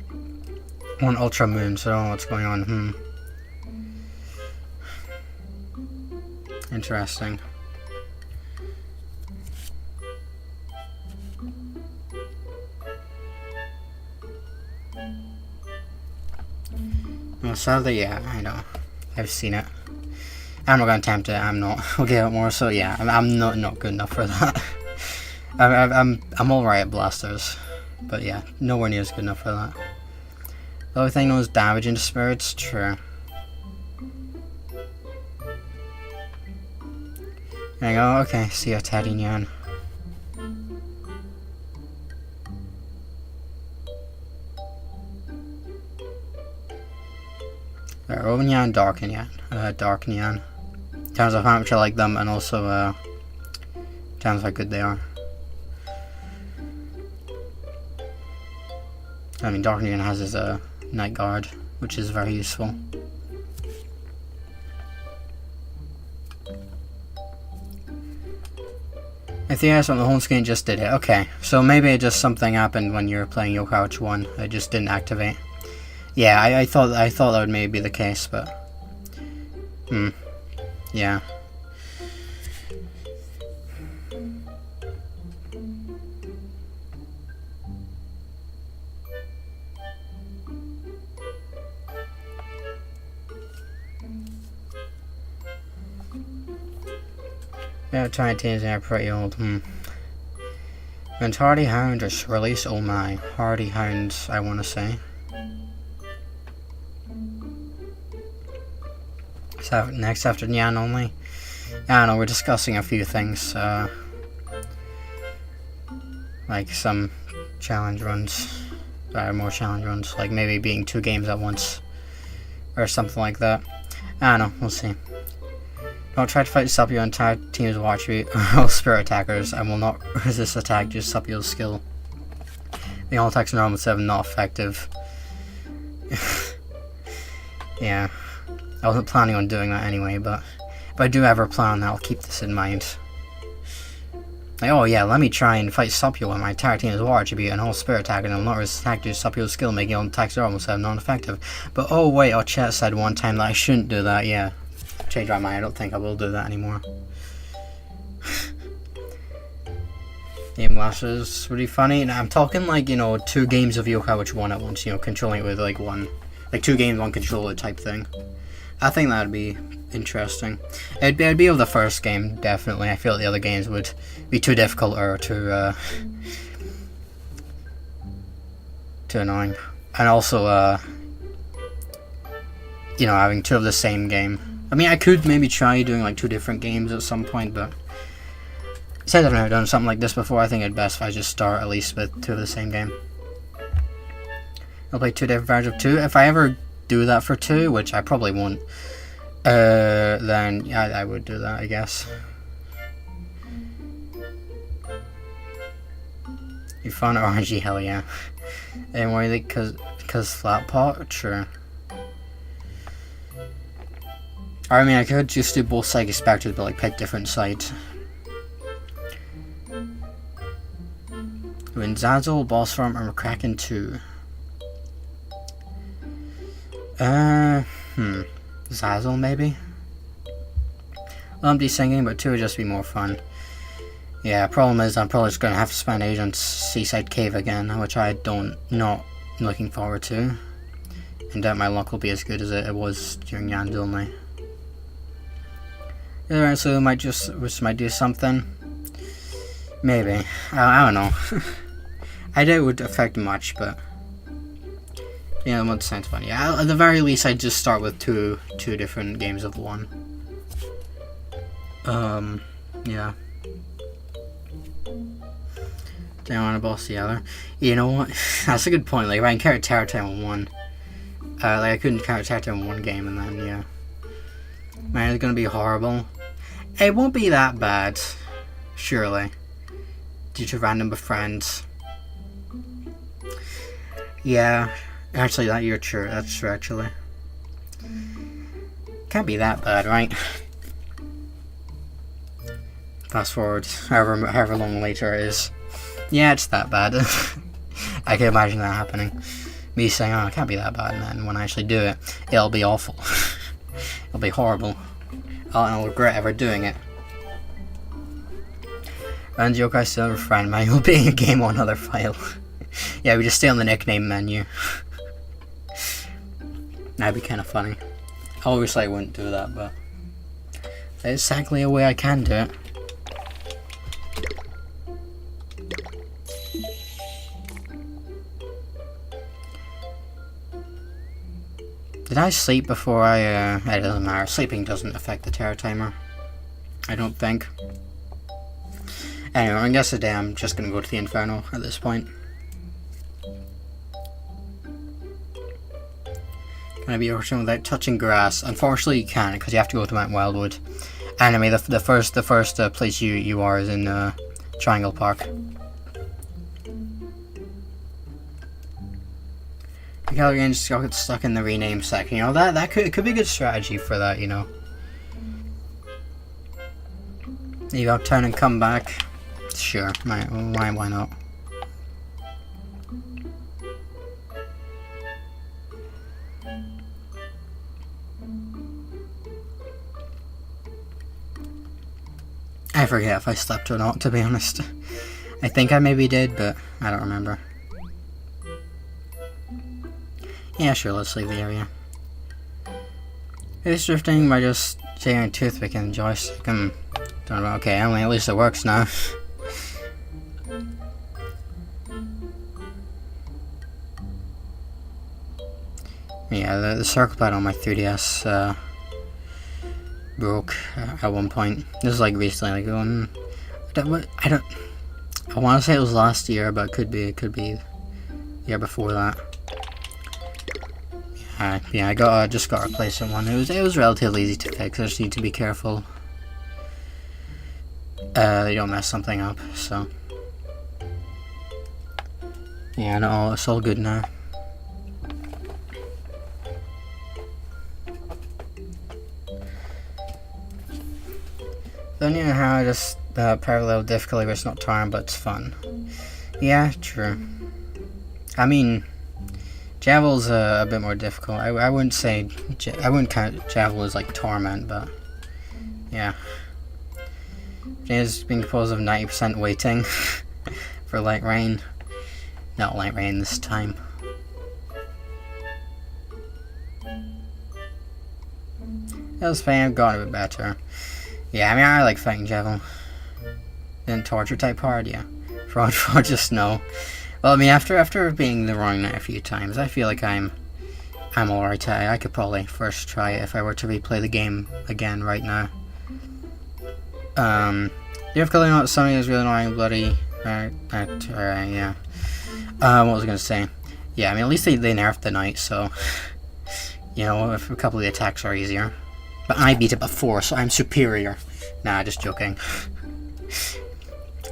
want Ultra Moon, so I don't know what's going on. Interesting. Well, sadly, yeah, I know. I've seen it. I'm not gonna attempt it. I'm not. We'll give it more. So yeah, I'm not good enough for that. I'm alright at blasters, but yeah, nowhere near as good enough for that. The only thing knows damage into spirits. True. There you go. Okay, see ya, Baddinyan. Robonyan, Darkanyan. In terms of how much I like them, and also in terms of how good they are. I mean, Darkanyan has his Night Guard, which is very useful. I think that's what the home screen just did it. Okay, so maybe just something happened when you were playing Yokai 1. It just didn't activate. Yeah, I thought that would maybe be the case, but Yeah. Yeah, tiny teams are pretty old. When Hardy Hound is released, oh my, Hardy Hounds, I want to say. So next after Nyan only. I don't know, we're discussing a few things, like some challenge runs, more challenge runs, like maybe being 2 games at once, or something like that. I don't know, we'll see. Don't try to fight Sup, your entire team's watch you, all spirit attackers, and will not resist attack, just Sup your skill. The all attacks normal 7 not effective. Yeah, I wasn't planning on doing that anyway, but if I do ever plan, I'll keep this in mind. Like, oh yeah, let me try and fight Sup when my entire team is war attribute and all spirit attack and will not resist attack due to Sup skill, making all attacks normal 7 non-effective. But oh wait, our chat said one time that I shouldn't do that, yeah. Change my mind, I don't think I will do that anymore. Game lashes would be funny. Now, I'm talking like, you know, 2 games of yokai which one at once, you know, controlling it with like 2 games, 1 controller type thing. I think that'd be interesting. It'd be of the first game, definitely. I feel like the other games would be too difficult or too annoying. And also, you know, having 2 of the same game. I mean, I could maybe try doing like 2 different games at some point, but since I've never done something like this before, I think it'd best if I just start at least with 2 of the same game. I'll play 2 different versions of 2. If I ever do that for 2, which I probably won't, then yeah, I would do that, I guess. You found RNG, hell yeah. And why they, cause flat pot? Sure. I mean, I could just do both Psychic Spectres, but like pick different sides. When Zazzle, Boss Form, and Kraken 2. Zazzle maybe? Lumpy singing, but 2 would just be more fun. Yeah, problem is I'm probably just gonna have to spend age on Seaside Cave again, which I not looking forward to. And doubt my luck will be as good as it was during Nyans only. Yeah, so we might do something. Maybe. I don't know. I doubt it would affect much, but yeah, it sounds funny. Yeah, at the very least, I'd just start with two different games of 1. Yeah. Do I want to boss the other? You know what? That's a good point. Like, if I can carry Terror Time on 1, like I couldn't carry Terror Time on 1 game, and then yeah, man, it's gonna be horrible. It won't be that bad, surely, due to random befriends. Yeah, actually, you're true. That's true, actually. Can't be that bad, right? Fast forward, however long later it is. Yeah, it's that bad. I can imagine that happening. Me saying, oh, it can't be that bad, and then when I actually do it, it'll be awful. It'll be horrible. I'll regret ever doing it. And yokai still have a friend manual being a game on other file. Yeah, we just stay on the nickname menu. That'd be kind of funny. Obviously I wouldn't do that, but there's exactly a way I can do it. Did I sleep before it doesn't matter. Sleeping doesn't affect the terror timer, I don't think. Anyway, I guess today I'm just gonna go to the Inferno at this point. Can I be overturned without touching grass? Unfortunately you can't, because you have to go to Mount Wildwood. Anyway, the first place you are is in Triangle Park. The Gallery just got stuck in the rename section. You know, that could be a good strategy for that, you know. Leave uptown and come back. Sure, why not? I forget if I slept or not, to be honest. I think I maybe did, but I don't remember. Yeah, sure, let's leave the area. It's drifting by just taking a toothpick and joystick. Don't know. Okay, I mean, at least it works now. Yeah, the circle pad on my 3DS broke at one point. This is like recently, like I want to say it was last year, but it could be the year before that. Yeah, I just got a replacement one. It was relatively easy to fix. I just need to be careful that you don't mess something up. So yeah, no, it's all good now. Don't you know how just parallel difficulty where it's not tiring but it's fun? Yeah, true. I mean, Javel's a bit more difficult. I wouldn't say I wouldn't count Javel as like torment, but yeah. It is being composed of 90% waiting for light rain. Not light rain this time. That was fine. I've gotten a bit better. Yeah, I mean, I like fighting Javel. Then torture type hard, yeah. For just no. Well, I mean, after being the wrong knight a few times, I feel like I'm alright. I could probably first try it if I were to replay the game again right now. Difficulty not something is really annoying, bloody. Yeah. What was I gonna say? Yeah, I mean, at least they nerfed the knight, so you know, if a couple of the attacks are easier. But I beat it before, so I'm superior. Nah, just joking.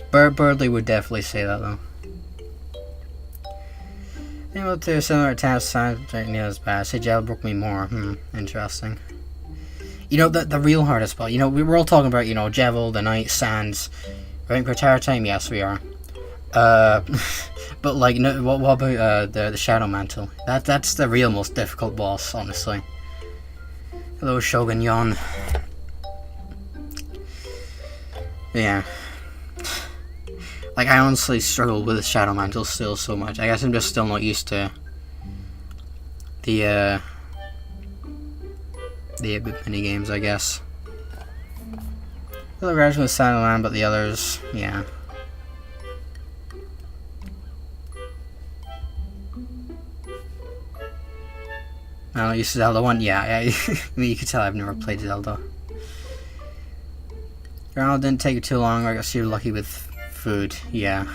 Birdley would definitely say that, though. You know, to similar attacks, sounds right near as bad. Say Javel broke me more. Interesting. You know, the real hardest part, you know, we were all talking about, you know, Javel, the Knight, Sands. Right, for Tower Time? Yes, we are. But, like, no, what about the Shadow Mantle? That's the real most difficult boss, honestly. Hello, Shogunyan. Yeah. Like, I honestly struggle with the Shadow Mantle still so much. I guess I'm just still not used to the mini games, I guess. The version with Land, but the others, yeah. I don't use Zelda 1, yeah. I mean, you can tell I've never played Zelda. Ronald didn't take too long. I guess you're lucky with food, yeah.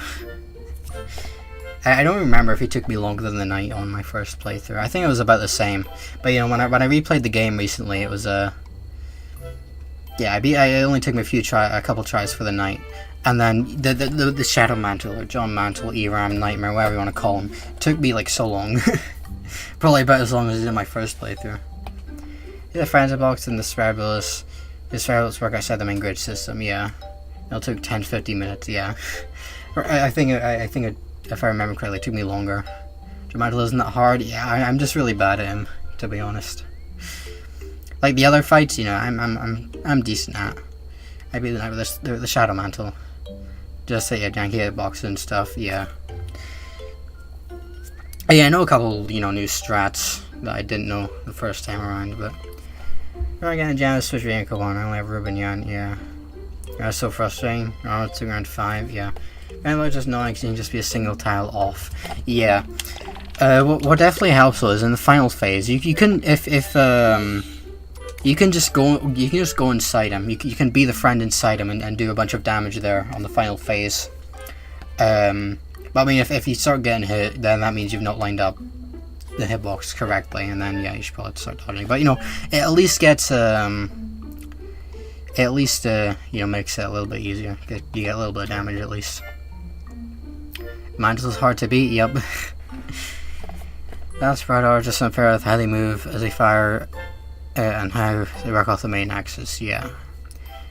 I don't remember if it took me longer than the night on my first playthrough. I think it was about the same. But you know, when I replayed the game recently, it was yeah, it only took me a couple tries for the night, and then the Shadow Mantle or John Mantle, Eram, Nightmare, whatever you want to call him, took me like so long. Probably about as long as it did in my first playthrough. The Frantic box and the Sparabulus. The Sparabulus work outside the main grid system, yeah. It took 10-15 minutes, yeah. I think if I remember correctly, it took me longer. Mantle isn't that hard, yeah. I'm just really bad at him, to be honest. Like the other fights, you know, I'm decent at. I beat the night with the Shadow Mantle. Just say, yeah, janky box and stuff, yeah. Yeah, I know a couple, you know, new strats that I didn't know the first time around, but we're getting a jam to switch vehicle one. I only have Rubinyan, yeah. That's so frustrating. Oh, it's around 5, yeah. And like just knowing you can just be a single tile off. Yeah. What definitely helps though is in the final phase, you can you can just go inside him. You can be the friend inside him and do a bunch of damage there on the final phase. But I mean, if you start getting hit, then that means you've not lined up the hitbox correctly, and then yeah, you should probably start dodging. But you know, it at least gets you know, makes it a little bit easier. You get a little bit of damage at least. Mantle's hard to beat. Yep. That's rather just unfair with how they move as they fire and how they work off the main axis. Yeah.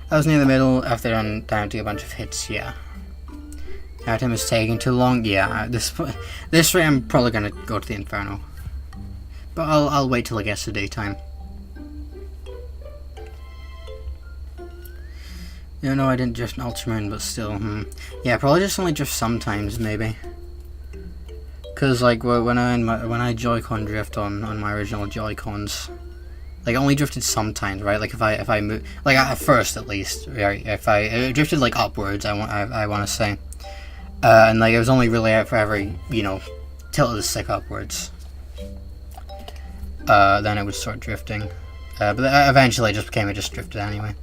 I was near the middle after down to a bunch of hits. Yeah. Our time is taking too long. Yeah, this rate I'm probably gonna go to the Inferno, but I'll wait till it gets to daytime. You know, I didn't drift an Ultramoon, but still, yeah, probably just only drift sometimes, maybe. Cause like when I Joy-Con drift on my original Joy-Cons, like I only drifted sometimes, right? Like if I move, like at first at least, right? If it drifted like upwards, I want to say, and like it was only really out for every, you know, tilt of the stick upwards. Then it would start drifting, but eventually it just became, it just drifted anyway.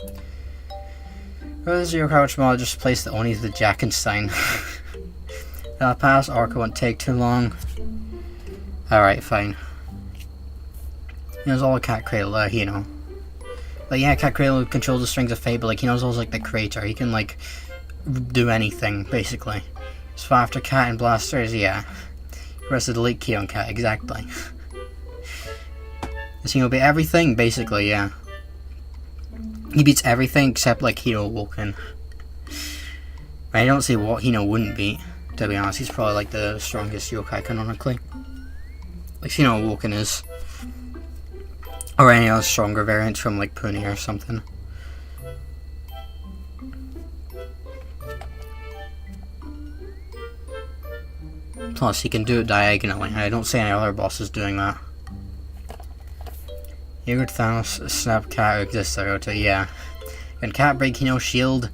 Where's your crouch mod? Just place the Oni to the Jackenstein. I'll pass. Orca won't take too long. Alright, fine. He knows all the Cat Cradle, you know. Like, yeah, Cat Cradle controls the strings of fate, but like he knows also like the creator. He can like do anything basically. So after Cat and Blasters, yeah. Press the delete key on Cat, exactly. This thing will be everything, basically, yeah. He beats everything except like Hino Awoken. I don't see what Hino wouldn't beat, to be honest. He's probably like the strongest yokai canonically. Like Hino Awoken is. Or any other stronger variants from like Puni or something. Plus he can do it diagonally. I don't see any other bosses doing that. Here would Thanos snap Cat exists Naruto, yeah. Can Cat break Hino shield?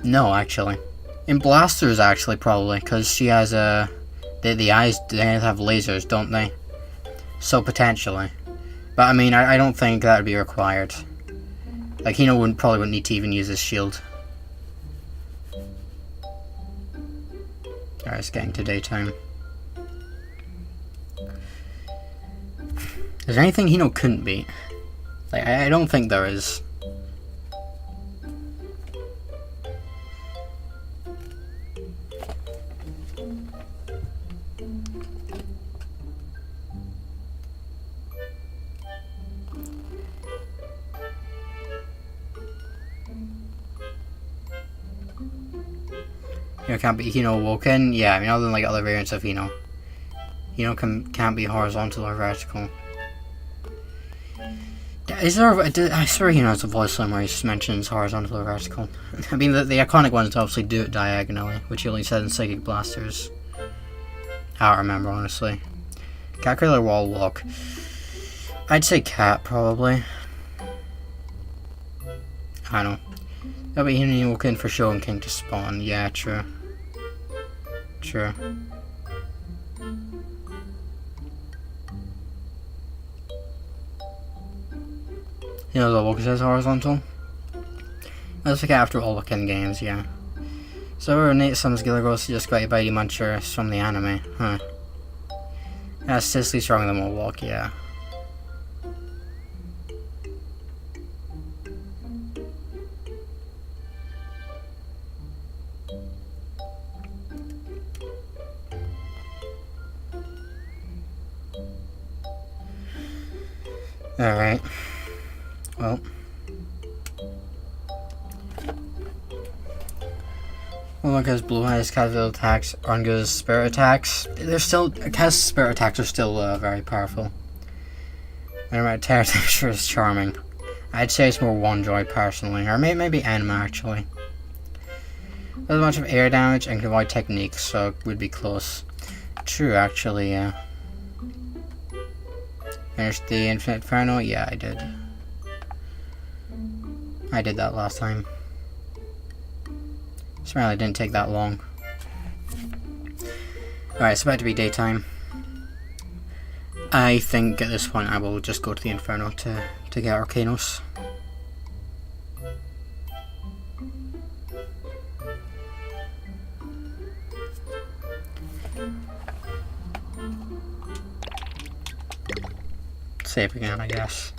No, actually. In Blasters, actually, probably, because she has the eyes, they have lasers, don't they? So potentially. But I mean, I don't think that would be required. Like, Hino probably wouldn't need to even use his shield. Alright, it's getting to daytime. Is there anything Hino couldn't beat? Like, I don't think there is. You know, can't be Hino Awoken? Yeah, I mean, other than like other variants of Hino. Hino can't be horizontal or vertical. Is there I swear Hino has a voice line where he just mentions horizontal or vertical. I mean, the iconic ones obviously do it diagonally, which he only said in Psychic Blasters. I don't remember, honestly. Cat Cradle or Wall Walk? I'd say Cat, probably. I don't know. That'll be Hino Awoken for Shogun King to spawn. Yeah, true. True. You know, the Awoken says horizontal. Let's look after all Awoken games, yeah. So, Nate Sums Gargaros just got a Mighty Muncher from the anime, huh? That's statistically stronger than Wall Walk, yeah. Alright. Well. Look, has Blue Eyes, Cat's attacks, Onga's spirit attacks. They're still, Cat's spirit attacks are still very powerful. And Terror Texture is charming. I'd say it's more One Joy personally, or maybe Enma actually. There's a bunch of air damage and can avoid techniques, so it would be close. True, actually, yeah. Finished the Infinite Inferno? Yeah, I did. I did that last time. This really didn't take that long. Alright, it's about to be daytime. I think at this point I will just go to the Inferno to get Arcanos. Save again, I guess.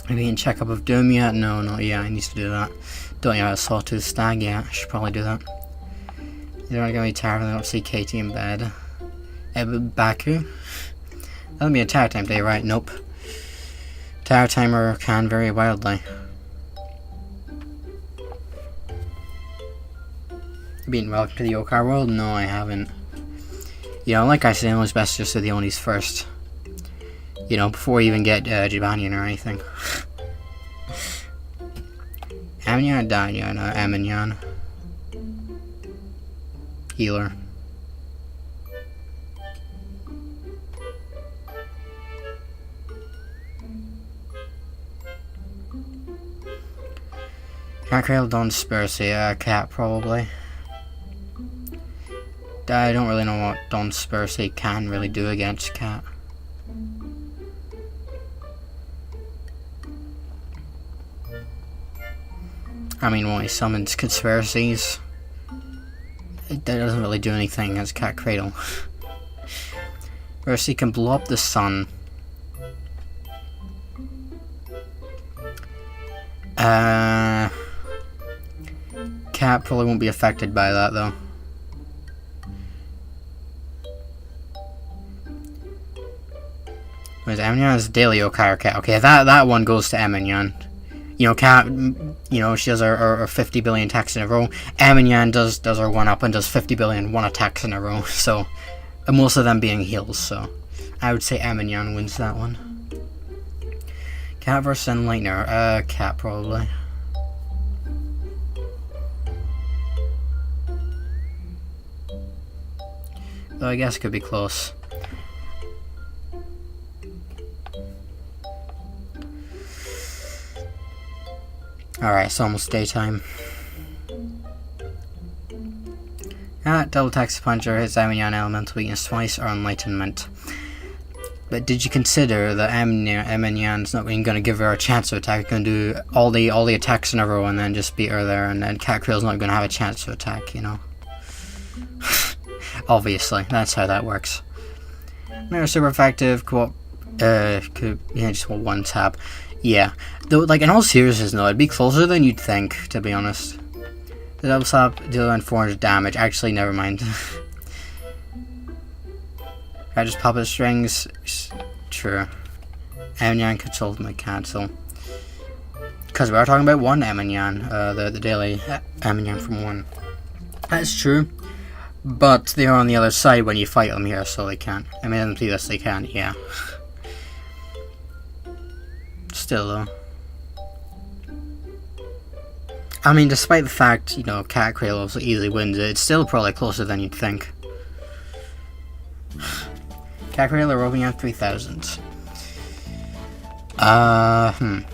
Maybe in checkup of Doom yet? No, not yet. I need to do that. Don't yet have a Sawtooth Stag yet. I should probably do that. You're not gonna be tired. I don't see Katie in bed. Baku? That'll be a tower time day, right? Nope. Tower timer can vary wildly. Been welcome to the Yokai world? No, I haven't. You know, like I said, it's best just to the Onis first. You know, before you even get Jibanyan or anything. Emenyan, Dianyan, Emenyan. Healer. Gargaros don't disperse cat probably. I don't really know what don't disperse can really do against cat. I mean, when he summons conspiracies, that doesn't really do anything against Cat Cradle. Whereas he can blow up the sun. Cat probably won't be affected by that though. Whereas Emenyan is daily Okire Cat. Okay, that one goes to Emenyan. You know, Cat, you know, she does her 50 billion attacks in a row. Emenyan does her 1-up and does 50 billion 1 attacks in a row. So, most of them being heals, so I would say Emenyan wins that one. Cat versus Enlightener. Cat probably. Though I guess it could be close. Alright, it's almost daytime. Double attacks Puncher hits Emenyan elemental weakness twice or enlightenment. But did you consider that Emenyan's not even going to give her a chance to attack? Going to do all the attacks in a row and then just beat her there, and then Cat Cradle's not going to have a chance to attack, you know? Obviously, that's how that works. They're super effective. Just one tap. Yeah, though, like in all seriousness, though, it'd be closer than you'd think, to be honest. The double slap deal around 400 damage. Actually, never mind. I just puppet strings. True. Emenyan controlled my cancel. Because we are talking about one Emenyan, the daily Emenyan from 1. That's true. But they are on the other side when you fight them here, so they can't. I mean, yes, they can, yeah. Still, though. I mean, despite the fact, you know, Cat Cradle easily wins it, it's still probably closer than you'd think. Cat Cradle or Robonyan 3000. I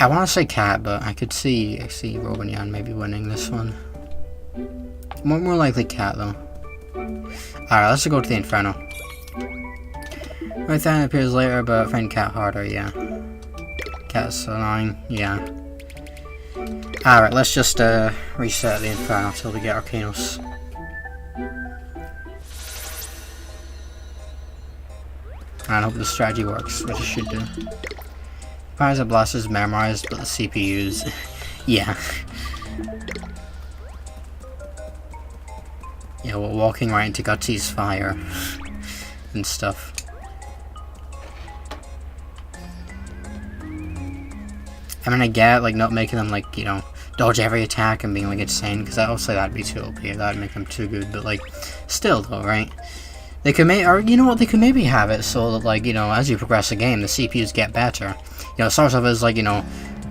want to say Cat, but I could see Robonyan maybe winning this one. More likely Cat, though. Alright, let's go to the Inferno. Right then appears later, but find Cat harder, yeah. Cat's annoying, yeah. Alright, let's just reset the Inferno until we get Arcanos. I hope the strategy works, which it should do. Fires and blasters memorized, but the CPUs, yeah. Yeah, we're walking right into Gutsy's fire and stuff. I mean, I get, like, not making them, like, you know, dodge every attack and being, like, insane, because obviously that'd be too OP, that'd make them too good, but, like, still, though, right? They could or, you know what, they could maybe have it so that, like, you know, as you progress the game, the CPUs get better. You know, sort of as, like, you know,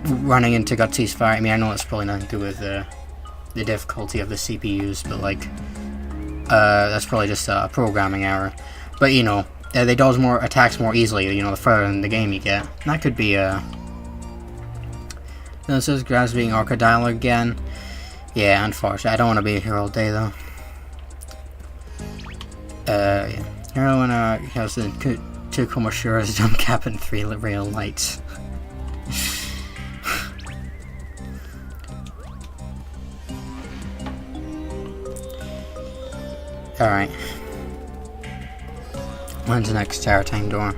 running into Gutsy's fire. I mean, I know it's probably nothing to do with the difficulty of the CPUs, but, like, that's probably just a programming error. But, you know, they dodge more attacks more easily, you know, the further in the game you get. And that could be, This is Grass being Arcadile again. Yeah, unfortunately. I don't want to be here all day, though. Yeah. Heroine has the two Commercials jump cap and 3 rail lights. Alright. When's the next Terror Time door?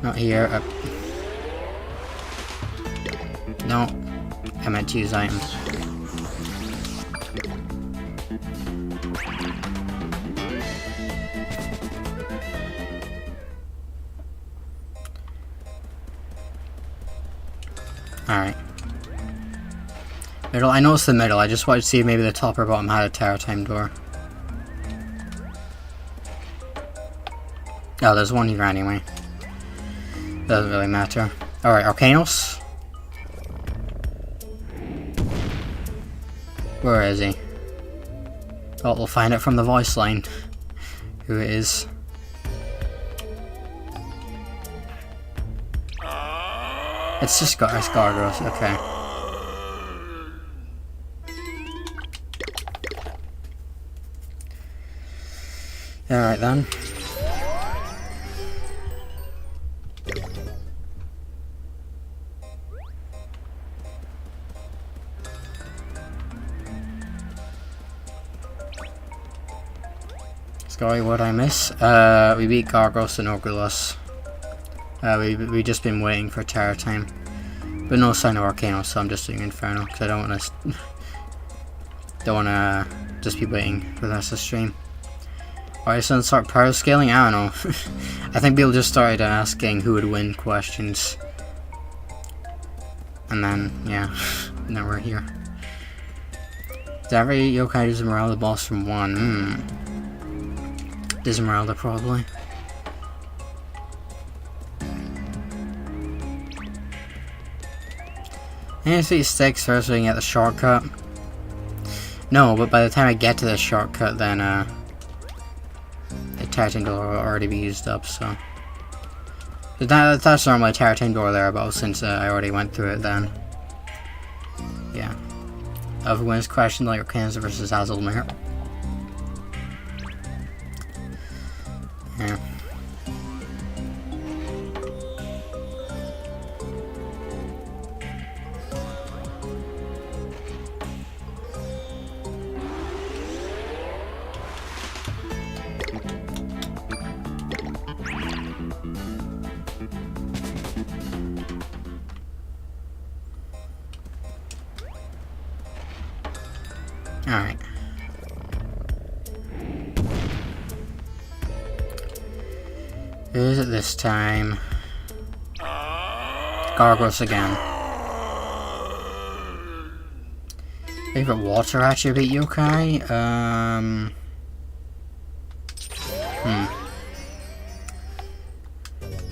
Not here. No. I meant to use items. Alright. Middle. I know it's the middle. I just wanted to see if maybe the top or bottom had a terror time door. Oh, there's one here anyway. Doesn't really matter. Alright, Arcanos. Where is he? Oh, we'll find out from the voice line who it is. It's just Gargaros, okay. Alright then. Sorry, what I miss? We beat Gargaros and Orgulus. We just been waiting for terror time. But no sign of Arcanos, so I'm just doing Inferno, because I don't wanna just be waiting for the rest of the stream. Alright, so let's start power scaling? I don't know. I think people just started asking who would win questions. And then, yeah, now we're here. Did every yokai Esmeralda boss from 1? Esmeralda, probably. I need to see sticks first so we can get the shortcut. No, but by the time I get to the shortcut, then the Terratine door will already be used up, so. That's normally a Terratine door there, but since I already went through it then. Yeah. Of wins question like Arcanos versus Azulmir. Yeah. Alright. Who is it this time? Gargaros again. Favorite water attribute yokai? I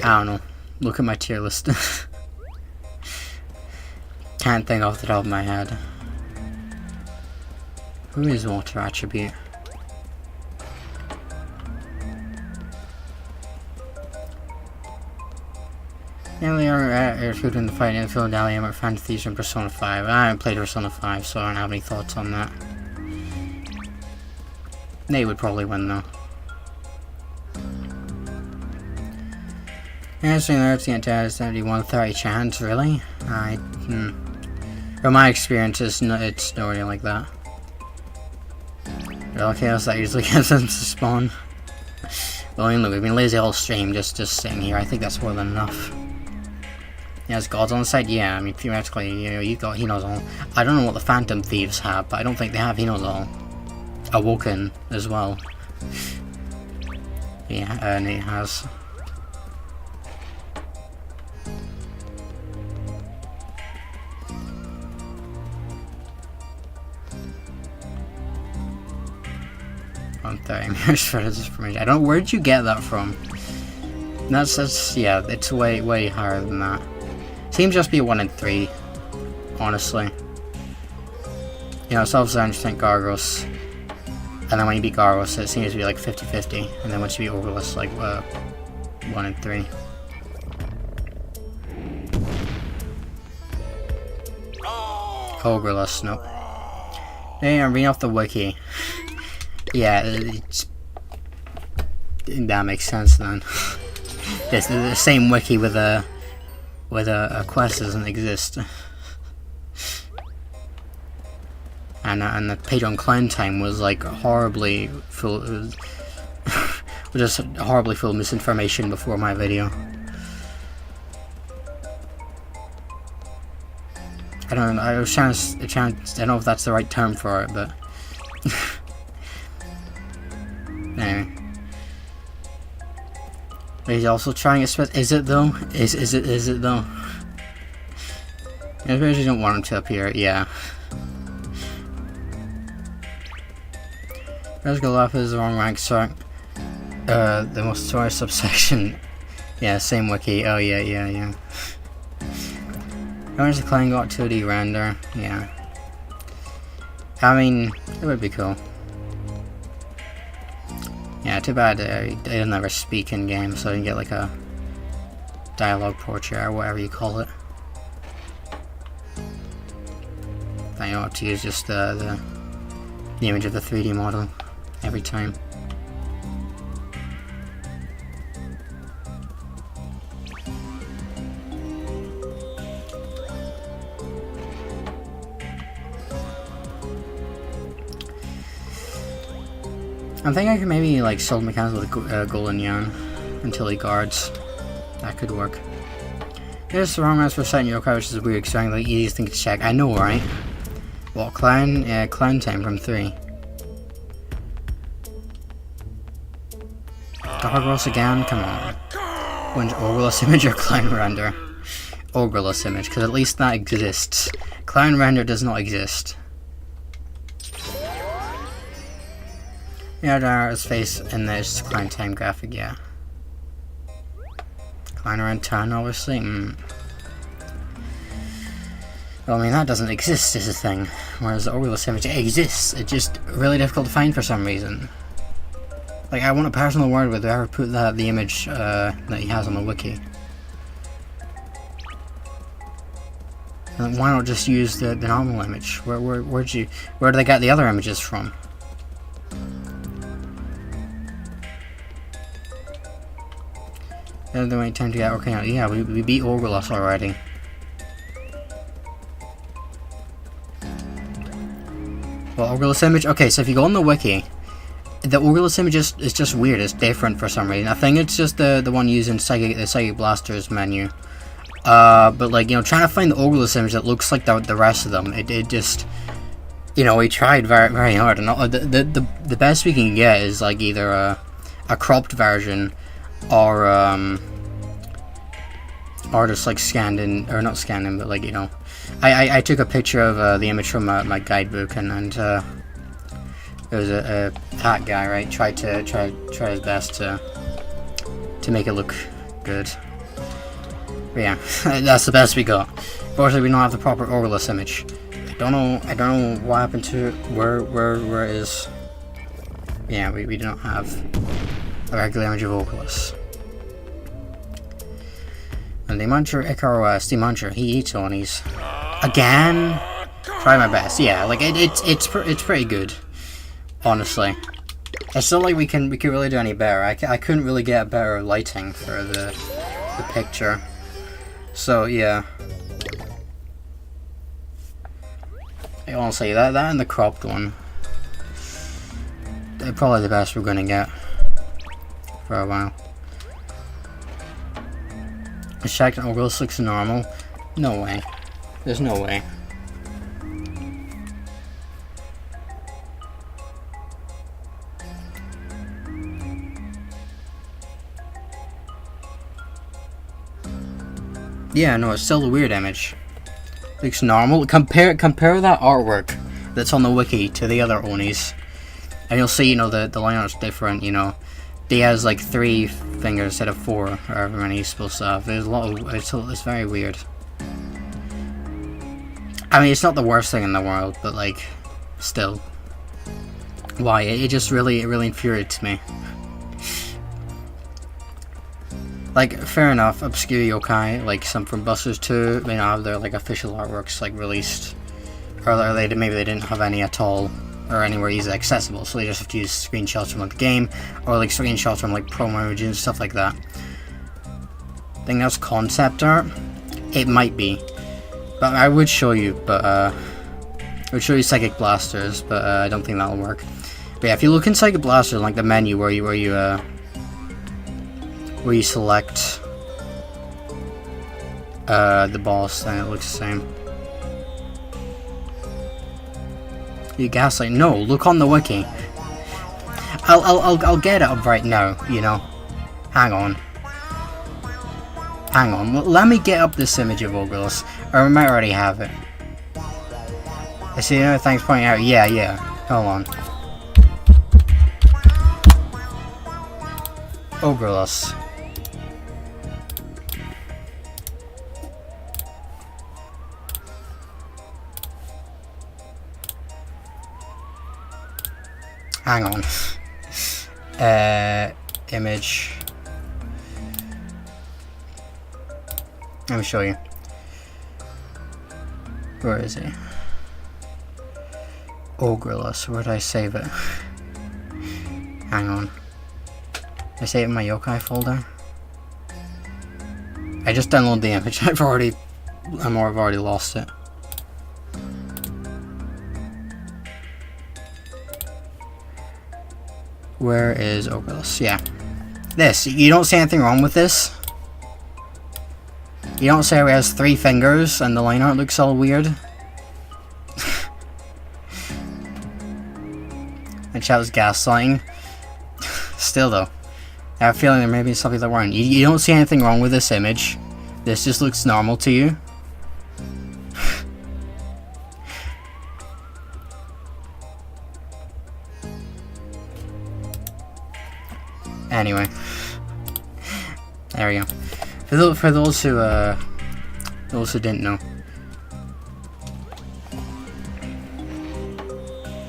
don't know. Look at my tier list. Can't think off the top of my head. Who is water attribute? Nearly are food in the fight in Philadelphia or Fantasies in Persona 5. I haven't played Persona 5, so I don't have any thoughts on that. They would probably win though. Answering the Earth's entire 71-30 chance, really? From my experience, it's not really like that. Real chaos that usually gets them to spawn. Well, I mean, look, we've been lazy all stream, just sitting here. I think that's more than enough. Yeah, is gods on the side? Yeah, I mean, theoretically, you know, you've got He Knows All. I don't know what the Phantom Thieves have, but I don't think they have He Knows All. Awoken as well. Yeah, Nate has. On 30 mirrors for this information. I don't. Where did you get that from? That's yeah. It's way higher than that. Seems just be 1 in 3, honestly. You know, it's obviously 100% Gargaros, and then when you beat Gargaros, it seems to be like 50-50, and then once you beat Orgulus, like 1 in 3. Orgulus, nope. Hey, I'm reading off the wiki. Yeah, that makes sense then. The same wiki with a quest doesn't exist. And the page on clown time was like horribly full. It was just horribly full of misinformation before my video. I don't know. I was trying to. I don't know if that's the right term for it, but anyway. But he's also trying to spit. Is it though? Is it though? I really don't want him to appear. Yeah. Let's go off is the wrong rank, sorry. The most sorry subsection. Yeah, same wiki. Oh yeah. How much the client got 2D render? Yeah. I mean, it would be cool. Yeah, too bad they don't ever speak in game, so you can get like a dialogue portrait or whatever you call it. I don't have to use just the image of the 3D model every time. I'm thinking I could maybe like solve mechanics with Goldenyan until he guards. That could work. Here's the wrong mouse for setting your card, which is weird because it's like the easiest thing to check. I know, right? What clan? Yeah, clan time from 3. Gargaros again? Come on. When's Ogreless image or clan render? Ogreless image, because at least that exists. Clan render does not exist. Yeah, there's face and there's clan time graphic, yeah. Clan around 10, obviously. Well, I mean, that doesn't exist is a thing. Whereas the Ogreless image, it exists. It's just really difficult to find for some reason. Like, I want a personal word with whoever put the image that he has on the wiki. And why not just use the normal image? Where do they get the other images from? The wait time to get Arcanos. Yeah, we beat Gargaros already. Well, Gargaros image. Okay, so if you go on the wiki, the Gargaros image is just weird. It's different for some reason. I think it's just the one using the Psychic Blasters menu. But like, you know, trying to find the Gargaros image that looks like the rest of them, it just, you know, we tried very hard, and the best we can get is like either a cropped version. Or just like scanned in, or not scanned in, but like, you know, I took a picture of the image from my guidebook, and there was a hat guy, right, try his best to make it look good. But yeah, that's the best we got. Unfortunately, we don't have the proper Ogreless image. I don't know what happened to it. Where it is. Yeah, we do not have a regular image of Ogreless. And the muncher Icaros, the muncher, he eats Onis. Again? Try my best. Yeah, like it's pretty good. Honestly. It's not like we can really do any better. I couldn't really get better lighting for the picture. So yeah. Honestly, that and the cropped one, they're probably the best we're gonna get for a while. I checked and Ogreless looks normal. No way. There's no way. Yeah, no, it's still a weird image. Looks normal. Compare that artwork that's on the wiki to the other Onis, and you'll see, you know, the line art's different, you know. He has like 3 fingers instead of 4, or however many he's supposed to have. There's a lot of, it's very weird. I mean, it's not the worst thing in the world, but like, still. Why? It just really infuriates me. Like, fair enough, obscure yokai, like some from Busters 2, may not have their like official artworks like released, or maybe they didn't have any at all, or anywhere easily accessible, so they just have to use screenshots from like the game, or like screenshots from like promo images and stuff like that. I think that's concept art. It might be, but I would show you, but I would show you Psychic Blasters, but I don't think that'll work. But yeah, if you look in Psychic Blasters, like the menu where you select the boss, then it looks the same. You gaslight? No, look on the wiki. I'll get it up right now, you know. Hang on. Let me get up this image of Ogreless, or I might already have it. I see another thing's pointing out. Yeah. Hold on. Ogreless. Hang on. Image. Let me show you. Where is he? Ogreless. Where did I save it? Hang on. I save it in my yokai folder. I just downloaded the image. I've already lost it. Where is Ogreless? Yeah. This. You don't see anything wrong with this. You don't say he has 3 fingers and the line art looks all weird. And chat was gaslighting. Still though. I have a feeling there may be something that weren't. You don't see anything wrong with this image. This just looks normal to you. Anyway. There we go. For those who didn't know.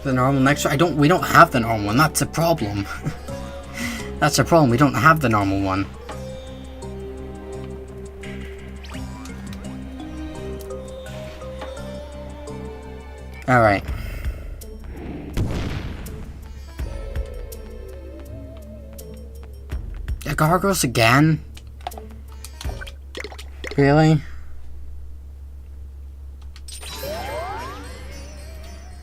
The normal next we don't have the normal one, that's a problem. That's a problem, we don't have the normal one. Alright. Gargaros again? Really?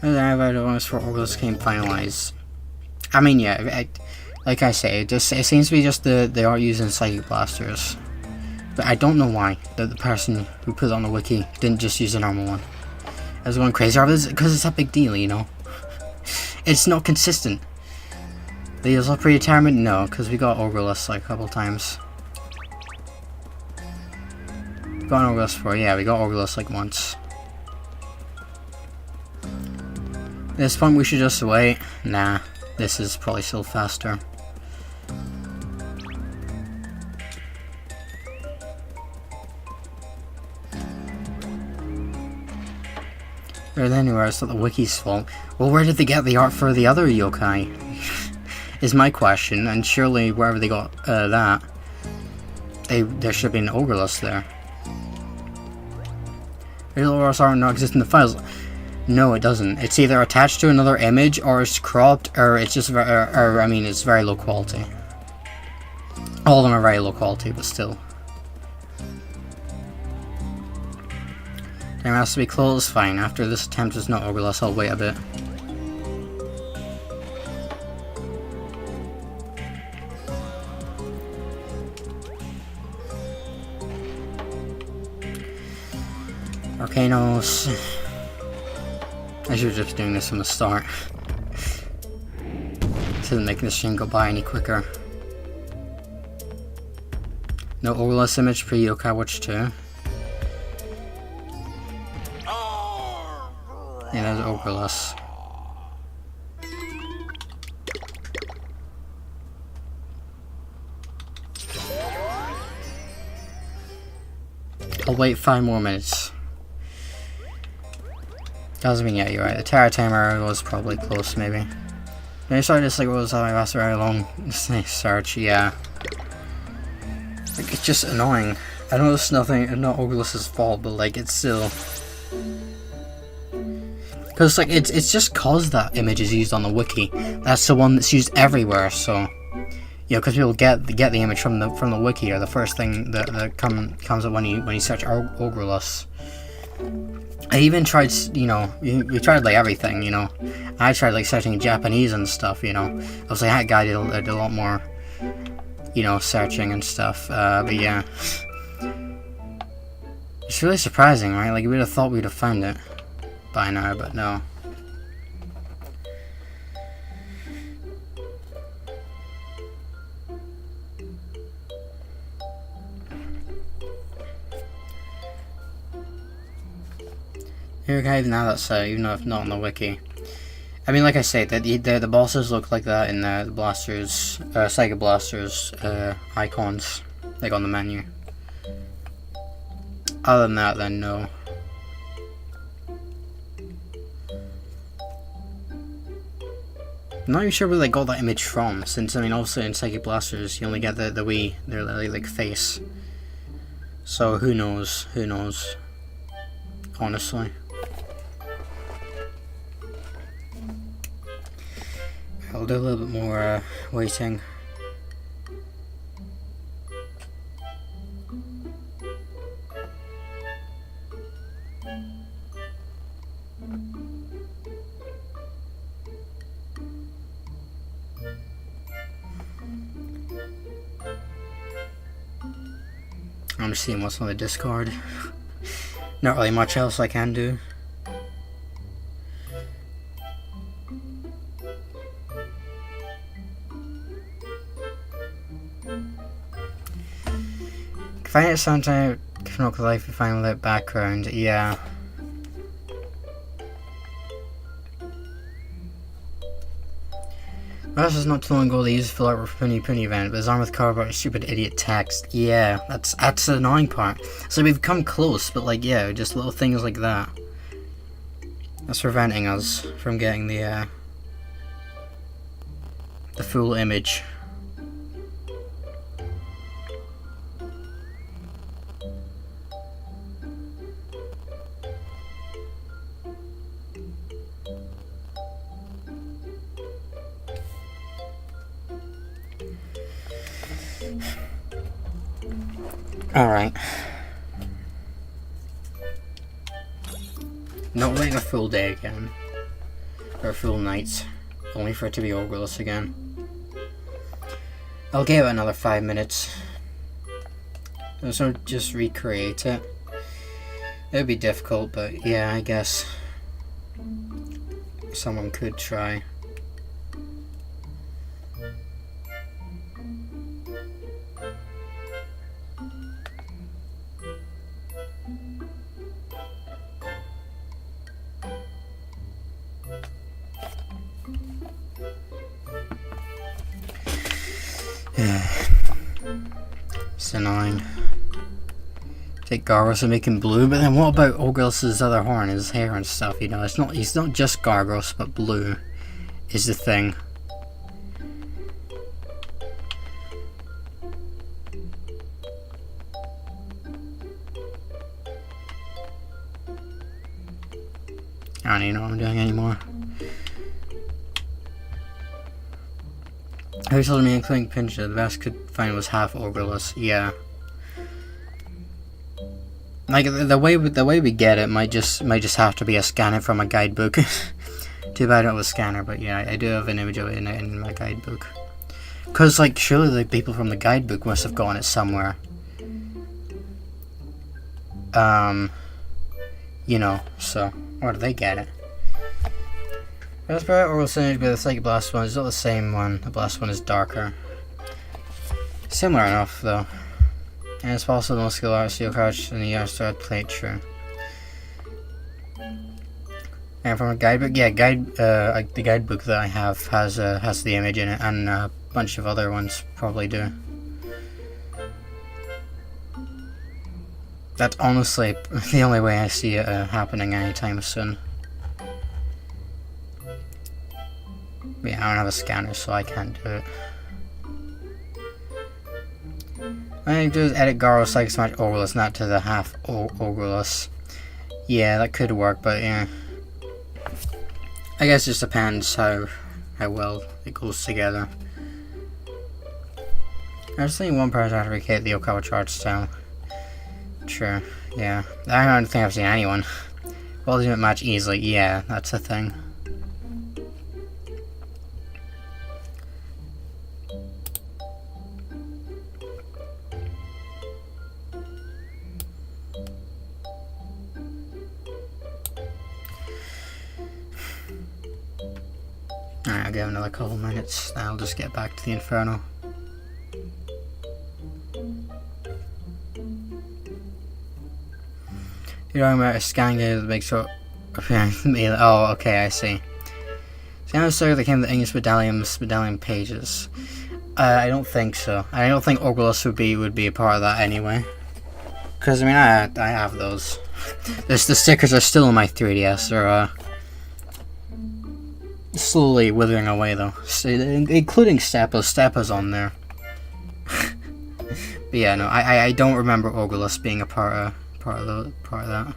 I don't want for Ogreless game finalized. I mean, yeah, like I say, it seems to be just they are using psychic blasters, but I don't know why the person who put it on the wiki didn't just use a normal one. I was going crazy because it's a big deal, you know. It's not consistent. They use up predetermined? No, because we got Ogreless like a couple times. Got an Ogreless before, yeah, we got Ogreless like once. At this point we should just wait. Nah, this is probably still faster. Or anywhere, it's not the wiki's fault. Well, where did they get the art for the other yokai? Is my question, and surely wherever they got that, there should be an Ogreless there. Ogreless art not exist in the files. No, it doesn't. It's either attached to another image, or it's cropped, or it's just, I mean, it's very low quality. All of them are very low quality, but still. There has to be closed, fine. After this attempt is not Ogreless, I'll wait a bit. Arcanos. I should have just doing this from the start. This isn't making this stream go by any quicker. No Ogreless image pre Yokai Watch 2. Yeah, there's Ogreless. I'll wait 5 more minutes. Doesn't mean yet, you're right. The Terra timer was probably close, maybe. I started this like it was after a very long search, yeah. Like, it's just annoying. I know it's not Ogreless's fault, but like it's still. Because like it's just cause that image is used on the wiki. That's the one that's used everywhere, so you know, because people get the image from the wiki, or the first thing that comes up when you search Ogreless. I even tried, you know, you tried like everything, you know. I tried like searching Japanese and stuff, you know. I was like, that guy did a lot more, you know, searching and stuff. But yeah, it's really surprising, right? Like, we'd have thought we'd have found it by now, but no. Okay, now that's even though it's not on the wiki. I mean, like I say, the bosses look like that in the blasters, Psychic Blasters icons, like on the menu. Other than that, then no. I'm not even sure where they got that image from, since, I mean, also in Psychic Blasters, you only get the wee, their like face. So, who knows, honestly. I'll do a little bit more, waiting. I'm just seeing what's on the Discord. Not really much else I can do. Find it sometime, Canonical Life, find lit background, yeah. This is not too long ago they used to fill out with Puni event, but it's on with cover stupid idiot text. Yeah, that's the annoying part. So we've come close, but like, yeah, just little things like that. That's preventing us from getting the full image. Alright. Not waiting a full day again. Or a full night. Only for it to be Orgulous again. I'll give it another 5 minutes. So just recreate it. It would be difficult, but yeah, I guess someone could try. It's annoying. Take Gargaros and make him blue, but then what about Orgulous' other horn, his hair and stuff, you know? He's not just Gargaros, but blue is the thing. I don't even know what I'm doing anymore. Who told me including Pincher, the best could find was half Orgulous? Yeah. Like the way we get it might just have to be a scanner from a guidebook. Too bad I don't have a scanner, but yeah, I do have an image of it in my guidebook. Cause like surely the people from the guidebook must have gotten it somewhere. You know, so where do they get it? Raspberry Oral Synergy, but the Psychic Blast one is not the same one. The Blast one is darker. Similar enough, though. And it's also the most skill art, Steel Crouch, and the Start Plate, true. And from a guidebook, yeah, the guidebook that I have has the image in it, and a bunch of other ones probably do. That's honestly the only way I see it happening anytime soon. Yeah, I don't have a scanner, so I can't do it. I think do is edit Gargaros Psychic Smash Orgulous, not to the half Orgulous. Yeah, that could work, but yeah. I guess it just depends how well it goes together. There's only one person to recreate the Okawa chart style. True, yeah. I don't think I've seen anyone. Well, they don't match easily, yeah, that's the thing. Alright, I'll give another couple minutes, then I'll just get back to the Inferno. You're talking about a scan game that makes sure... Oh, okay, I see. Down the came the English medallion pages. I don't think so. I don't think Orgulus would be a part of that anyway. Because I mean, I have those. The stickers are still in my 3DS. They're slowly withering away though, including Steppa's on there. But yeah, no, I don't remember Orgulus being a part of that.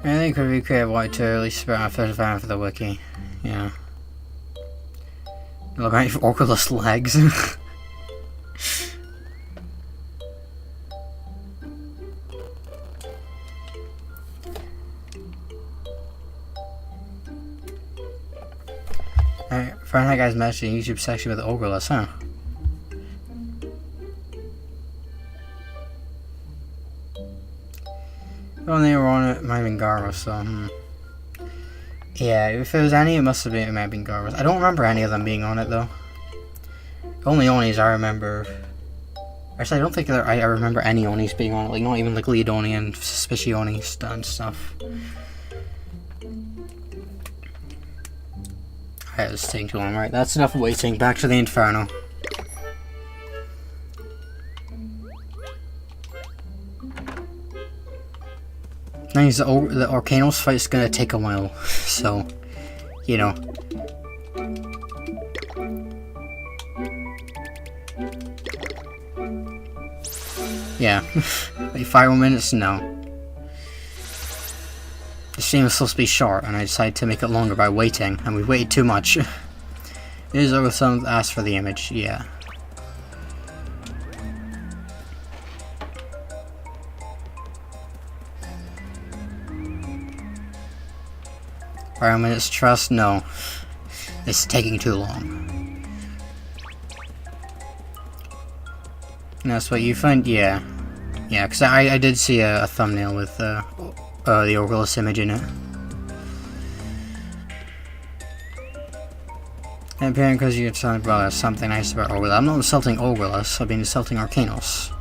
I think we could recreate a white to release spread on first fan for the wiki. Yeah. Look at Orgulus legs. Alright, find that guy's message in YouTube section with Orgulus, huh? When they were on it, might have been Gargaros, so yeah, if there was any, it might have been Gargaros. I don't remember any of them being on it though. Only Onis I remember. Actually, I don't think I remember any Onis being on it. Like not even like Leodonian, Suspicioni and stuff. Alright, it's taking too long. Right, that's enough waiting. Back to the Inferno. Nice, the Arcanos fight's gonna take a while, so, you know. Yeah, like 5 more minutes? No. The stream was supposed to be short, and I decided to make it longer by waiting, and we waited too much. It is over someone asked for the image, yeah. Alright, minutes trust? No. This is taking too long. And that's what you find? Yeah. Yeah, because I did see a thumbnail with the Orgulus image in it. And apparently because you're telling brother something nice about Orgulus. I'm not insulting Orgulus, I've been insulting Arcanos.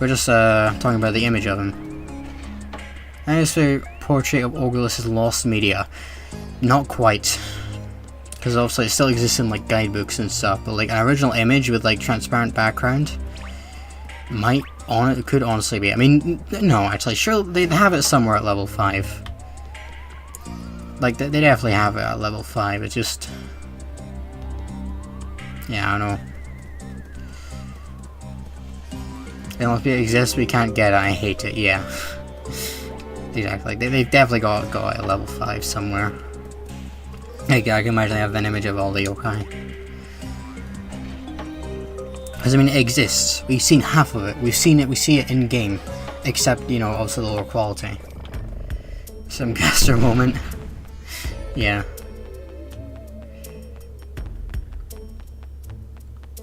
We're just talking about the image of him. And it's a portrait of Orgulus' lost media. Not quite. Because obviously it still exists in like guidebooks and stuff, but like an original image with like transparent background it could honestly be. I mean, no, actually, sure, they have it somewhere at level 5. Like, they definitely have it at level 5, it's just... Yeah, I don't know. It must exist, we can't get it, I hate it, yeah. Exactly, they've definitely got it at level 5 somewhere. I can imagine they have an image of all the yokai. Because I mean, it exists. We've seen half of it. We see it in game, except you know, obviously the lower quality. Some caster moment. Yeah.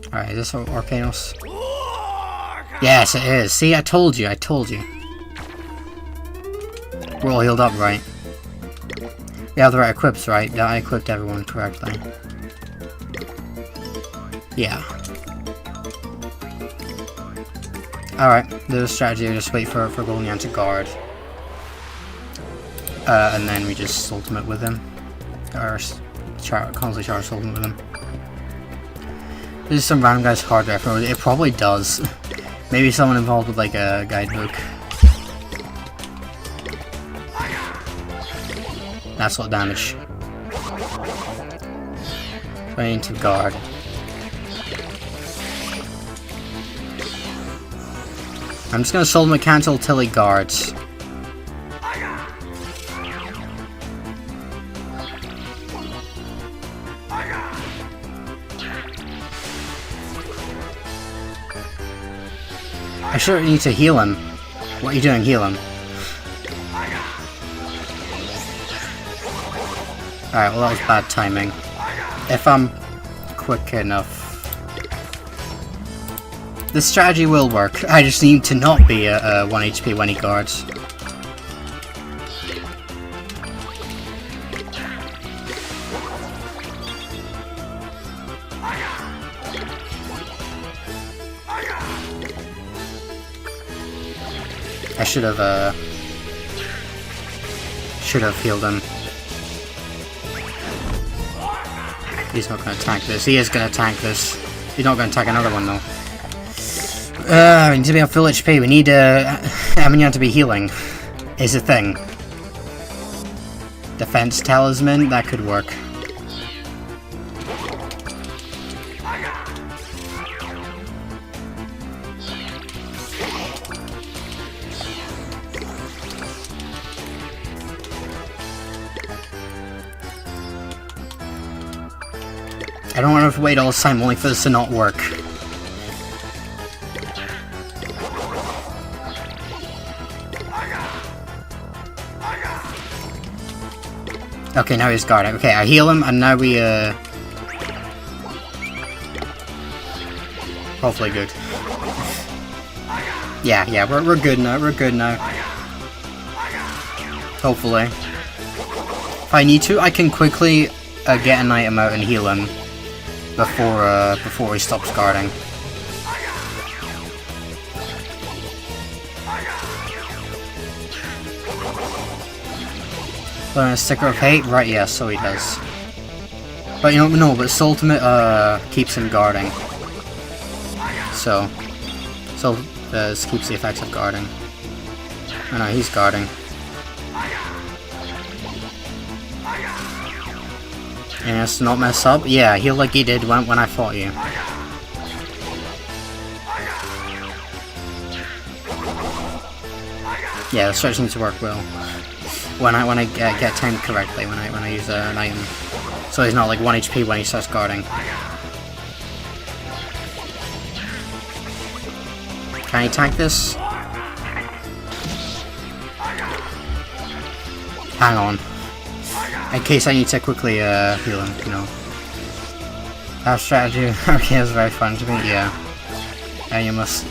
All right, is this Arcanos? Yes, it is. See, I told you. We're all healed up, right? We have the right equips, right? I equipped everyone correctly. Yeah. Alright, there's a strategy, we just wait for Goldenyan to guard. And then we just ultimate with him. Or constantly charge ultimate with him. This is some random guy's hard drive. It probably does. Maybe someone involved with like a guidebook. That's a lot of damage. Trying to guard. I'm just gonna soul him a cancel till he guards. I sure need to heal him. What are you doing? Heal him. Alright, well that was bad timing. If I'm quick enough. This strategy will work. I just need to not be a 1 HP when he guards. I should have healed him. He's not gonna attack this. He is gonna attack this. He's not gonna attack another one though. We need to be on full HP. We need Emenyan to be healing. Is a thing. Defense talisman, that could work. I don't want to wait all this time only for this to not work. Okay, now he's guarding. Okay, I heal him, and now we, hopefully good. Yeah, we're good now, Hopefully. If I need to, I can quickly, get an item out and heal him before he stops guarding. A sticker of hate? Right, yeah, so he does. But you know, no, but his ultimate keeps him guarding. So this keeps the effects of guarding. Oh no, he's guarding. And it's not mess up? Yeah, heal like he did when I fought you. Yeah, the stretch needs to work well. When I get timed correctly, when I use an item. So he's not like 1 HP when he starts guarding. Can he tank this? Hang on. In case I need to quickly heal him, you know. That strategy is very fun to me, yeah. And you must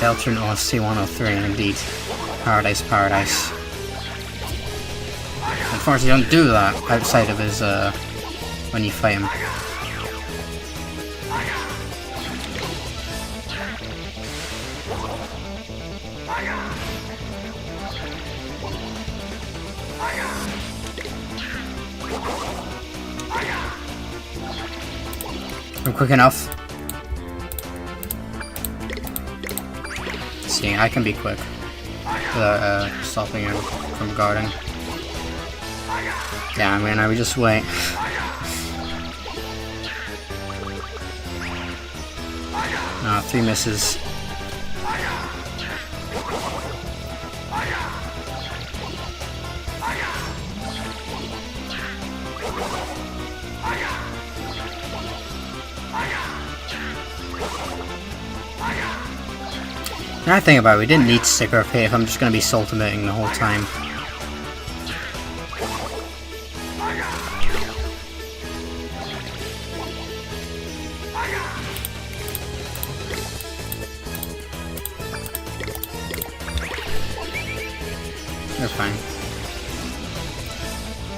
Delta or C103 indeed. Paradise. Unfortunately, you don't do that outside of his, when you fight him. I'm quick enough. See, I can be quick without stopping him from guarding. Yeah, I mean, I would just wait. No, 3 misses. Now I think about it, we didn't need sticker of hate if I'm just going to be ultimating the whole time. You're fine.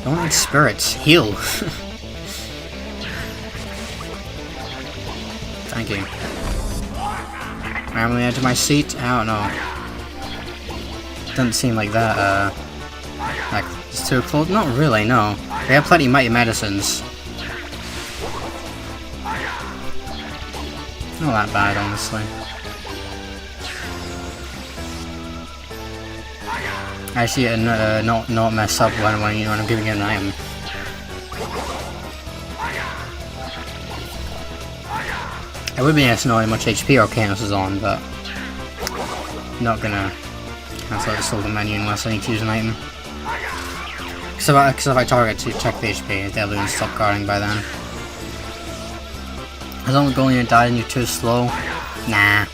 Don't need spirits. Heal. Thank you. I'm on the edge of my seat? I don't know. Doesn't seem like that, like, it's too close. Not really, no. We have plenty of mighty medicines. Not that bad, honestly. Actually, not mess up when I'm giving you an item. It would be nice to know how much HP Arcanos is on, but I'm not gonna cancel out the Golden menu unless I need to use an item. Because if I target to check the HP, they'll lose stop guarding by then. As long as Goldenyan died and you're too slow, nah.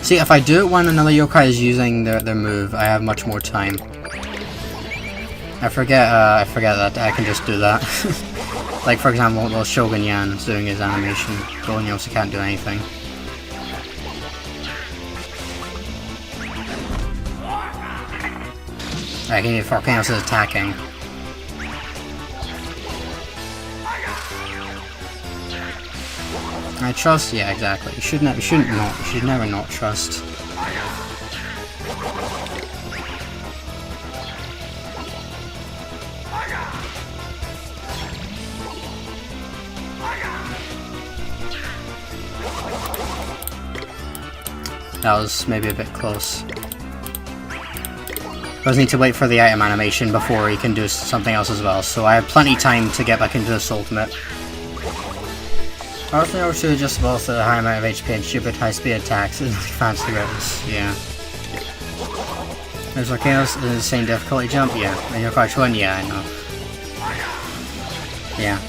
See, if I do it when another yokai is using their move, I have much more time. I forget that I can just do that. Like, for example, while Shogunyan is doing his animation, Goldenyan also can't do anything. Like, if Arcanos is attacking. I trust? Yeah, exactly. You should never not trust. That was maybe a bit close. I just need to wait for the item animation before he can do something else as well, so I have plenty of time to get back into this ultimate. Also, over to adjustable to the high amount of HP and stupid high speed attacks and fancy routes, yeah. There's Arcanos in the same difficulty jump, yeah. And you're quite one, yeah, I know. Yeah.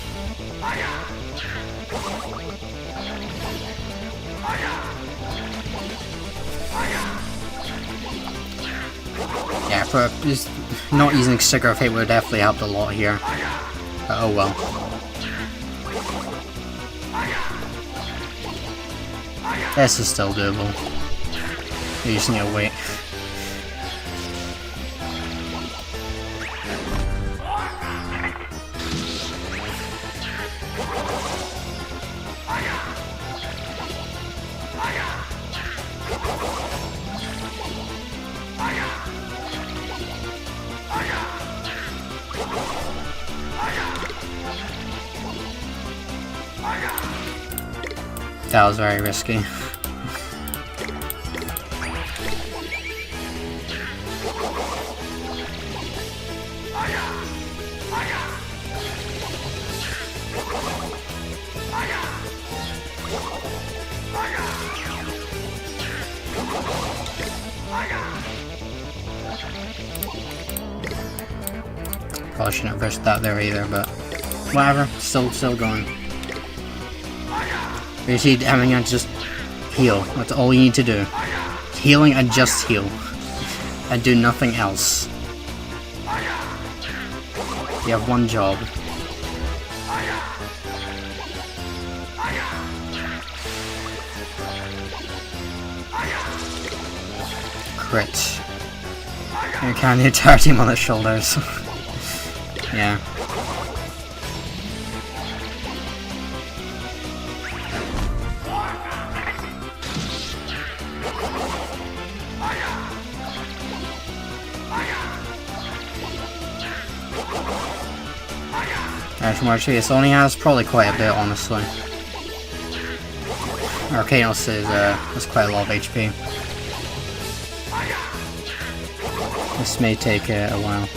Yeah, for just not using Sticker of Fate would have definitely helped a lot here. But oh well. This is still doable. You just need to wait. That was very risky. Probably shouldn't have pushed that there either, but whatever. Still going. You see, Emenyan, just heal. That's all you need to do. Healing and just heal. And do nothing else. You have one job. Crit. You can the entire team on the shoulders. Yeah. From HP, it only has probably quite a bit, honestly. Arcanos is quite a lot of HP. This may take a while.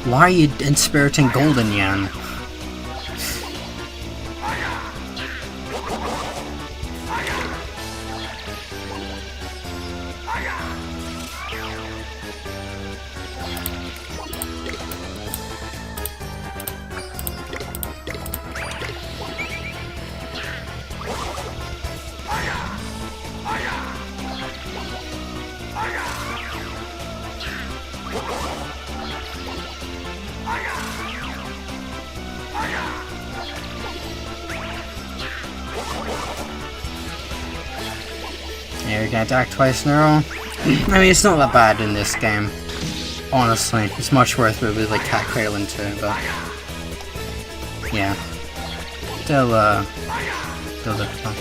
Why are you inspiriting Goldenyan? Yeah, we can attack twice in a row. I mean, it's not that bad in this game. Honestly, it's much worse with like Cat Cradling too, but yeah. Still difficult.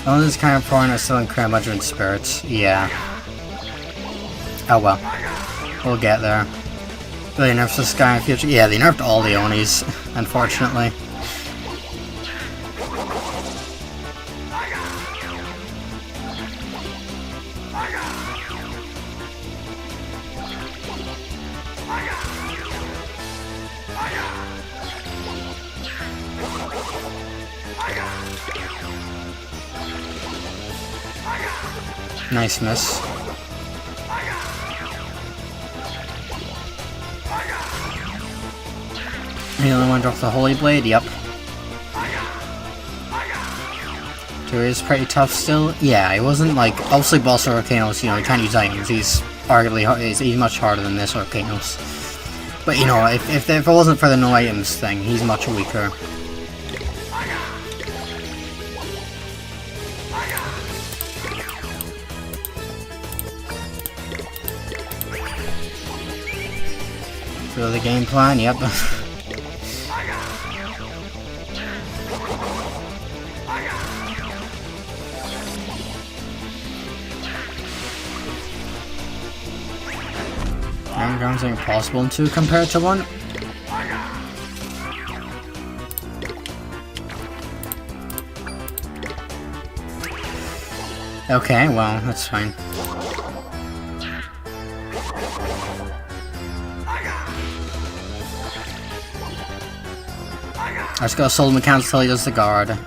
Oh, this is kind of point. I still incur much in spirits. Yeah. Oh well. We'll get there. They nerfed this guy in future. Yeah, they nerfed all the Onis, unfortunately. Nice miss. The only one dropped the Holy Blade? Yep. Two is pretty tough still. Yeah, it wasn't like obviously boss Arcanos. You know, you can't use items. He's arguably he's much harder than this Arcanos. But you know, if it wasn't for the no items thing, he's much weaker. So the game plan, yep. Grounds are impossible in 2 compared to 1. Okay, well, that's fine. I just gotta solve mechanics until he does the guard.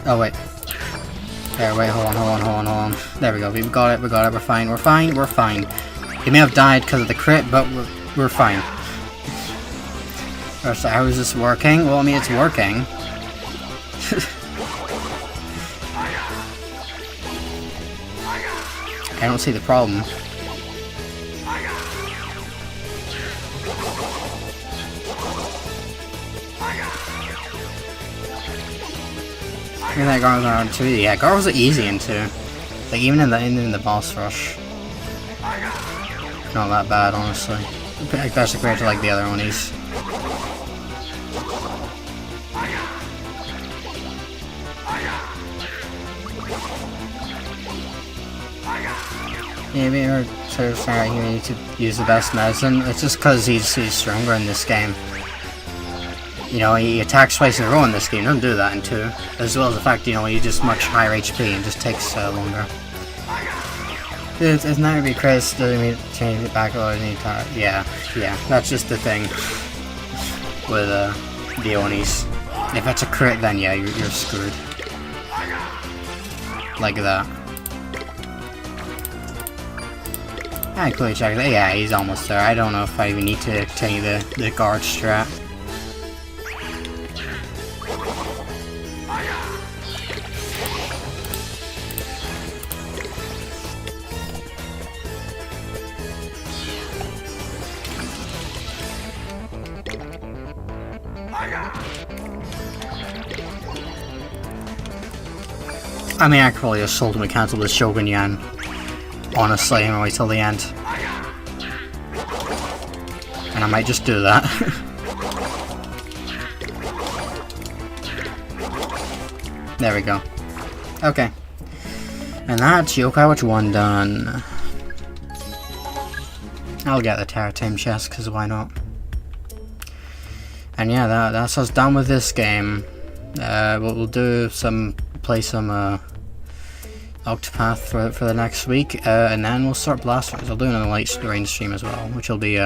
Oh, wait. There, wait, hold on. There we go, we got it, we're fine. He may have died because of the crit, but we're fine. So how is this working? Well, I mean, it's working. I don't see the problem. I mean, that Gargaros around 2. Yeah, Gargaros are easy in 2. Like, even in the boss rush. Not that bad, honestly. Especially compared to like the other onis. Yeah, we are sort of saying you need to use the best medicine. It's just because he's stronger in this game. You know, he attacks twice in a row in this game. Don't do that in 2. As well as the fact, you know, he's just much higher HP and just takes longer. It's not gonna be Chris, doesn't mean to change it back or anytime. Yeah, that's just the thing with the Onis. If it's a crit, then yeah, you're screwed. Like that. I quickly check that. Yeah, he's almost there. I don't know if I even need to tell you the guard strat. I mean, I could probably just hold him and cancel the Shogunyan. Honestly, and wait till the end. And I might just do that. There we go. Okay. And that's Yokai Watch 1 done. I'll get the Terra Team chest, because why not? And yeah, that's us done with this game. We'll do play some Octopath for the next week, and then we'll start Blasters. I'll do another light rain stream as well, which will be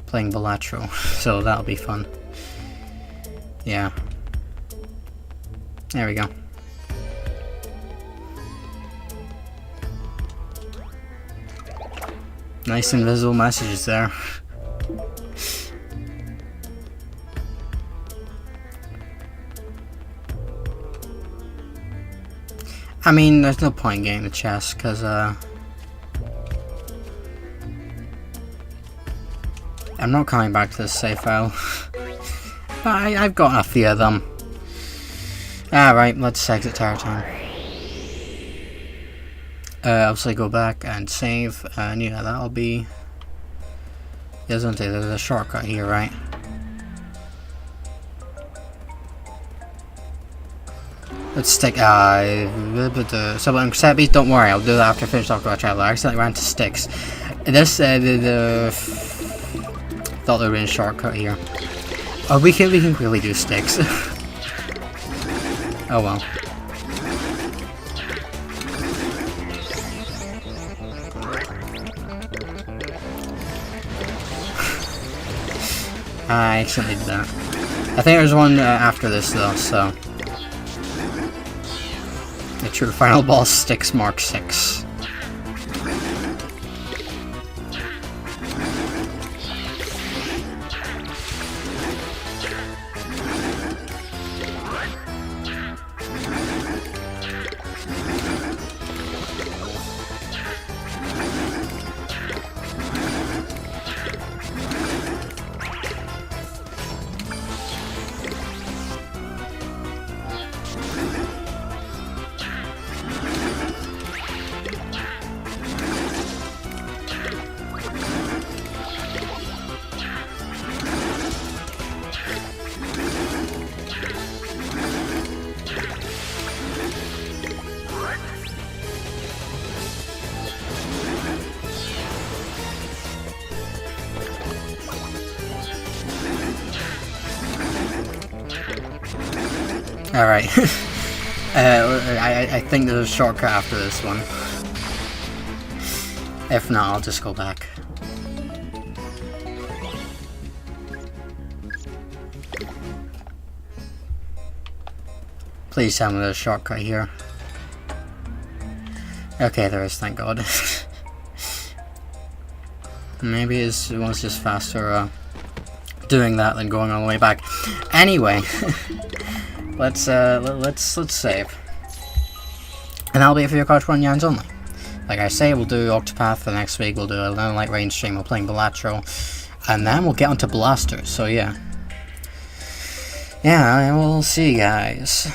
playing Balatro, so that'll be fun. Yeah. There we go. Nice invisible messages there. I mean, there's no point in getting the chest, because, I'm not coming back to this save file. But I've got a few of them. Alright, let's exit Terra Time. Obviously go back and save, and yeah, that'll be... Isn't it? There's a shortcut here, right? Let's stick, so set beat, don't worry, I'll do that after I finish talking about Traveler. I accidentally ran to sticks. This, thought there would be a shortcut here. Oh, we can quickly do sticks. Oh well. I accidentally did that. I think there's one after this though, so... The true final boss, Sticks Mark 6. Alright. I think there's a shortcut after this one. If not, I'll just go back. Please tell me there's a shortcut here. Okay, there is, thank God. Maybe it was just faster doing that than going all the way back. Anyway, let's save. And that'll be it for your Crouch 1 Nyans only. Like I say, we'll do Octopath for next week, we'll do a light range stream, we're playing Balatro, and then we'll get onto Blasters, so yeah. Yeah, we'll see you guys.